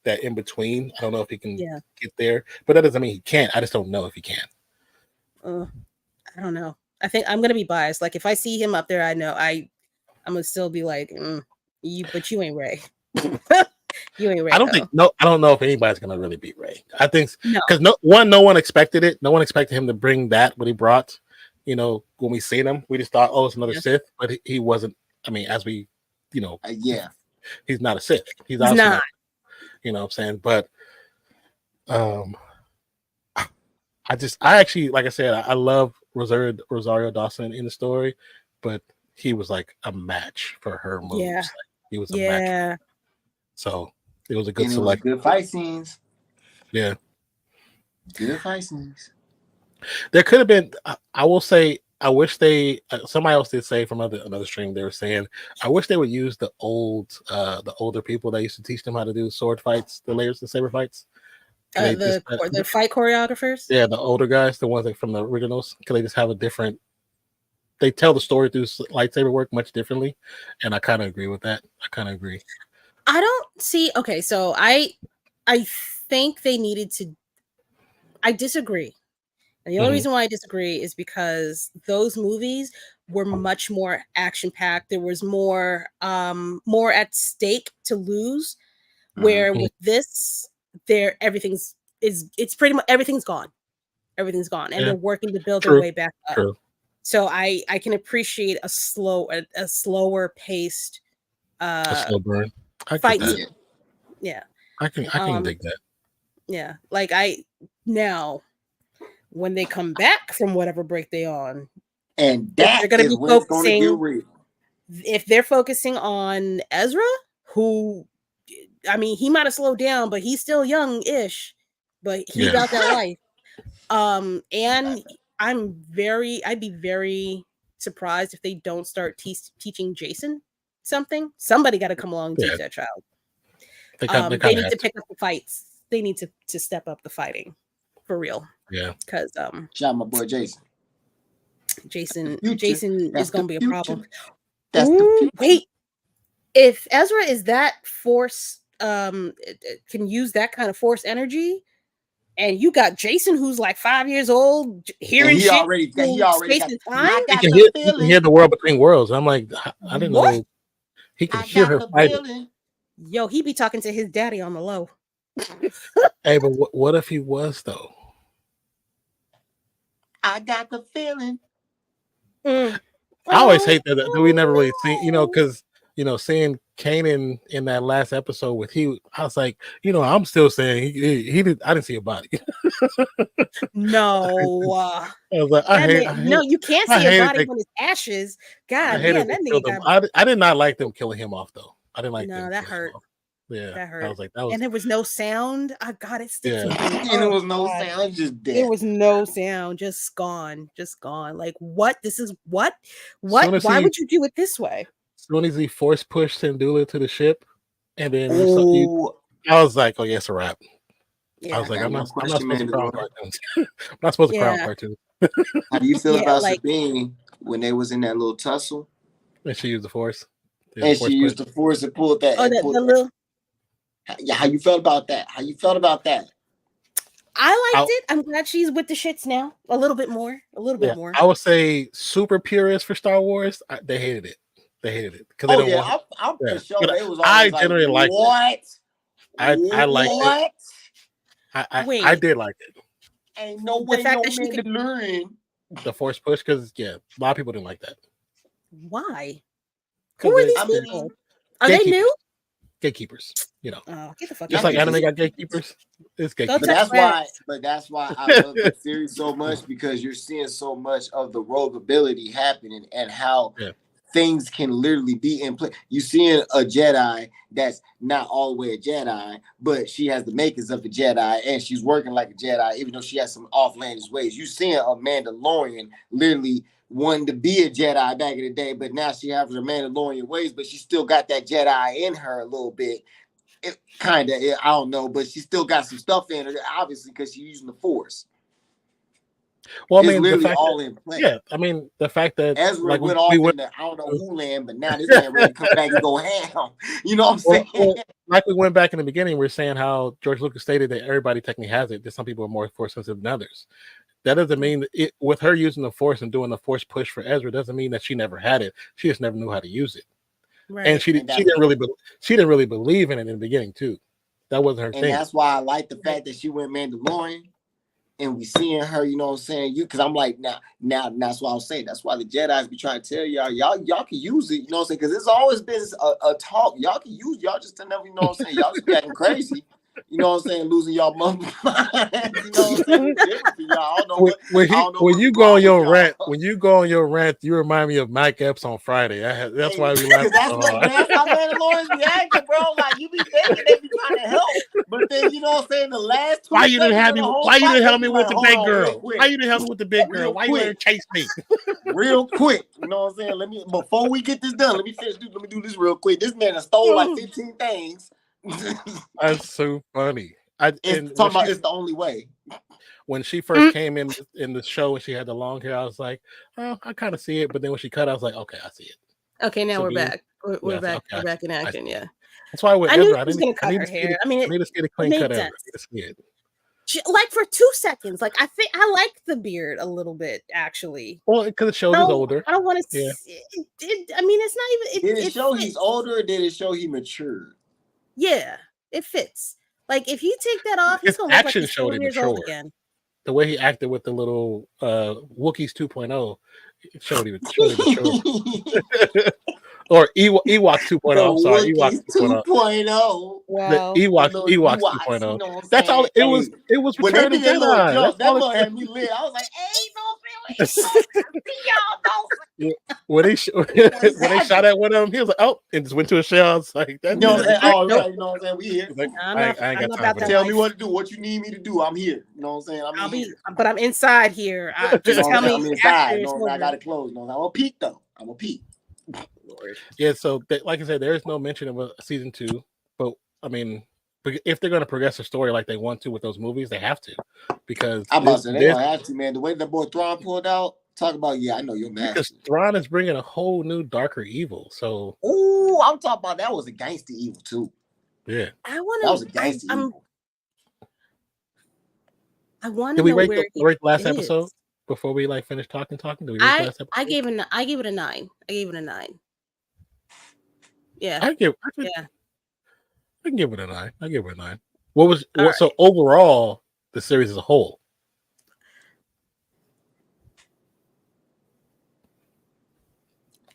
That in between, I don't know if he can get there, but that doesn't mean he can't. I just don't know if he can. I don't know. I think I'm gonna be biased. Like if I see him up there, I know I'm gonna still be like, but you ain't Ray. You ain't Ray. I don't know if anybody's gonna really beat Ray. I think because no one expected it. No one expected him to bring what he brought. You know, when we seen him, we just thought, oh, it's another Sith, but he wasn't. I mean, as we, he's not a Sith. He's not. You know what I'm saying? But I actually, like I said, I love Rosario Dawson in the story, but he was like a match for her moves. Yeah. Like, he was a match. So it was a good selection. Good fight scenes. Yeah. Good fight scenes. There could have been. I will say. I wish they. Somebody else did say from another stream. They were saying, I wish they would use the older people that used to teach them how to do sword fights, the layers and saber fights. The fight choreographers. Yeah, the older guys, the ones from the originals. Can they just have a different? They tell the story through lightsaber work much differently, and I kind of agree with that. I don't see. Okay, so I think they needed to. I disagree. And the only reason why I disagree is because those movies were much more action-packed. There was more at stake to lose. Where with this, everything's pretty much everything's gone. Everything's gone, and they're working to build their way back up. True. So I can appreciate a slower paced a slow burn fight. Yeah, I can dig that. Yeah, like now. When they come back from whatever break they're on, and they're going to be focusing. If they're focusing on Ezra, who, I mean, he might have slowed down, but he's still young-ish. But he's about that life. And I'd be very surprised if they don't start teaching Jason something. Somebody got to come along and teach that child. They need to pick up the fights. they need to step up the fighting for real. Yeah, because shout my boy Jason. Jason That's is gonna be a future. problem. That's the future. Wait, if Ezra is that force, can use that kind of force energy, and you got Jason who's like 5 years old hearing he shit, already got space and time. He can hear the world between worlds. I'm like, I didn't know he can hear her fighting. Yo, he be talking to his daddy on the low. Hey, but what if he was though? I got the feeling. I always hate that we never really see, because seeing Kanan in that last episode with I was like, I'm still saying he did. I didn't see a body. No, I was like, no, you can't see a body when it's ashes. God damn, that nigga. I did not like them killing him off though. I didn't like. No, that hurt. Yeah, that hurt. I was like, that was. And there was no sound. I got it. Yeah. And there was no sound. Just dead. There was no sound. Just gone. Like what? This is what? Why would you do it this way? As soon as he force pushed Syndulla to the ship, and then I was like, oh yeah, it's a wrap. Yeah, I was like, I'm not supposed to crown cartoons. I'm not supposed to crown cartoons. How do you feel about Sabine when they was in that little tussle? And she used the force. And she used the force and pulled that. Oh, the little. Yeah, how you felt about that? I liked it. I'm glad she's with the shits now. A little bit more. More. I would say super purists for Star Wars. They hated it. Because they don't want. I'm for sure. It was I generally liked it. I liked it. I did like it. Ain't no way no man could learn the force push because a lot of people didn't like that. Why? Who are these people? Are they new? Gatekeepers, get the fuck just like anime got gatekeepers. It's gatekeepers. But that's why I love the series so much, because you're seeing so much of the rogue ability happening and how things can literally be in play. You seeing a Jedi that's not all the way a Jedi, but she has the makings of a Jedi and she's working like a Jedi, even though she has some offlandish ways. You seeing a Mandalorian literally wanting to be a Jedi back in the day, but now she has her Mandalorian ways, but she still got that Jedi in her a little bit. It kind of, I don't know, but she still got some stuff in her, obviously, because she's using the Force. Well, I mean, literally all in play. Yeah, I mean, the fact that Ezra went off in the, I don't know who land, but now this man ready to come back and go ham. You know what I'm saying? Well, like we went back in the beginning, we are saying how George Lucas stated that everybody technically has it, that some people are more Force sensitive than others. That doesn't mean that with her using the Force and doing the Force push for Ezra doesn't mean that she never had it. She just never knew how to use it. Right. And she didn't really believe in it in the beginning too. That wasn't her thing. And that's why I like the fact that she went Mandalorian. And we seeing her, you know what I'm saying? Because I'm like, now that's what I was saying. That's why the Jedi's be trying to tell y'all can use it, you know what I'm saying? Because it's always been a talk. Y'all can use it. Y'all just never, you know what I'm saying? Y'all just be acting crazy. You know what I'm saying? Losing y'all mother mind. You know what I'm saying? It's different for y'all. When you go on your rant, you remind me of Mike Epps on Friday. That's why we laugh. That's how Mandalorians be acting, bro. Like you be thinking they be trying to help, but then you know what I'm saying. The last 20 why you didn't help me? Why you didn't help me with the big girl? Why you didn't help me with the big girl? Why you didn't chase me? Real quick, you know what I'm saying? Before we get this done, let me do this real quick. This man has stole like 15 things. That's so funny. It's the only way. When she first came in the show and she had the long hair, I was like, oh, I kind of see it. But then when she cut, I was like, okay, I see it. Okay, now we're back. We're back. We're back in action. Yeah. That's why with Ezra, I need to see a clean cut. I need to see it. Like for 2 seconds, like I think I like the beard a little bit actually. Well, because it shows he's older. I don't want to. Yeah. I mean, it's not even. Did it show he's older, or did it show he matured? Yeah, it fits. Like if you take that off, his action showed him mature again. The way he acted with the little Wookiees 2.0, it showed him mature. Or Ewoks 2.0. I'm sorry, Ewoks 2.0. Wow. The Ewoks 2.0. You know that's all it was. It was Return of the Jedi. That one had me lit. I was like, "Hey, no feelings." When they shot at one of them, he was like, "Oh," and just went to a shell. I was like, "That." You know what I'm saying? We here. Like, I ain't got time for that. Tell me what to do. What you need me to do. I'm here. You know what I'm saying? But I'm inside here. Just tell me. I'm inside. I got it closed. I'm a peek though. I'm a peek. Yeah, so like I said, there is no mention of a season 2, but I mean, if they're going to progress the story like they want to with those movies, they have to. Because I'm about to say they don't have to, man. The way that boy Thrawn pulled out, talk about I know you're mad. Because Thrawn is bringing a whole new darker evil. So, I'm talking about that was a gangster evil too. Yeah, I want that was a gangster evil. I want to know rate where the last episode before we finish talking? Do we rate last episode? I gave it a 9. Yeah, I can give it a 9. I give it a 9. So overall, the series as a whole?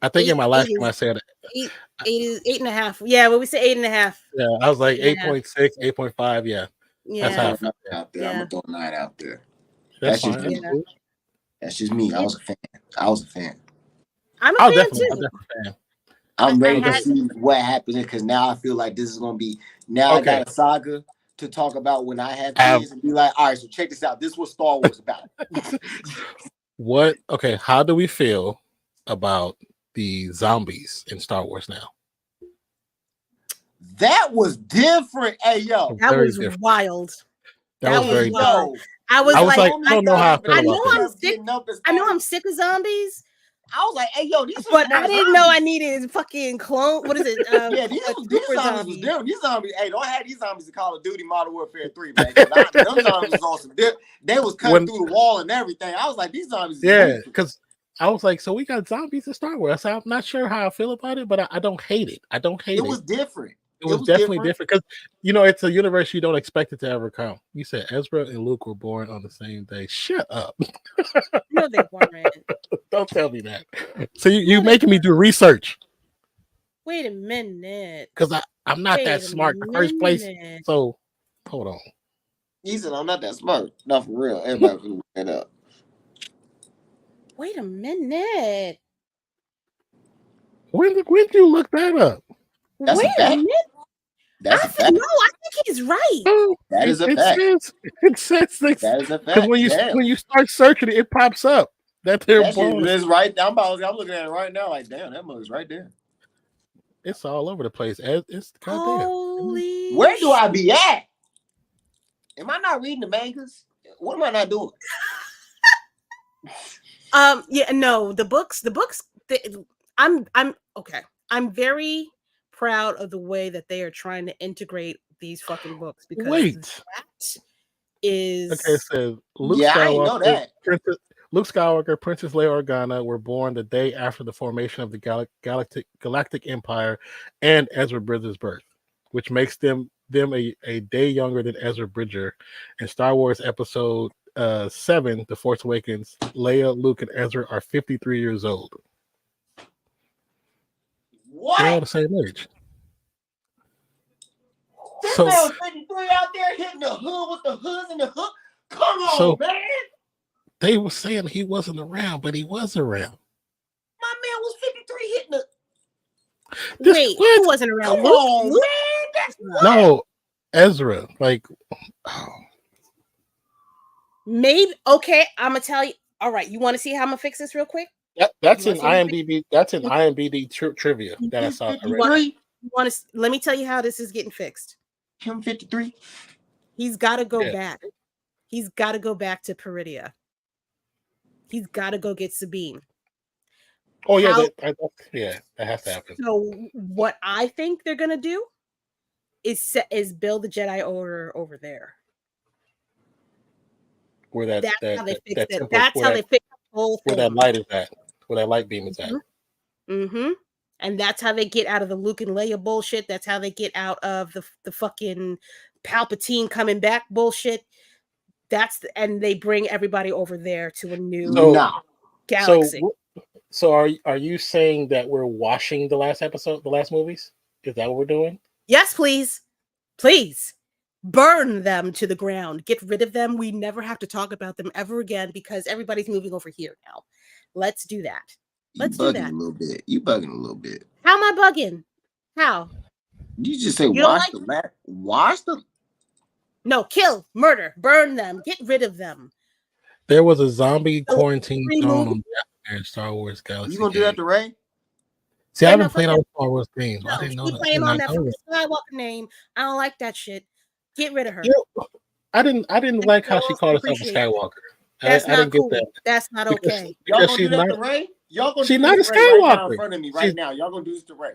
I think in my last time I said 8.5. Yeah, what we say 8.5. Yeah, I was like 8.6, 8.5. Yeah. Yeah. That's how I felt. Out there. I'm gonna throw a 9 out there. That's just me. That's just me. I was a fan. I'm a fan too. I'm ready to see what happens because now I feel like this is gonna be I got a saga to talk about when I have kids and be like, all right, so check this out. This is what Star Wars is about. How do we feel about the zombies in Star Wars now? That was different. Hey, yo. That was wild. That was very wild. I was like, I don't know how I feel about that. I know I'm sick of zombies. I was like, hey, yo, but I didn't know I needed fucking clone. What is it? Yeah, these zombies was different. These zombies, hey, don't have these zombies in Call of Duty Modern Warfare 3, man. Them zombies was awesome. They was cutting through the wall and everything. I was like, these zombies. Yeah, because I was like, so we got zombies in Star Wars. I'm not sure how I feel about it, but I don't hate it. I don't hate it. It was different. It was definitely different because it's a universe you don't expect it to ever come. You said Ezra and Luke were born on the same day. Shut up. No, they weren't. Don't tell me that. So you making me do research. Wait a minute. Because I'm not that smart in the first place. So hold on. He said I'm not that smart. Not for real. Everybody can look that up. Wait a minute. When did you look that up? That's Wait a minute. That's a fact. No, I think he's right. That is a fact. It says that is a fact. Because when you start searching it pops up that they're born. It's right. I'm looking at it right now. Like, damn, that mother's right there. It's all over the place. It's goddamn. Where do I be at? Am I not reading the mangas? What am I not doing? Yeah, no, the books. I'm okay. I'm very proud of the way that they are trying to integrate these fucking books because that is it says Luke Skywalker, Princess Leia Organa were born the day after the formation of the Galactic Empire and Ezra Bridger's birth, which makes them a day younger than Ezra Bridger. In Star Wars Episode 7, The Force Awakens, Leia, Luke, and Ezra are 53 years old. What? They're all the same age. This man was 53 out there hitting the hood with the hoods and the hook. Come on, man. They were saying he wasn't around, but he was around. My man was 53 hitting the. Wait, who wasn't around? Come on, man. No, Ezra. Maybe. Okay, I'm gonna tell you. All right, you want to see how I'm gonna fix this real quick? That's in IMDb. That's in IMDb trivia that I saw. Let me tell you how this is getting fixed. Him 53. He's got to go back. He's got to go back to Peridia. He's got to go get Sabine. Oh yeah, that has to happen. So what I think they're gonna do is build the Jedi Order over there. Where that's how they fix it. That's how they fix the whole thing. Where that light is at. Where that light beam is at. Mm-hmm. And that's how they get out of the Luke and Leia bullshit. That's how they get out of the fucking Palpatine coming back bullshit. And they bring everybody over there to a new galaxy. So are you saying that we're washing the last episode, the last movies? Is that what we're doing? Yes, please. Please. Burn them to the ground. Get rid of them. We never have to talk about them ever again because everybody's moving over here now. Let's do that. Let's do that. You bugging a little bit. How am I bugging? How? You just say wash them? No, kill, murder, burn them, get rid of them. There was a zombie quarantine zone on Star Wars Galaxy. You gonna do that to Ray? See, I haven't played all Star Wars games. No, I didn't know that. Playing on that Skywalker name. I don't like that shit. Get rid of her. I didn't like how she called herself a Skywalker. That's I not didn't cool. get that. That's not okay. Y'all gonna do that to Ray? Y'all gonna she's do not this a to Ray right now Skywalker. in front of me right now. Y'all gonna do this to Ray?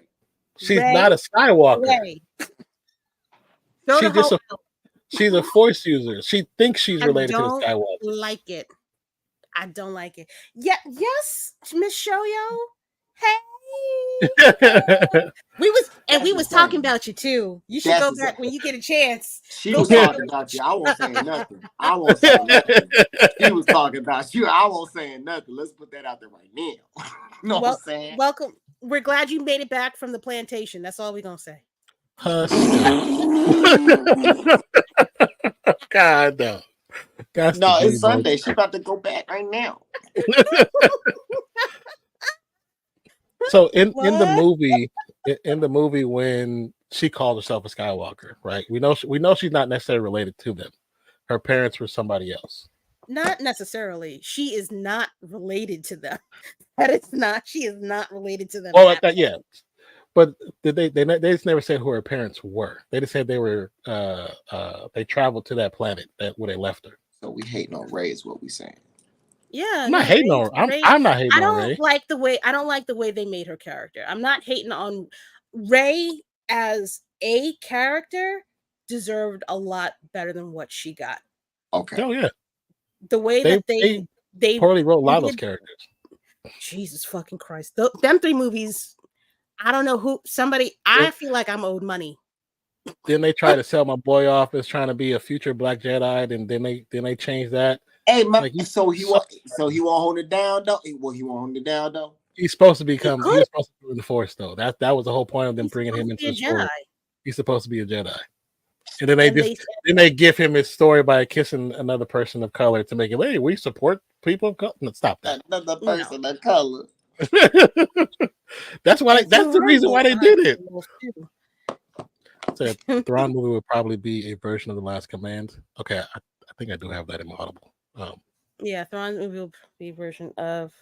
She's not a Skywalker. Ray. She's a Force user. She thinks she's related to the Skywalker. Like it. I don't like it. Yeah, yes, Miss Shoyo. Hey. we was talking about you too. You should go back when you get a chance. She was talking about you. I won't say nothing. I won't say nothing. She was talking about you. I won't say nothing. Let's put that out there right now. You know what I'm saying? Welcome. We're glad you made it back from the plantation. That's all we're gonna say. God no. No, it's Sunday. She's about to go back right now. So in the movie when she called herself a Skywalker, right? We know she's not necessarily related to them. Her parents were somebody else. Not necessarily. She is not related to them. She is not related to them. Well, yeah. But they just never said who her parents were. They just said they were they traveled to that planet where they left her. So we hating on Ray is what we saying. Yeah, I'm not hating on her. I'm not hating on Ray. I don't like the way they made her character. I'm not hating on Ray as a character. Deserved a lot better than what she got. Okay. Oh yeah. The way that they poorly wrote a lot of those characters. Jesus fucking Christ! Them 3 movies. I don't know who. I feel like I'm owed money. Then they try to sell my boy off as trying to be a future Black Jedi, and then they changed that. Hey, so he won't hold it down though. He won't hold it down though. He's supposed to become. He was supposed to be in the Force though. That was the whole point of them bringing him into the story. He's supposed to be a Jedi, and then they give him his story by kissing another person of color to make it. Hey, we support people of color. No, stop that. Another person of color. That's the reason why they did it. So Thrawn movie would probably be a version of The Last Command. Okay, I think I do have that in my Audible. Yeah, Thrawn movie will be a version of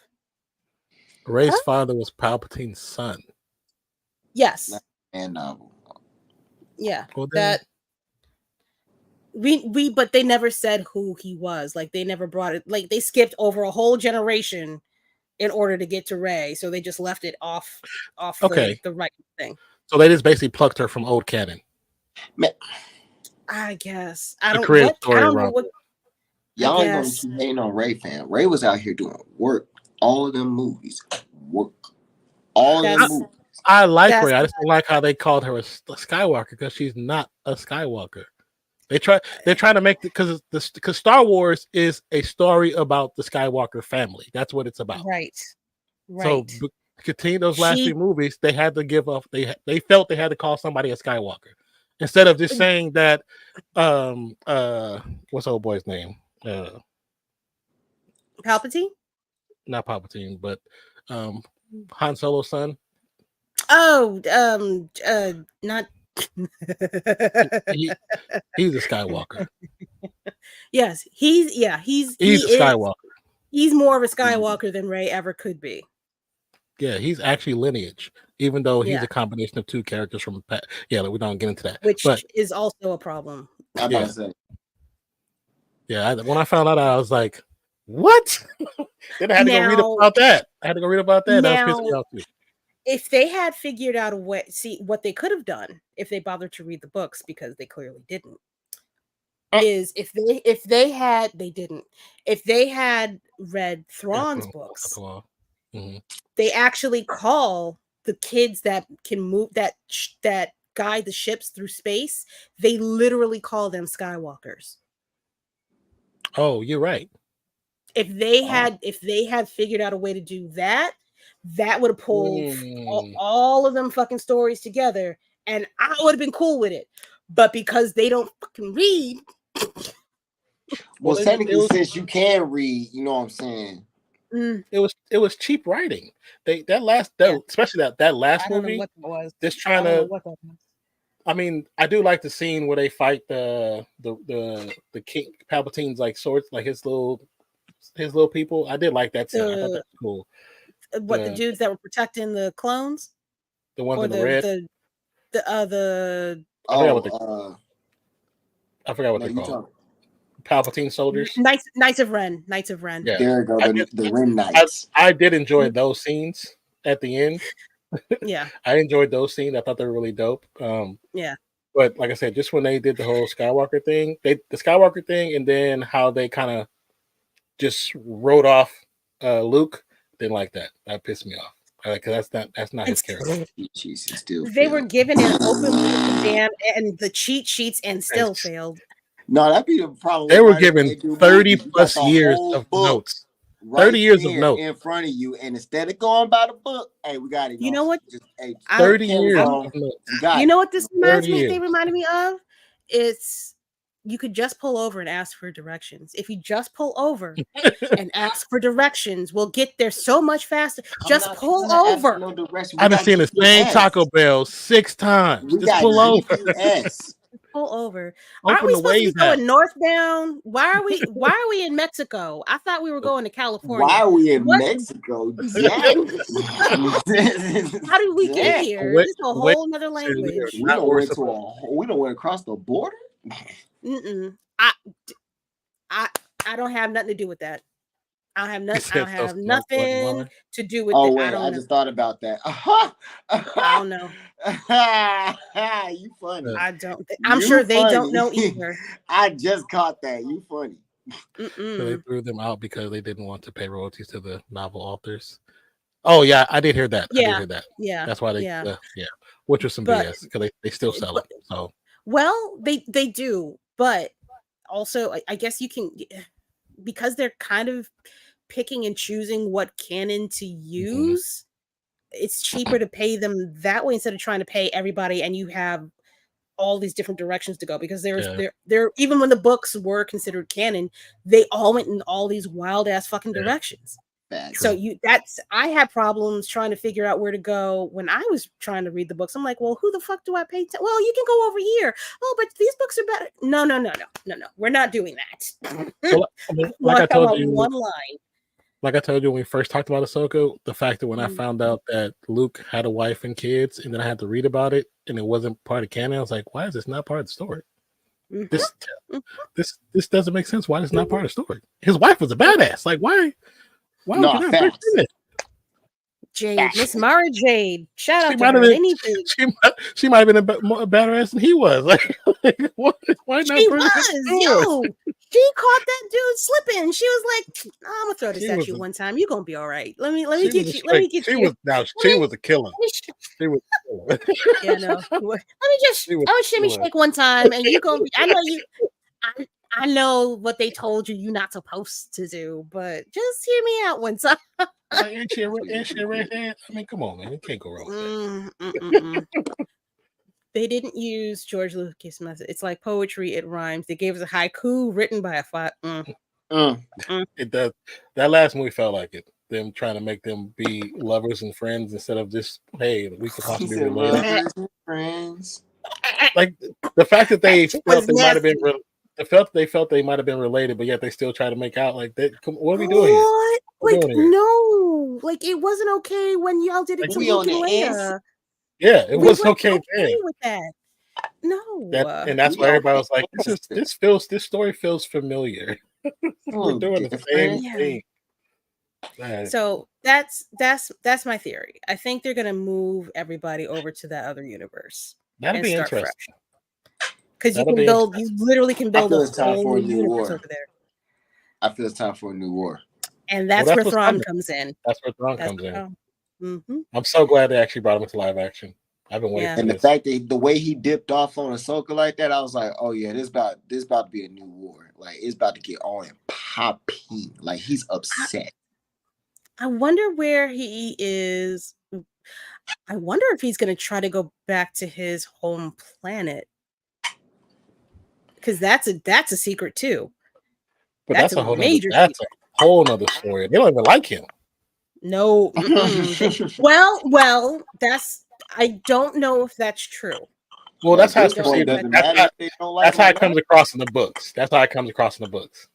Rey's father was Palpatine's son. Yes. And yeah, that but they never said who he was. Like they never brought it. Like they skipped over a whole generation in order to get to Rey, so they just left it off the right thing. So they just basically plucked her from old canon. I guess I don't know what. Y'all ain't gonna keep hating on Ray, fam. Ray was out here doing work. All of them movies, work. All of them movies. I like Ray. I just don't like how they called her a Skywalker because she's not a Skywalker. They're trying to make because Star Wars is a story about the Skywalker family. That's what it's about. Right. So continue those last 3 movies. They had to give up. They felt they had to call somebody a Skywalker instead of just saying that. What's old boy's name? Palpatine. Not Palpatine, but Han Solo's son. Oh, not. He's a Skywalker. Yes, he's a Skywalker. He's more of a Skywalker than Rey ever could be. Yeah, he's actually lineage, even though he's a combination of 2 characters from. Yeah, we don't get into that, which is also a problem. I'm about to say. Yeah, when I found out, I was like, "What?" Then I had to go read about that. That was pissing me off too. If they had figured out a way, see what they could have done if they bothered to read the books, because they clearly didn't. Is if they had read Thrawn's books, they actually call the kids that can move that guide the ships through space. They literally call them Skywalkers. Oh, you're right. If they had figured out a way to do that, that would have pulled all of them fucking stories together, and I would have been cool with it. But because they don't fucking read, well, technically, since you can read, you know what I'm saying. It was cheap writing. Especially that last movie. What that was. Just trying to. I mean, I do like the scene where they fight the King Palpatine's like swords, like his little people. I did like that scene. I thought that was cool. The dudes that were protecting the clones? The ones with the red? I forgot what they're called. Palpatine soldiers. Knights of Ren. Yeah. There go the Ren Knights. I did enjoy those scenes at the end. Yeah. I enjoyed those scenes. I thought they were really dope. Yeah. But like I said, just when they did the whole Skywalker thing, and then how they kind of just wrote off Luke, didn't like that. That pissed me off. Because that's not his character. They were given an open jam and the cheat sheets and still failed. No, that'd be the problem. They were given 30 plus years of notes. 30 years of notes in front of you, and instead of going by the book, hey, we got it. You know what? 30 years of notes. You know what this reminds me? They reminded me of? It's you could just pull over and ask for directions. If you just pull over and ask for directions, we'll get there so much faster. Just pull over. I've been seeing the same Taco Bell 6 times. Just pull over. Pull over. Aren't we supposed to be going northbound? Why are we in Mexico? I thought we were going to California. Why are we in Mexico? How did we get here? This is a whole other language. We don't went across the border. I don't have nothing to do with that. I don't have nothing to do with it. Wait, I just thought about that. I don't know. You funny. I don't. I'm sure they don't know either. I just caught that. You funny. So they threw them out because they didn't want to pay royalties to the novel authors. Oh yeah, I did hear that. Yeah. I did hear that. Yeah, that's why they. Which was some BS because they still sell it. So well, they do, but also I guess you can, because they're kind of picking and choosing what canon to use. It's cheaper to pay them that way instead of trying to pay everybody, and you have all these different directions to go, because there even when the books were considered canon, they all went in all these wild ass fucking directions. So I had problems trying to figure out where to go when I was trying to read the books. I'm like, well, who the fuck do I pay? Well, you can go over here. Oh, but these books are better. No. We're not doing that. So, like I told you, one line. Like I told you when we first talked about AHSOKA, the fact that when I found out that Luke had a wife and kids, and then I had to read about it, and it wasn't part of canon, I was like, why is this not part of the story? This doesn't make sense. Why is this not part of the story? His wife was a badass. Like, why would you not put it? Jade, Miss Mara Jade. Shout out to her. She might have been a badass than he was. Like why not? She was. She caught that dude slipping. She was like, "I'm gonna throw this at you one time. You're gonna be all right. Let me get you. Let me get you." She was a killer. She was. Yeah, no. Let me just. Shimmy shake one time, and you gonna be. I know you. I know what they told you you're not supposed to do, but just hear me out one time. Ain't she a redhead? I mean, come on, man. You can't go wrong with that. They didn't use George Lucas' method. It's like poetry, it rhymes. They gave us a haiku written by a It does. That last movie felt like it. Them trying to make them be lovers and friends instead of just, hey, we could possibly be related. Friends. Like the fact that they felt they might have been they felt they might have been related, but yet they still try to make out like that. What are we doing here? Like, no, like it wasn't okay when y'all did it to Luke and Leia. Yeah, it was okay with that. No, and that's why everybody was like, "This story feels familiar." We're doing the same thing. So that's my theory. I think they're gonna move everybody over to that other universe. That'll be interesting. Because you literally can build a whole new universe over there. I feel it's time for a new war, and that's where Thrawn comes in. That's where Thrawn comes in. I'm so glad they actually brought him into live action. I've been waiting. And the fact that the way he dipped off on AHSOKA like that, I was like, oh yeah, this about to be a new war. Like it's about to get on and popping. Like he's upset. I wonder where he is. I wonder if he's going to try to go back to his home planet, because that's a secret too. But that's a whole nother story. They don't even like him. No. well, I don't know if that's true. Well, that's how it's perceived. That's how it comes across in the books. That's how it comes across in the books.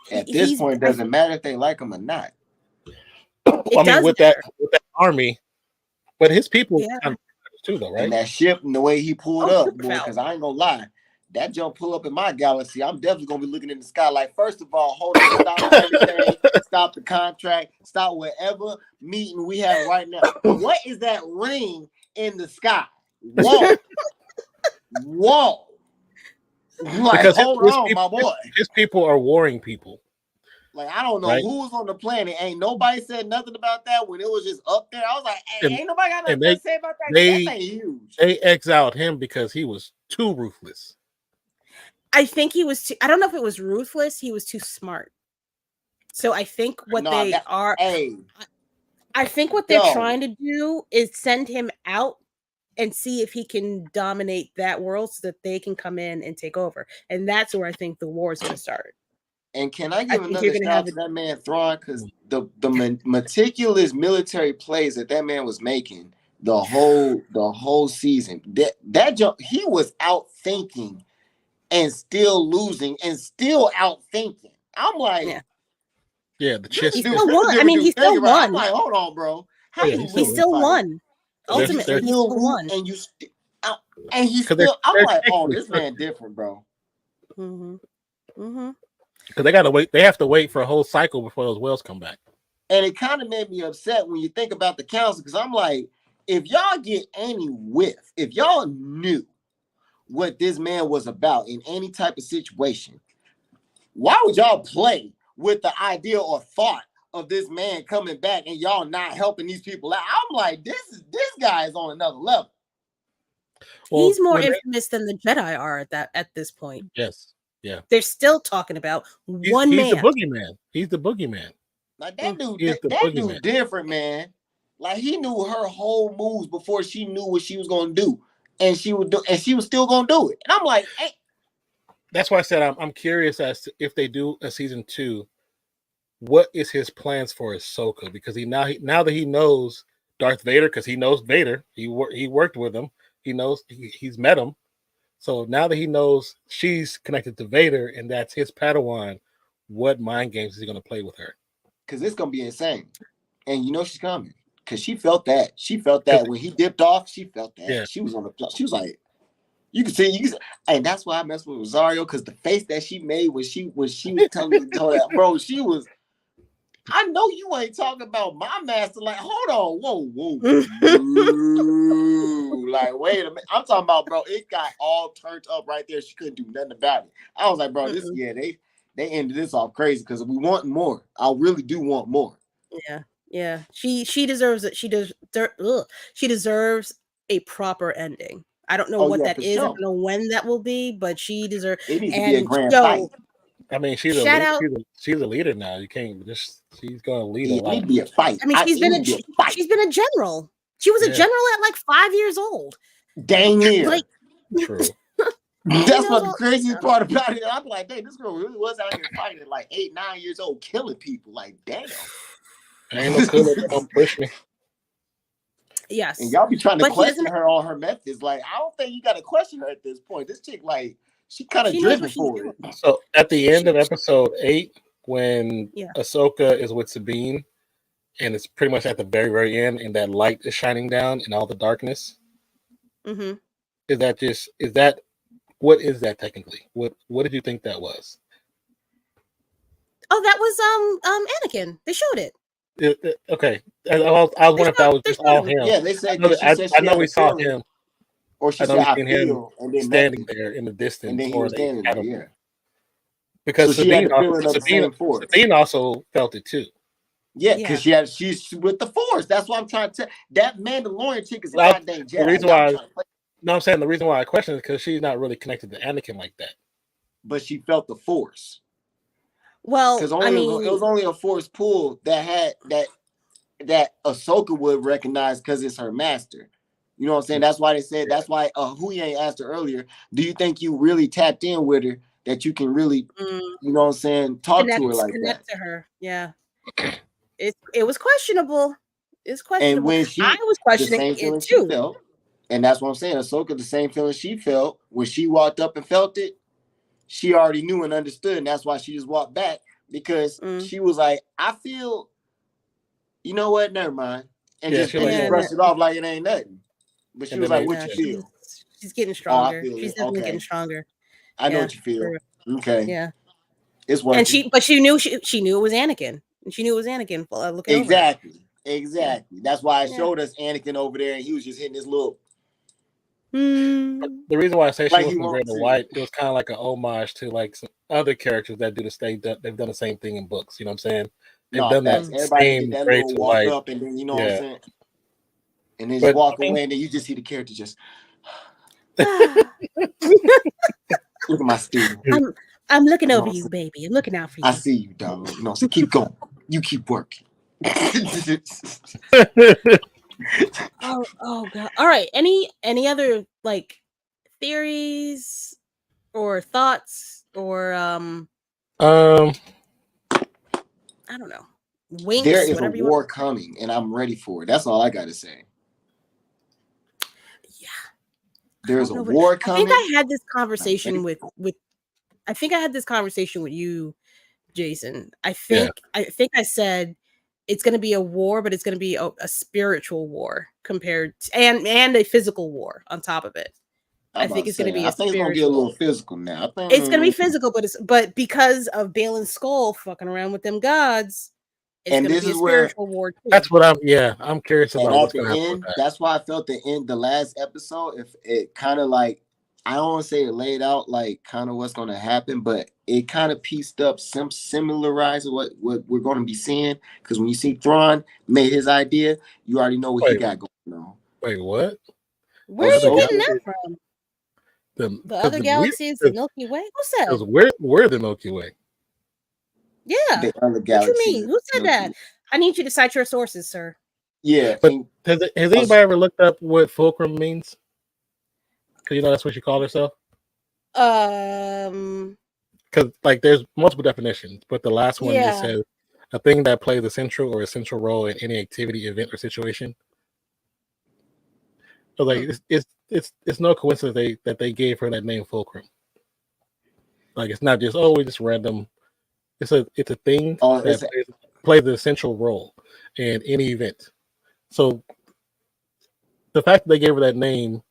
At this point, it doesn't matter if they like him or not. I mean, with that army, but his people too, though, right? And that ship and the way he pulled up, boy, because I ain't gonna lie, that jump pull up in my galaxy, I'm definitely gonna be looking in the sky. Like, first of all, hold on, stop everything, stop the contract, stop whatever meeting we have right now. What is that ring in the sky? Whoa, whoa! Like, because hold on, my boy. His people are warring people. Like, I don't know who's on the planet. Ain't nobody said nothing about that when it was just up there. I was like, hey, ain't nobody got nothing to say about that. That thing huge. They exiled him because he was too ruthless. I think he was too, I don't know if it was ruthless. He was too smart. So I think what I think what they're trying to do is send him out and see if he can dominate that world so that they can come in and take over. And that's where I think the war is going to start. And can I give another shout out to that man Thrawn? Because the meticulous military plays that man was making the whole season. That jump, he was out thinking and still losing and still out thinking. I'm like, the chess. He still won. I mean, he still won. I'm like, hold on, bro. He still won. Ultimately, he still won. And he's still. I'm like, oh, this man different, bro. Because they gotta wait. They have to wait for a whole cycle before those whales come back. And it kind of made me upset when you think about the council, because I'm like, if y'all get any whiff, if y'all knew what this man was about in any type of situation, why would y'all play with the idea or thought of this man coming back and y'all not helping these people out? I'm like, this guy is on another level. Well, he's more infamous than the Jedi are at this point. Yes. Yeah. They're still talking about one man. He's the boogeyman. He's the boogeyman. Like that dude different, man. Like he knew her whole moves before she knew what she was gonna do. And she was still gonna do it. And I'm like, hey. That's why I said I'm curious as to if they do a season 2, what is his plans for AHSOKA? Because now that he knows Darth Vader, because he knows Vader, he worked with him, he knows he's met him. So now that he knows she's connected to Vader and that's his Padawan, what mind games is he going to play with her? Because it's going to be insane. And you know she's coming. Because she felt that. She felt that when he dipped off, she felt that. Yeah. She was on the she was like, you can see, and that's why I messed with Rosario, because the face that she made when she was telling me, bro, she was, I know you ain't talking about my master. Like, hold on, whoa. Like, wait a minute. I'm talking about, bro, it got all turned up right there. She couldn't do nothing about it. I was like, bro, they ended this off crazy because we want more. I really do want more. Yeah. She deserves it. She deserves a proper ending. I don't know what that is. Sure. I don't know when that will be, but she deserves. It needs to be a grand fight. I mean, she's a leader now. You can't just. She's going to lead a lot. It needs to be a fight. I mean, she's been a general. She was a general at like 5 years old. Dang near. Like, true. That's what the craziest part about it. I'm like, dang, this girl really was out here fighting at like 8, 9 years old, killing people. Like, damn. Ain't no killer don't push me. Yes. And y'all be trying to question her on her methods. Like, I don't think you got to question her at this point. This chick, like, she kind of driven for it. So at the end of episode 8, when AHSOKA is with Sabine, and it's pretty much at the very, very end, and that light is shining down in all the darkness. Mm-hmm. What is that technically? What did you think that was? Oh, that was Anakin. They showed it. Okay, I was wondering if that was just all him. Yeah, they said. I know we saw him, or she said, "I feel," and then standing there in the distance, and then he was standing there. Yeah, because Sabine also felt it too. Yeah, because she's with the Force. That's why I'm trying to. That Mandalorian chick is a goddamn Jedi. The reason why, I'm saying the reason why I question is because she's not really connected to Anakin like that. But she felt the Force. Well, because it was only a Force pull that had that AHSOKA would recognize because it's her master. You know what I'm saying? That's why they said. That's why Huye asked her earlier. Do you think you really tapped in with her that you can really, you know what I'm saying, talk to her like that? Connect to her, yeah. It was questionable. It's questionable. And when I was questioning it too. Felt, and that's what I'm saying. AHSOKA, the same feeling she felt when she walked up and felt it, she already knew and understood, and that's why she just walked back because she was like, "I feel, you know what? Never mind," and just brushed it off like it ain't nothing. But she was like, "What you feel?" She's getting stronger. She's definitely getting stronger. I know what you feel. True. Okay. Yeah. It's working. And she knew it was Anakin. And she knew it was Anakin looking exactly. over her. Exactly. That's why I showed us Anakin over there, and he was just hitting his little. The reason why I say she Like went from red to white, it was kind of like an homage to like some other characters that do the same. They've done the same thing in books. You know what I'm saying? They've done that same that gray little to walk white. up, and then you know what I'm saying, and then just walk away, and then you just see the character just. Look at my student. I'm looking over you, baby. I'm looking out for you. I see you, dog. You know, so keep going. You keep working. oh God. All right. Any other like theories or thoughts or I don't know. Winks, there is a war coming, and I'm ready for it. That's all I gotta say. Yeah. There's a war coming. I think I had this conversation with I think I had this conversation with you, Jason. I think I said it's going to be a war, but it's going to be a spiritual war compared to, and a physical war on top of it. I think it's going to be. I think it's going to get a little physical now. I think it's going to be physical, but because of Balin's skull fucking around with them gods, it's going to be a spiritual war too. That's what I'm curious about. And at the end, that's why I felt the last episode, if it kind of like, I don't want to say it laid out like kind of what's going to happen, but it kind of pieced up some similarized what we're going to be seeing. Because when you see Thrawn made his idea, you already know what he got going on. Wait, what? Where are you getting that from? The other galaxies, the Milky Way? What's that? Because we're the Milky Way. Yeah. The other galaxies. What you mean? Who said that? I need you to cite your sources, sir. Yeah. But has anybody ever looked up what fulcrum means? Because you know that's what she called herself. Because like there's multiple definitions, but the last one just says a thing that plays a central or essential role in any activity, event, or situation. So like it's no coincidence that they gave her that name fulcrum. Like it's not just we just random. It's a thing that plays an essential role in any event. So the fact that they gave her that name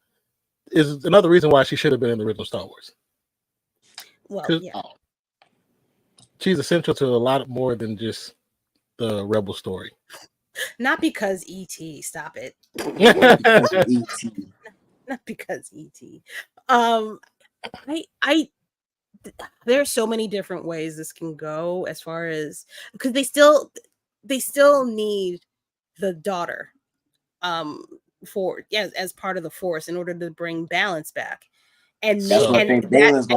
is another reason why she should have been in the original Star Wars. Well, she's essential to a lot more than just the Rebel story. Not because E.T. Stop it. Not because E.T. There are so many different ways this can go as far as because they still need the daughter as part of the Force in order to bring balance back, and that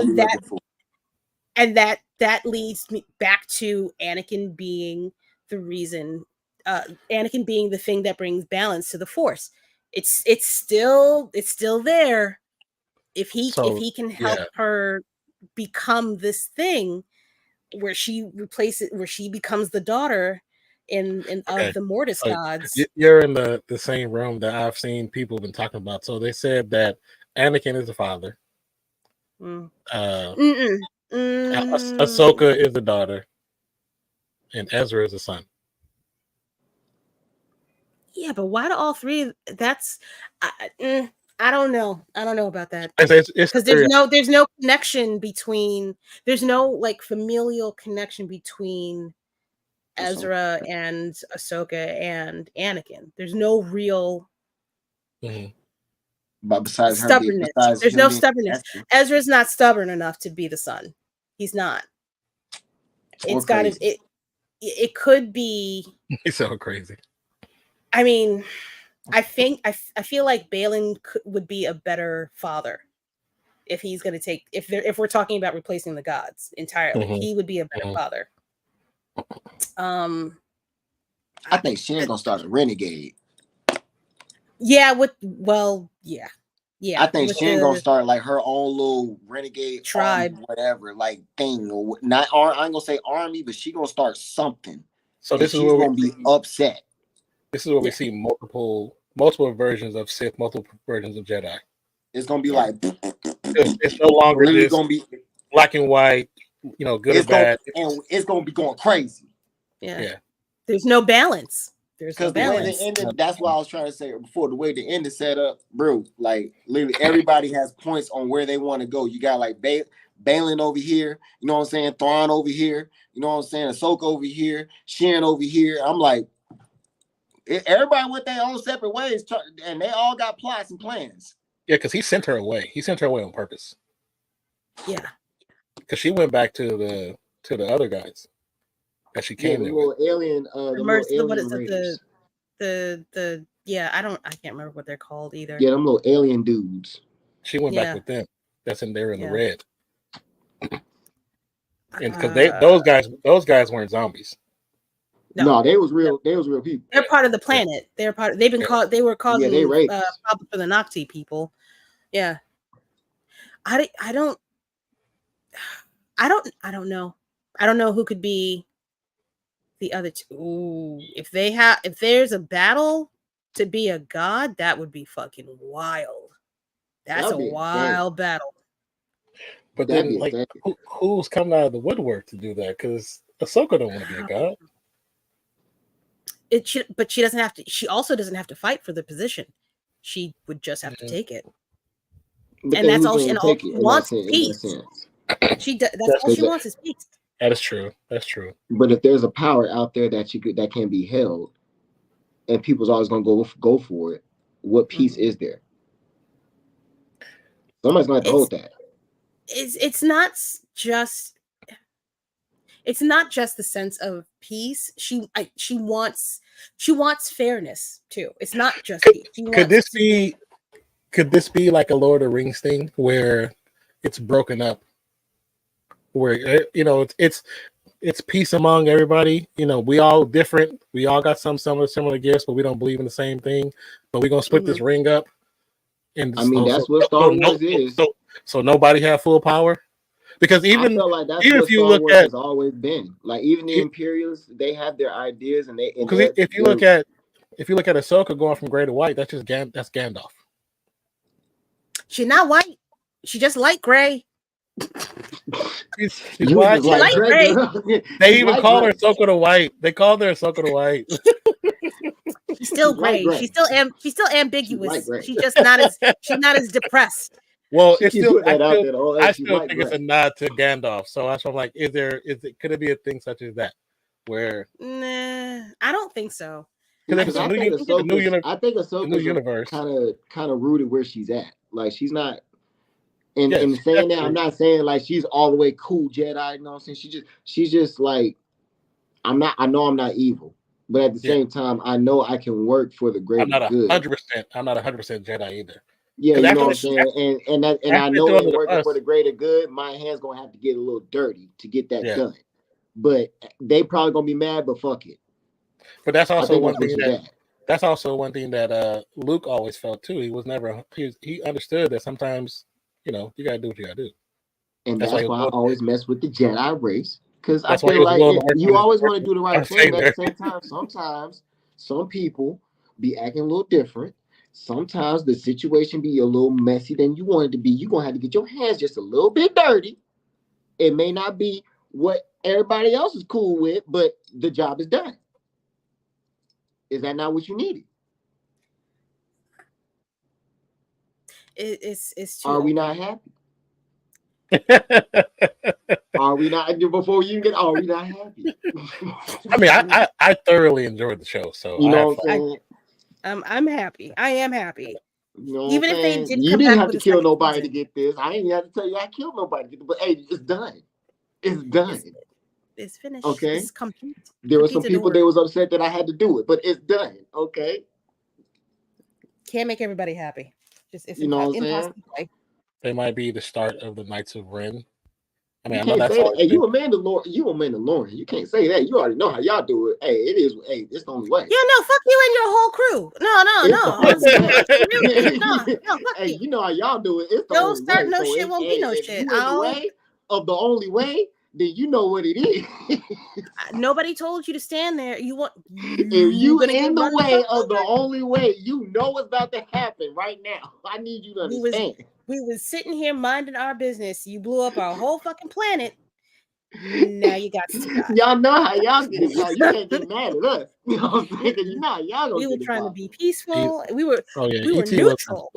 leads me back to Anakin being the reason, Anakin being the thing that brings balance to the Force. It's still there. If he can help her become this thing where she becomes the daughter of the Mortis gods. You're in the same room that I've seen people have been talking about. So they said that Anakin is the father. AHSOKA is the daughter, and Ezra is the son. Yeah, but why do all three? That's I don't know. I don't know about that because there's no connection between. There's no like familial connection between Ezra and Ahsoka and Anakin. There's no real. But besides stubbornness, there's no stubbornness. Ezra's not stubborn enough to be the son. He's not. It's got to. It could be. He's so crazy. I mean, I feel like Balin would be a better father if he's going to take if we're talking about replacing the gods entirely. He would be a better father. I think she ain't gonna start a renegade. Yeah. I think she ain't gonna start like her own little renegade tribe, whatever, like thing or not. I ain't gonna say army, but she gonna start something. So this is where we're gonna be upset. This is where we see multiple versions of Sith, multiple versions of Jedi. It's gonna be like it's no longer really gonna be black and white, good or bad. And it's gonna be going crazy. Yeah. There's no balance. Because the way the ended, that's what I was trying to say before. The way the end is set up, bro, like literally everybody has points on where they want to go. You got like Balin over here, you know what I'm saying? Thrawn over here, you know what I'm saying? Ahsoka over here, Shin over here. I'm like, everybody went their own separate ways, and they all got plots and plans. Yeah, because he sent her away. He sent her away on purpose. Yeah, because she went back to the other guys that she came there with. Alien, what is it? The I can't remember what they're called either. Yeah, them little alien dudes. She went back with them. That's in there in the red. And because those guys weren't zombies. No, they was real. They was real people. They're part of the planet. They're part. They've been called. They were causing problems for the Nocti people. Yeah. I don't know. I don't know who could be the other two. Ooh, if there's a battle to be a god, that would be fucking wild. That's a wild battle. But then, like, who's coming out of the woodwork to do that? Because Ahsoka don't want to be a god. But she doesn't have to. She also doesn't have to fight for the position. She would just have to take it. But and that's all she wants is peace. She does. That's all she wants is peace. That is true. That's true. But if there's a power out there that can be held, and people's always gonna go for it, what peace is there? Somebody's gonna have to hold that. It's not just the sense of peace. She wants fairness too. It's not just peace. Could this be like a Lord of the Rings thing where it's broken up, where it's peace among everybody? We all different. We all got some similar gifts, but we don't believe in the same thing. But we're gonna split this ring up. And that's what Star Wars is. So nobody have full power. Because even if you look at, has always been like, even the Imperials, they have their ideas, and they. Because if you look at Ahsoka going from gray to white, that's Gandalf. She's not white. She just light gray. She's white. She light gray. They even call her Ahsoka the White. They called her Ahsoka the White. She's still gray. She's still ambiguous. She's just not as depressed. Well, it's still. I still think it's a nod to Gandalf. So I'm like, could it be a thing such as that, where? Nah, I don't think so. I think Ahsoka's kind of rooted where she's at. Like, she's not. And saying that, I'm not saying like she's all the way cool Jedi. You know what I'm saying? She's just like, I'm not. I know I'm not evil, but at the same time, I know I can work for the greater good. I'm not 100% Jedi either. Yeah, you know what I'm saying, and I know in working for the greater good, my hand's gonna have to get a little dirty to get that done. But they probably gonna be mad, but fuck it. But that's also one thing that Luke always felt too. He was never he understood that sometimes you gotta do what you gotta do. And that's why I always mess with the Jedi race, because I feel like you always want to do the right thing, but at the same time, sometimes some people be acting a little different. Sometimes the situation be a little messy than you want it to be. You're going to have to get your hands just a little bit dirty. It may not be what everybody else is cool with, but the job is done. Is that not what you needed? It's true. Are we not happy? Are we not, before you get, are we not happy? I mean, I thoroughly enjoyed the show. So you know what I'm saying? I'm happy. I am happy. You know even if they didn't have to kill nobody to get this. I ain't have to tell you I killed nobody to get this, but hey, it's done. It's done. It's finished. Okay. It's complete. There were some people that was upset that I had to do it, but it's done. Okay. Can't make everybody happy. Just it's impossible. They might be the start of the Knights of Ren. I mean, you can't say that. Hey, you a Mandalorian. You can't say that. You already know how y'all do it. Hey, it is. Hey, it's the only way. Yeah, no, fuck you and your whole crew. No. Fuck hey, you know how y'all do it. It's the don't only start way. No shit. Won't be no shit. The way of the only way, then you know what it is. Nobody told you to stand there. If you in the way of the only way, you know what's about to happen right now. I need you to understand. We was sitting here minding our business. You blew up our whole fucking planet. Now you got to die. Y'all know how y'all get it. You can't get mad at us. You know what I'm saying? You know how y'all we were trying to be peaceful. We were E.T. neutral.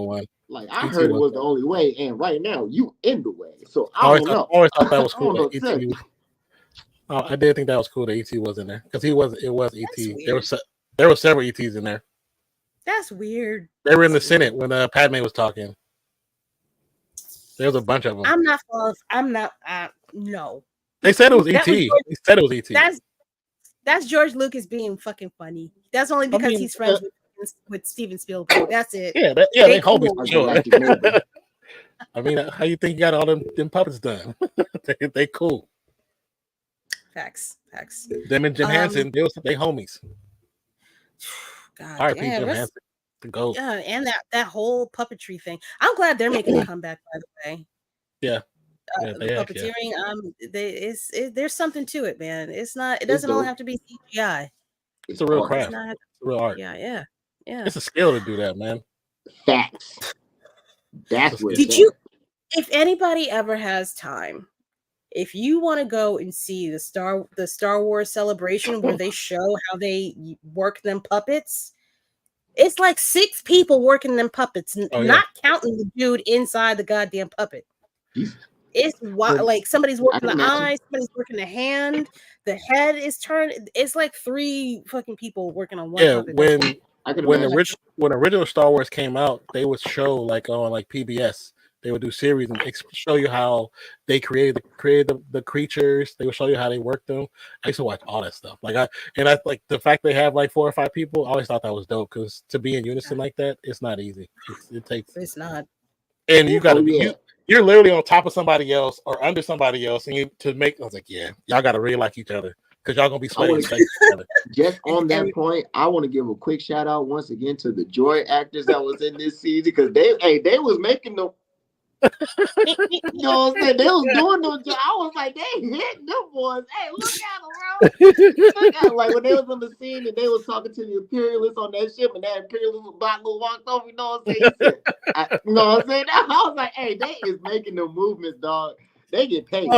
Like I heard it was the only way, and right now you in the way. So I don't know. I always thought that was cool. I did think that was cool that ET was in there because it was ET. There were several ETs in there. That's weird. They were in the Senate when Padme was talking. There was a bunch of them. I'm not. No. They said it was ET. They said it was ET. That's George Lucas being fucking funny. That's only because he's friends with Steven Spielberg. That's it. Yeah, they homies for sure. I mean, how you think you got all them puppets done? they cool. Facts. Them and Jim Henson, they homies. God, all right, Jim Henson. Go. Yeah, and that whole puppetry thing. I'm glad they're making a comeback, by the way. Yeah. The puppeteering, there's something to it, man. It doesn't all have to be CGI. It's a real craft. It's a real art. Yeah. It's a skill to do that, man. Facts. That's what. If anybody ever has time, if you want to go and see the Star Wars celebration where they show how they work them puppets, it's like 6 people working them puppets, not counting the dude inside the goddamn puppet. It's like somebody's working the eye, somebody's working the hand, the head is turned. It's like 3 fucking people working on one. Yeah, when original Star Wars came out, they would show like on like PBS. They would do series and show you how they created the creatures. They would show you how they worked them. I used to watch all that stuff. I like the fact they have like 4 or 5 people. I always thought that was dope because to be in unison like that, it's not easy. It's not. And you got to be. You're literally on top of somebody else or under somebody else, and I was like, yeah, y'all got to really like each other because y'all gonna be sweating each other. Just on that point, I want to give a quick shout out once again to the Joy actors that was in this season because they was making them. You know what I'm saying? They was doing those. I was like, they hit them boys. Hey, look at them, bro. Look at them. Like when they was on the scene and they was talking to the Imperialists on that ship, and that Imperialist black little walked over. You know what I'm saying? You know what I'm saying? I was like, hey, they is making the movements, dog. They get paid.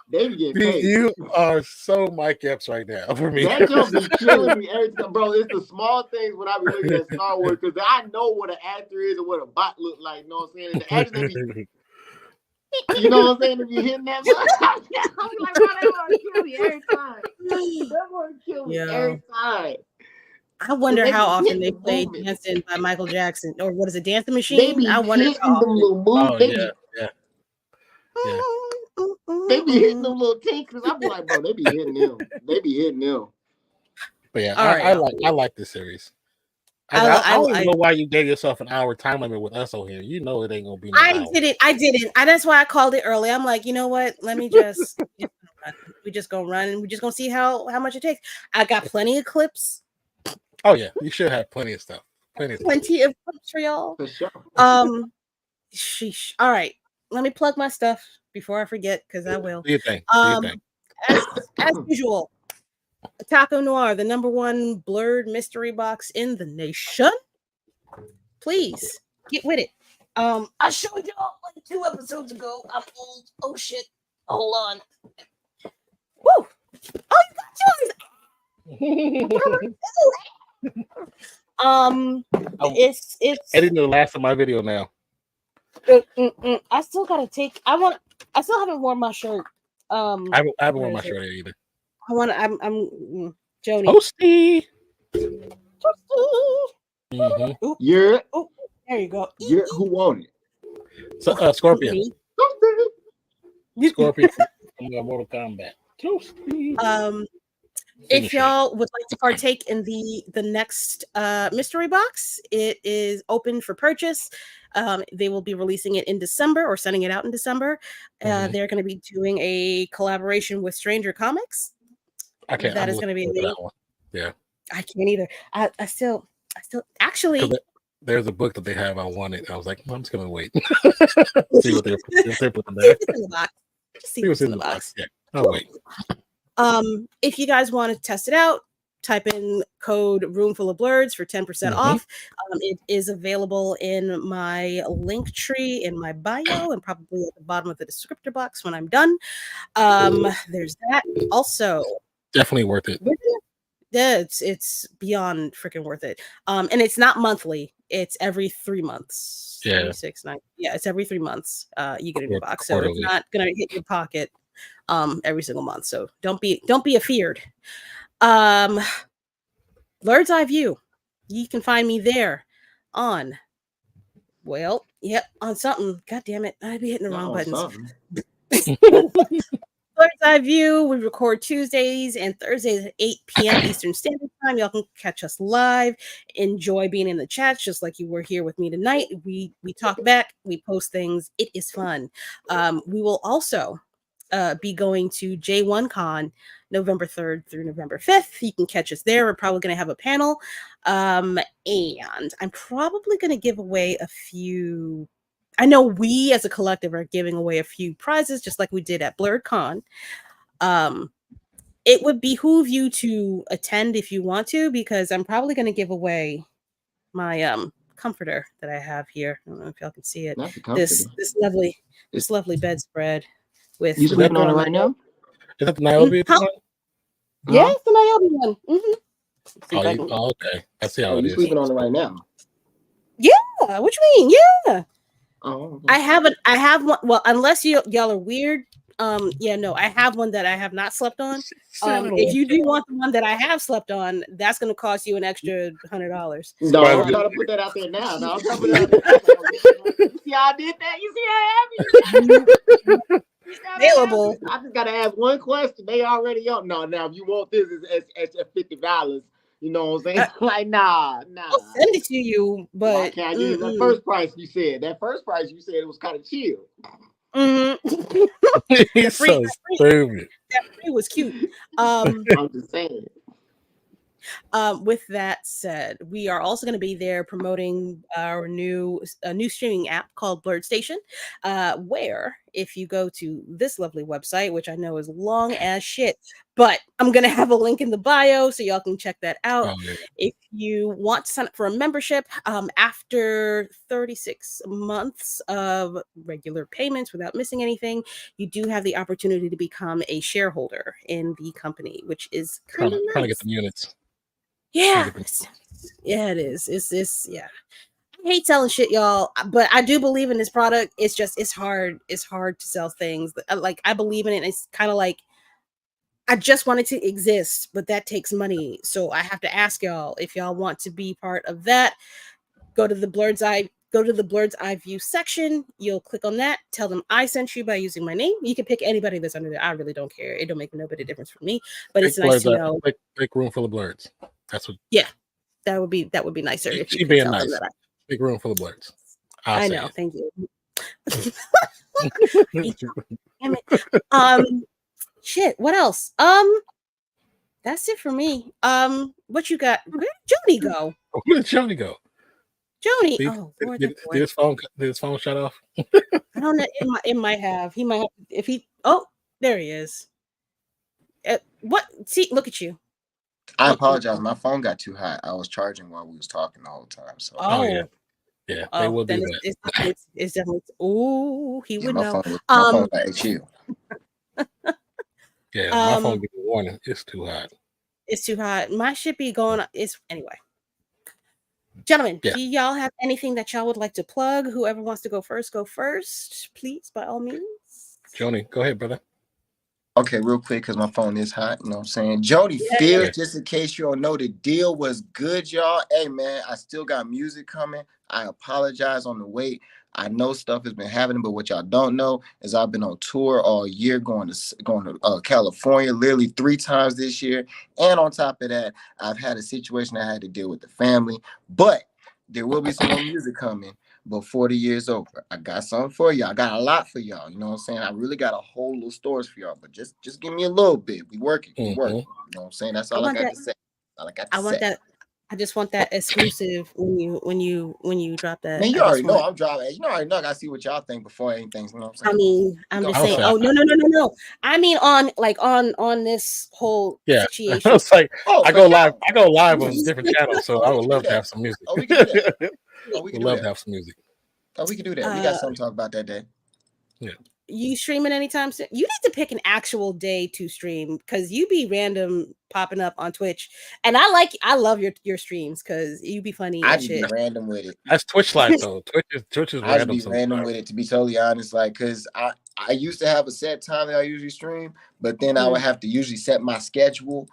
They get paid. You are so Mike Epps right now for me. That joke be killing me every time, bro. It's the small things when I be looking at Star Wars because I know what an actor is and what a bot look like. You know what I'm saying? And the actors be, you know what I'm saying? If you hitting that, I'm like, bro, that want to kill me every time. That want to kill me every time. I wonder how often they play "Dancing" by Michael Jackson, or what is it, "Dancing Machine"? They be hitting them little moves. They be hitting them little tinkers. I be like, bro, they be hitting them. But yeah, I like this series. I don't know why you gave yourself an hour time limit with us on here. You know it ain't gonna be. I didn't. That's why I called it early. I'm like, you know what? Let me just. We just gonna run and we just gonna see how much it takes. I got plenty of clips. Oh yeah, you should have plenty of stuff. Plenty of clips for y'all. For sure. Sheesh. All right, let me plug my stuff before I forget because I will. Do you think? As usual. Taco Noir, the #1 blurred mystery box in the nation. Please get with it. I showed y'all like 2 episodes ago. I'm old. Oh shit. Hold on. Woo! Oh, you got yours. It's editing the last of my video now. I still gotta take. I still haven't worn my shirt. I haven't worn my shirt either. I'm Joney. Toasty. Mm-hmm. Yeah. Oh, there you go. Who won it? So, Scorpion. Scorpion from Mortal Kombat. Toasty. If y'all would like to partake in the next mystery box, it is open for purchase. They will be releasing it in December or sending it out in December. They're going to be doing a collaboration with Stranger Comics. Okay, that is going to be that one. Yeah, I can't either. I still actually. There's a book that they have. I want it. I was like, I'm just going to wait. See what they're putting there. See what's in the box. See what's in the box. Yeah, I'll wait. If you guys want to test it out, type in code Roomful of Blerds for 10% off. It is available in my link tree in my bio and probably at the bottom of the descriptor box when I'm done. There's that. Also, definitely worth it. Yeah, it's beyond freaking worth it. And it's not monthly; it's every 3 months. Yeah. 36.9. Yeah, it's every 3 months. You get a new box, so Quarterly. it's not gonna hit your pocket every single month. So don't be afeared. Bird's Eye View. You can find me there on on something. God damn it. I'd be hitting the wrong buttons. Bird's Eye View. We record Tuesdays and Thursdays at 8 p.m. Eastern Standard Time. Y'all can catch us live. Enjoy being in the chat, just like you were here with me tonight. We talk back. We post things. It is fun. We will also be going to J1Con November 3rd through November 5th. You can catch us there. We're probably going to have a panel. And I'm probably going to give away a few. I know we as a collective are giving away a few prizes, just like we did at BlerdCon. It would behoove you to attend if you want to, because I'm probably going to give away my comforter that I have here. I don't know if y'all can see it. This lovely bedspread with. You sleeping on it right now? Is that the Niobe one? Yeah, it's the Niobe one. Mm-hmm. Okay. I see how it is. You sleeping on it right now? Yeah. What you mean? Yeah. Oh, okay. I have one. Well, unless y'all are weird. No, I have one that I have not slept on. If you do want the one that I have slept on, that's going to cost you an extra $100. No, I'm trying to put that out there now. No, I'm trying to put it out there. You see how I did that? You see how I have available. I just gotta ask one question. They already up. No, now if you want this, it's at $50. You know what I'm saying? Like, nah. I'll send it to you, but why can't I use the first price you said? That first price you said it was kind of chill. He's so stupid. That free was cute. I'm just saying. With that said, we are also going to be there promoting our new streaming app called Blerd Station, where if you go to this lovely website, which I know is long as shit, but I'm going to have a link in the bio so y'all can check that out. Oh, yeah. If you want to sign up for a membership, after 36 months of regular payments without missing anything, you do have the opportunity to become a shareholder in the company, which is kind of nice. Trying to get the units. Yeah, it is. It's I hate selling shit, y'all, but I do believe in this product. It's hard to sell things. Like, I believe in it. It's kind of like I just want it to exist, but that takes money. So I have to ask y'all if y'all want to be part of that. Go to the Blerd's Eye View section. You'll click on that. Tell them I sent you by using my name. You can pick anybody that's under there. I really don't care. It don't make no bit of difference for me. But it's nice to know. Big room full of Blerds. That's what. Yeah, that would be nicer. If she being nice. Big room full of Blerds. I know. Thank you. Damn it. Shit. What else? That's it for me. What you got? Where did Joney go? Where did Joney go? Joney. Did his phone shut off? I don't know. It might have. He might have. If he. Oh, there he is. What? See, look at you. I apologize. My phone got too hot. I was charging while we was talking the whole time. So. Yeah. They will do that. It's definitely. Oh, he would know. My phone got you. Yeah, my phone gets a warning. It's too hot. It's too hot. My shit be going. Anyway. Gentlemen, do y'all have anything that y'all would like to plug? Whoever wants to go first, please, by all means. Joney, go ahead, brother. Okay, real quick, because my phone is hot. You know what I'm saying? Joney Fieldz, just in case you don't know, the deal was good, y'all. Hey, man, I still got music coming. I apologize on the wait. I know stuff has been happening, but what y'all don't know is I've been on tour all year, going to California literally 3 times this year. And on top of that, I've had a situation I had to deal with the family. But there will be some more music coming before the year's over. I got something for y'all. I got a lot for y'all. You know what I'm saying? I really got a whole little stories for y'all, but just give me a little bit. We working. You know what I'm saying? That's all I got to say. I want that. I just want that exclusive when you drop that. Man, you already know I'm dropping. You already know I gotta see what y'all think before anything. You know what I'm saying? I'm just saying. Oh no. I mean on this whole situation. It's like I go live on different channels, so I would love to have some music. We can do that. We would love to have some music. We can do that. We got something to talk about that day. Yeah. You streaming anytime soon? You need to pick an actual day to stream because you be random popping up on Twitch, and I love your streams because you be funny I and just shit. be random with it. That's Twitch life though. Twitch is I random. just be random with it, to be totally honest. Like, cause I used to have a set time that I usually stream, but then I would have to usually set my schedule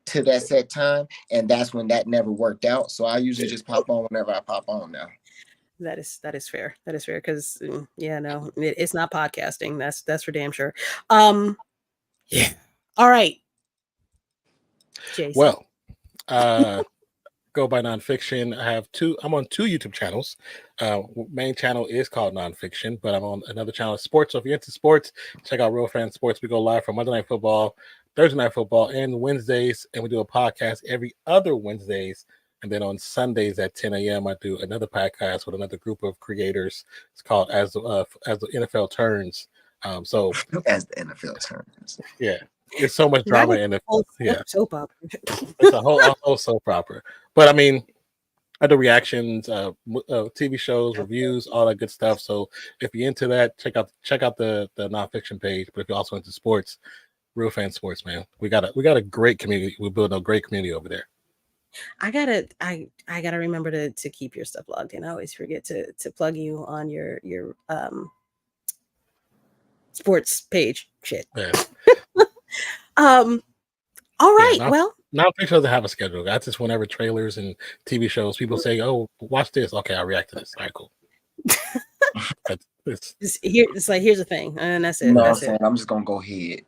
to that set time, and that's when that never worked out. So I usually just pop on whenever I pop on now. That is fair. That is fair because it's not podcasting. That's for damn sure. Yeah. All right. Jason. Well, go by Nonpfixion. I'm on 2 YouTube channels. Main channel is called Nonpfixion, but I'm on another channel, Sports. So if you're into sports, check out Real Fan Sports. We go live for Monday Night Football, Thursday Night Football, and Wednesdays, and we do a podcast every other Wednesdays. And then on Sundays at 10 a.m., I do another podcast with another group of creators. It's called As the NFL Turns. So as the NFL turns, yeah, there's so much drama in it. Yeah, soap opera. It's a whole soap opera. But I mean, I do reactions, TV shows, reviews, all that good stuff. So if you're into that, check out the Nonpfixion page. But if you're also into sports, Real Fan Sports, man, we got a great community. We're building a great community over there. I gotta remember to keep your stuff logged in. I always forget to plug you on your sports page. Shit. Yeah. All right. Well, Nonpfixion doesn't have a schedule. That's just whenever trailers and TV shows, people say, "Oh, watch this." Okay, I'll react to this. All right, cool. It's like here's the thing, and that's it. No, that's it. I'm just gonna go ahead.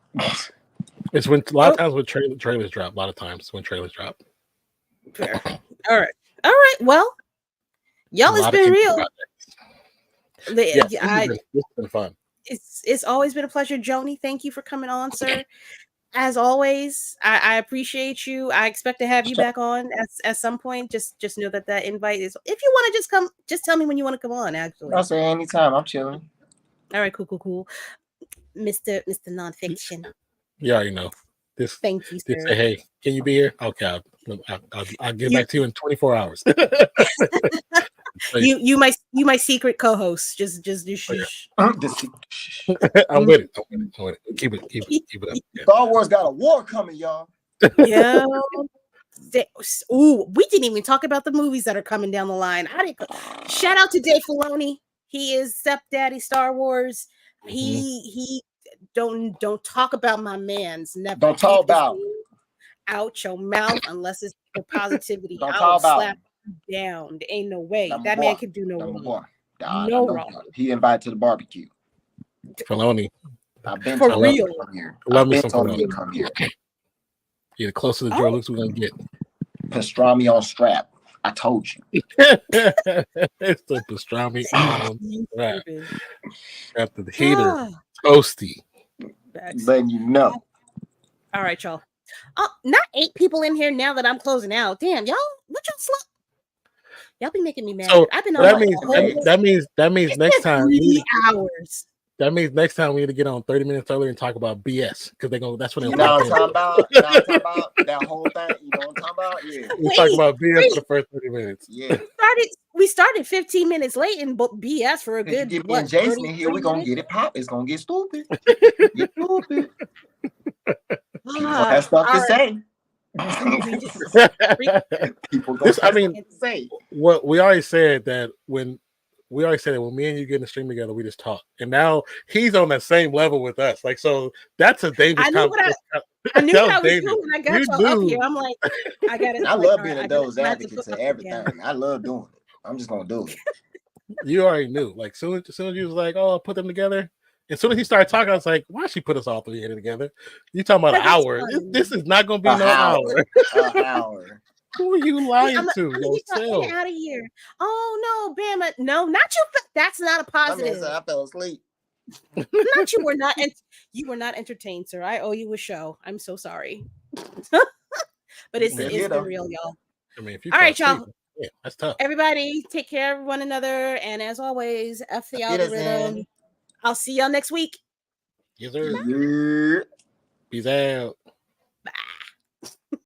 It's when a lot of times when trailers drop. A lot of times when trailers drop. Fair. All right. Well, y'all, it's been real. It's been fun. It's always been a pleasure, Joney. Thank you for coming on, sir. As always, I appreciate you. I expect to have you back on at some point. Just know that invite is. If you want to just come, just tell me when you want to come on. Actually, I'll say anytime. I'm chilling. All right, cool. Mr. Nonpfixion. Yeah, you know. Thank you, sir. Say, hey, can you be here? Okay, I'll get back to you in 24 hours. you my secret co-host. Just shush. I'm with it. Keep it up. Yeah. Star Wars got a war coming, y'all. Yeah. Ooh, we didn't even talk about the movies that are coming down the line. Shout out to Dave Filoni. He is stepdaddy Star Wars. He don't talk about my man's. Never. Don't talk about out your mouth unless it's for positivity. Don't talk about slap you down. There ain't no way that man can do no wrong. No wrong. He invited to the barbecue. Filoni. I've been for real. Love me some Filoni. Come here. Yeah, the closer to Joe Luke's we're gonna get. Pastrami on strap. I told you. It's the pastrami on strap. After the heater, toasty. Letting you know. All right, y'all. Not 8 people in here now that I'm closing out. Damn, y'all, what y'all slow? Y'all be making me mad. So I've been on that means next time 3 hours. That means next time we need to get on 30 minutes earlier and talk about BS because that's when they're talking about that whole thing. You know what I'm talking about? Yeah. We talk about BS for the first 30 minutes. Yeah. We started 15 minutes late and BS for a good. Get me and Jason in here. We're gonna get it pop. It's gonna get stupid. Get stupid. Have stuff to say. People say. What we already said that when me and you get in the stream together, we just talk. And now he's on that same level with us. Like, so that's a dangerous conversation. I knew what I was doing when I got y'all up here. I'm like, I got it. I love being a devil's advocate to everything. I love doing it. I'm just gonna do it. You already knew. Like, soon as you was like, "Oh, I'll put them together," as soon as he started talking, I was like, "Why she put us all 3 in together?" You talking about an hour? This is not gonna be no hour. An hour. Who are you lying to? Yourself? Out of here! Oh no, Bama! No, not you. That's not a positive. I fell asleep. Not you were not. You were not entertained, sir. I owe you a show. I'm so sorry. But it's been real, y'all. I mean, if you all right, y'all. Yeah, that's tough. Everybody, take care of one another, and as always, F the algorithm. I'll see y'all next week. Yes, sir. Peace out.